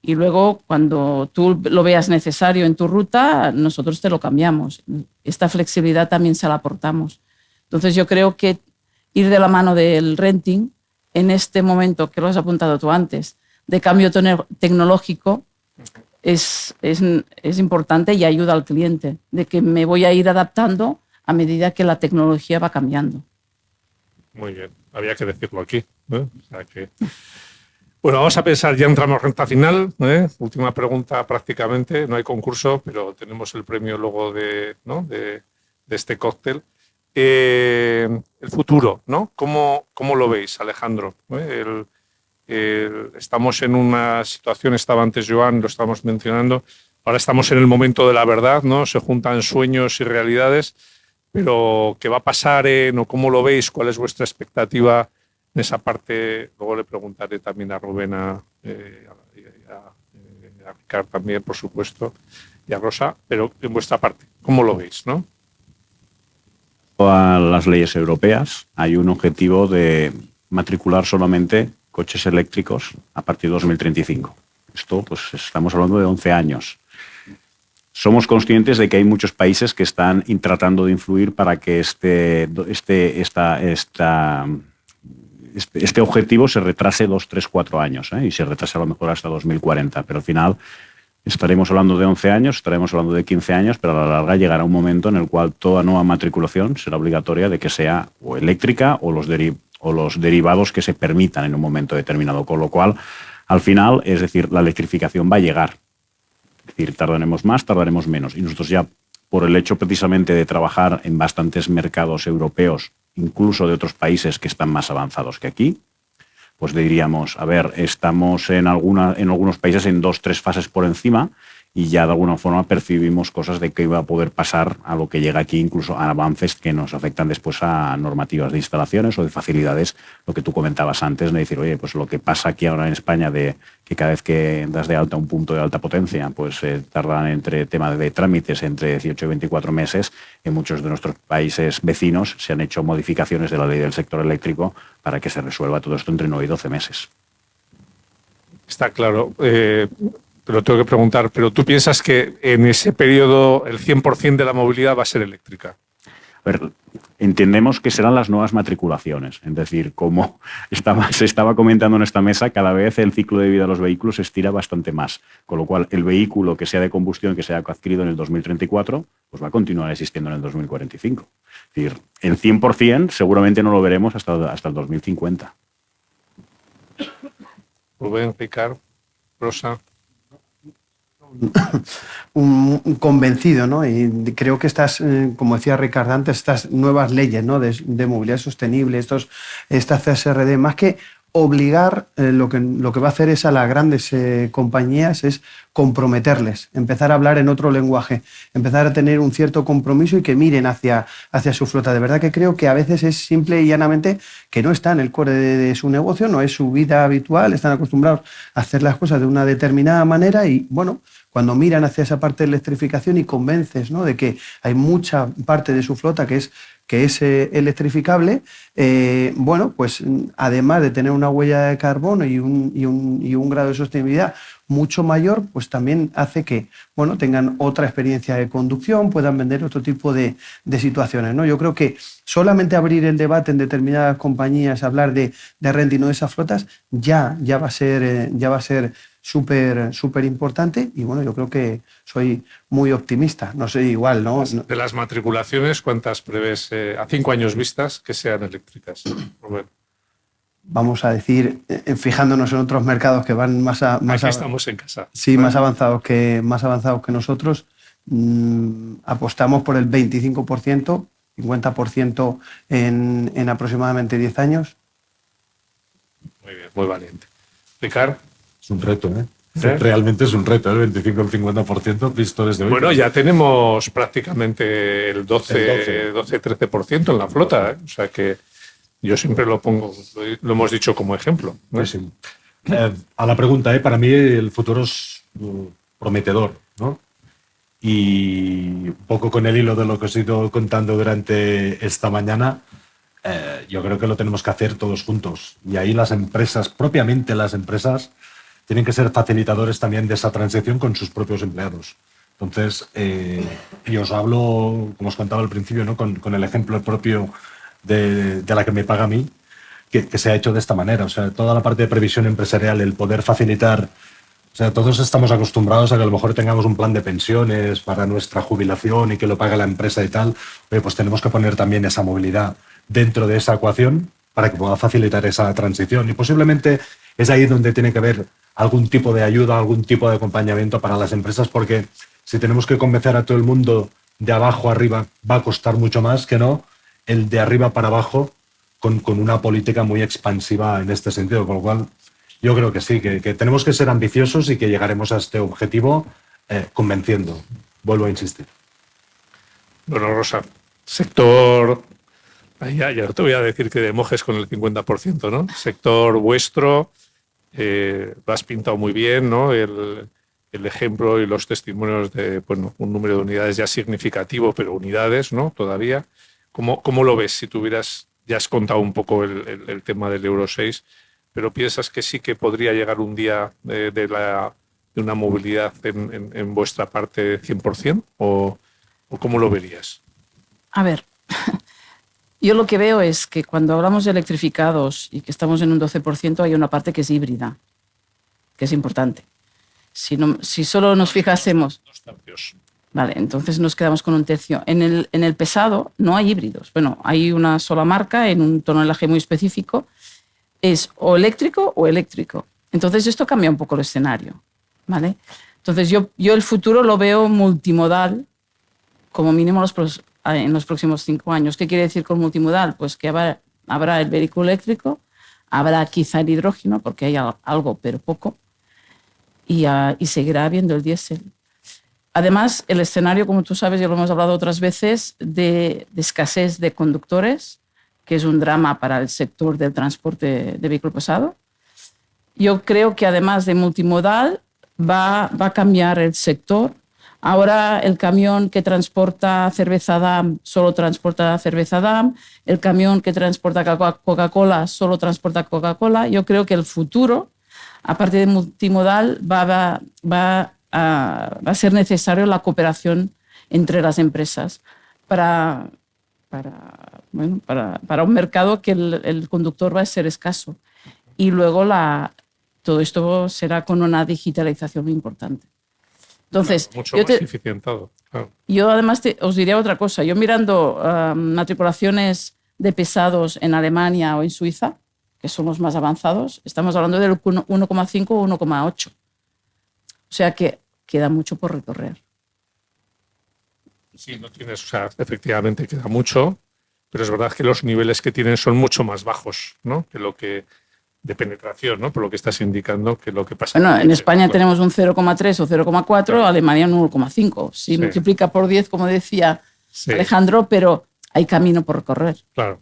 y luego cuando tú lo veas necesario en tu ruta, nosotros te lo cambiamos. Esta flexibilidad también se la aportamos. Entonces yo creo que ir de la mano del renting en este momento, que lo has apuntado tú antes, de cambio tecnológico, es importante y ayuda al cliente, de que me voy a ir adaptando a medida que la tecnología va cambiando. Muy bien, había que decirlo aquí, ¿eh? O sea que... Bueno, vamos a pensar, ya entramos en recta final, ¿eh? Última pregunta prácticamente, no hay concurso, pero tenemos el premio luego de este cóctel. El futuro, ¿no? ¿Cómo lo veis, Alejandro? Estamos en una situación, estaba antes Joan, lo estamos mencionando, ahora estamos en el momento de la verdad, ¿no? Se juntan sueños y realidades, pero ¿qué va a pasar o cómo lo veis? ¿Cuál es vuestra expectativa en esa parte? Luego le preguntaré también a Rubén, a Ricard también, por supuesto, y a Rosa, pero en vuestra parte, ¿cómo lo veis, no? A las leyes europeas hay un objetivo de matricular solamente coches eléctricos a partir de 2035. Esto, pues, estamos hablando de 11 años. Somos conscientes de que hay muchos países que están tratando de influir para que este objetivo se retrase 2, 3, 4 años, y se retrase a lo mejor hasta 2040, pero al final estaremos hablando de 11 años, estaremos hablando de 15 años, pero a la larga llegará un momento en el cual toda nueva matriculación será obligatoria de que sea o eléctrica o los derivados que se permitan en un momento determinado, con lo cual al final, es decir, la electrificación va a llegar. Es decir, tardaremos más, tardaremos menos, y nosotros ya por el hecho precisamente de trabajar en bastantes mercados europeos, incluso de otros países que están más avanzados que aquí, pues diríamos, a ver, estamos en algunos países en 2, 3 fases por encima, y ya de alguna forma percibimos cosas de qué va a poder pasar a lo que llega aquí, incluso a avances que nos afectan después a normativas de instalaciones o de facilidades, lo que tú comentabas antes, de decir, oye, pues lo que pasa aquí ahora en España de que cada vez que das de alta un punto de alta potencia, pues tardan entre tema de trámites entre 18 y 24 meses. En muchos de nuestros países vecinos se han hecho modificaciones de la ley del sector eléctrico para que se resuelva todo esto entre 9 y 12 meses. Está claro. Pero tengo que preguntar, ¿pero tú piensas que en ese periodo el 100% de la movilidad va a ser eléctrica? A ver, entendemos que serán las nuevas matriculaciones. Es decir, como se estaba comentando en esta mesa, cada vez el ciclo de vida de los vehículos se estira bastante más. Con lo cual, el vehículo que sea de combustión, que sea adquirido en el 2034, pues va a continuar existiendo en el 2045. Es decir, el 100% seguramente no lo veremos hasta el 2050. Rubén, Ricard, Rosa. Un convencido, ¿no? Y creo que estas, como decía Ricardo antes, estas nuevas leyes, ¿no? de movilidad sostenible, estas CSRD, más que obligar, lo que va a hacer es a las grandes compañías es comprometerles, empezar a hablar en otro lenguaje, empezar a tener un cierto compromiso y que miren hacia su flota. De verdad que creo que a veces es simple y llanamente que no está en el core de su negocio, no es su vida habitual, están acostumbrados a hacer las cosas de una determinada manera y, bueno, cuando miran hacia esa parte de electrificación y convences, ¿no?, de que hay mucha parte de su flota que es electrificable, bueno, pues además de tener una huella de carbono y un grado de sostenibilidad mucho mayor, pues también hace que, bueno, tengan otra experiencia de conducción, puedan vender otro tipo de situaciones, ¿no? Yo creo que solamente abrir el debate en determinadas compañías, hablar de renting, no de esas flotas, ya va a ser súper importante y, bueno, yo creo que soy muy optimista. No sé, igual, ¿no? De las matriculaciones, ¿cuántas prevés a 5 años vistas que sean eléctricas, Rubén? Vamos a decir, fijándonos en otros mercados que van más Aquí estamos en casa. Sí, más avanzados que nosotros, apostamos por el 25%, 50% en aproximadamente 10 años. Muy bien, muy valiente. Ricard. Es un reto, ¿eh? Realmente es un reto, el 25 o el 50% visto desde hoy. Bueno, ya tenemos prácticamente el 12-13% en la flota, ¿eh? O sea que yo siempre lo pongo, lo hemos dicho como ejemplo, ¿no? Pues sí. A la pregunta, para mí el futuro es prometedor, ¿no? Y un poco con el hilo de lo que os he ido contando durante esta mañana, yo creo que lo tenemos que hacer todos juntos. Y ahí las empresas, propiamente las empresas, tienen que ser facilitadores también de esa transición con sus propios empleados. Entonces, y os hablo, como os contaba al principio, ¿no?, con el ejemplo propio de la que me paga a mí, que se ha hecho de esta manera. O sea, toda la parte de previsión empresarial, el poder facilitar. O sea, todos estamos acostumbrados a que a lo mejor tengamos un plan de pensiones para nuestra jubilación y que lo pague la empresa y tal. Pues tenemos que poner también esa movilidad dentro de esa ecuación para que pueda facilitar esa transición. Y posiblemente es ahí donde tiene que haber algún tipo de ayuda, algún tipo de acompañamiento para las empresas, porque si tenemos que convencer a todo el mundo de abajo a arriba, va a costar mucho más que no el de arriba para abajo con una política muy expansiva en este sentido. Con lo cual, yo creo que sí, que tenemos que ser ambiciosos y que llegaremos a este objetivo convenciendo. Vuelvo a insistir. Bueno, Rosa, sector... Ya no te voy a decir que te mojes con el 50%, ¿no? Sector vuestro, lo has pintado muy bien, ¿no? El ejemplo y los testimonios de, bueno, un número de unidades ya significativo, pero unidades, ¿no? Todavía. ¿Cómo lo ves? Si tuvieras, ya has contado un poco el tema del Euro 6, pero piensas que sí que podría llegar un día de una movilidad en vuestra parte 100%, o cómo lo verías? A ver, yo lo que veo es que cuando hablamos de electrificados y que estamos en un 12%, hay una parte que es híbrida, que es importante. Si solo nos fijásemos... 2 tercios. Vale, entonces nos quedamos con un tercio. En el pesado no hay híbridos. Bueno, hay una sola marca en un tonelaje muy específico. Es o eléctrico o eléctrico. Entonces esto cambia un poco el escenario, ¿vale? Entonces yo el futuro lo veo multimodal, como mínimo en los próximos 5 años. ¿Qué quiere decir con multimodal? Pues que habrá el vehículo eléctrico, habrá quizá el hidrógeno, porque hay algo, pero poco, y seguirá habiendo el diésel. Además, el escenario, como tú sabes, ya lo hemos hablado otras veces, de escasez de conductores, que es un drama para el sector del transporte de vehículo pesado. Yo creo que además de multimodal va a cambiar el sector. Ahora el camión que transporta cerveza DAM solo transporta cerveza DAM, el camión que transporta Coca-Cola solo transporta Coca-Cola. Yo creo que el futuro, aparte de multimodal, va a ser necesario la cooperación entre las empresas para un mercado que el conductor va a ser escaso. Y luego todo esto será con una digitalización muy importante. Entonces, mucho más eficientado. Claro. Yo además os diría otra cosa. Yo mirando matriculaciones de pesados en Alemania o en Suiza, que son los más avanzados, estamos hablando del 1,5 o 1,8. O sea que queda mucho por recorrer. Sí, no tienes, o sea, efectivamente queda mucho, pero es verdad que los niveles que tienen son mucho más bajos, ¿no? Que lo que de penetración, ¿no? Por lo que estás indicando, que lo que pasa. Bueno, en España tenemos un 0,3 o 0,4, claro. Alemania un 1,5. Si multiplica por 10, como decía Alejandro, pero hay camino por recorrer. Claro.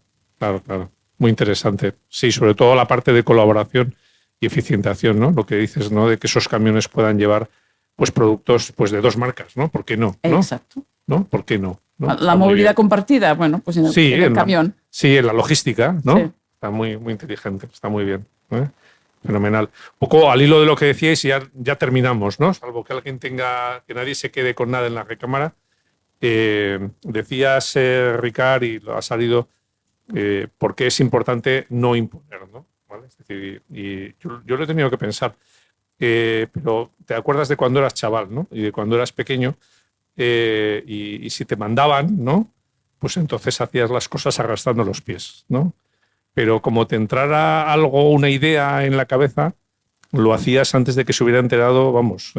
Muy interesante. Sí, sobre todo la parte de colaboración y eficientación, ¿no? Lo que dices, ¿no? De que esos camiones puedan llevar pues productos pues de dos marcas, ¿no? ¿Por qué no? Exacto. ¿No? ¿Por qué no? La movilidad compartida, bueno, pues en el camión. Sí, en la logística, ¿no? Sí. Está muy inteligente, está muy bien. Fenomenal. Un poco al hilo de lo que decíais, y ya terminamos, ¿no? Salvo que alguien tenga, que nadie se quede con nada en la recámara. Decías, Ricard, y lo ha salido, por qué es importante no imponer, ¿no? ¿Vale? Es decir, y yo lo he tenido que pensar. Pero te acuerdas de cuando eras chaval, ¿no? Y de cuando eras pequeño, y si te mandaban, ¿no? Pues entonces hacías las cosas arrastrando los pies, ¿no? Pero como te entrara algo, una idea en la cabeza, lo hacías antes de que se hubiera enterado, vamos,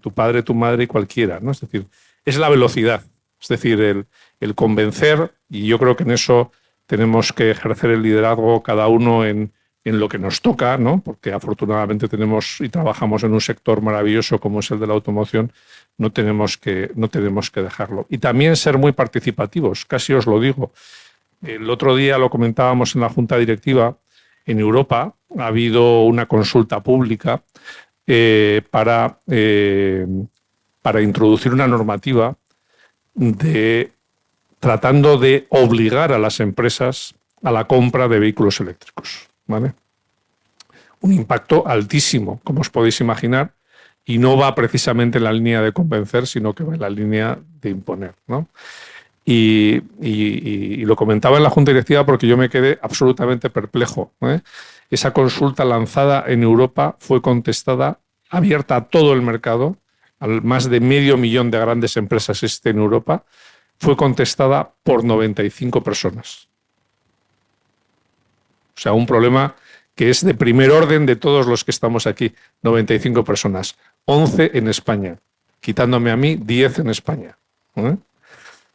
tu padre, tu madre y cualquiera, ¿no? Es decir, es la velocidad, es decir, el convencer, y yo creo que en eso tenemos que ejercer el liderazgo cada uno en lo que nos toca, ¿no? Porque afortunadamente tenemos y trabajamos en un sector maravilloso como es el de la automoción, no tenemos que dejarlo. Y también ser muy participativos, casi os lo digo. El otro día lo comentábamos en la Junta Directiva. En Europa ha habido una consulta pública para introducir una normativa tratando de obligar a las empresas a la compra de vehículos eléctricos, ¿vale? Un impacto altísimo, como os podéis imaginar, y no va precisamente en la línea de convencer, sino que va en la línea de imponer, ¿no? Y lo comentaba en la Junta Directiva porque yo me quedé absolutamente perplejo, ¿eh? Esa consulta lanzada en Europa fue contestada, abierta a todo el mercado, a más de 500.000 de grandes empresas en Europa, fue contestada por 95 personas. O sea, un problema que es de primer orden de todos los que estamos aquí, 95 personas, 11 en España, quitándome a mí 10 en España, ¿eh?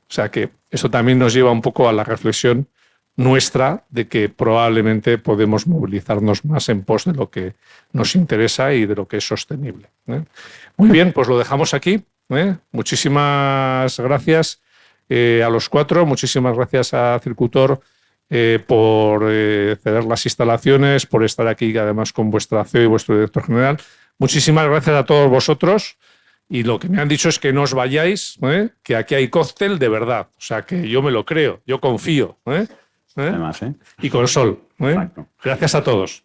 O sea que eso también nos lleva un poco a la reflexión nuestra de que probablemente podemos movilizarnos más en pos de lo que nos interesa y de lo que es sostenible, ¿eh? Muy bien, pues lo dejamos aquí, ¿eh? Muchísimas gracias a los cuatro, muchísimas gracias a Circutor por ceder las instalaciones, por estar aquí además con vuestra CEO y vuestro director general. Muchísimas gracias a todos vosotros. Y lo que me han dicho es que no os vayáis, que aquí hay cóctel de verdad. O sea, que yo me lo creo, yo confío. Además, Y con sol. Gracias a todos.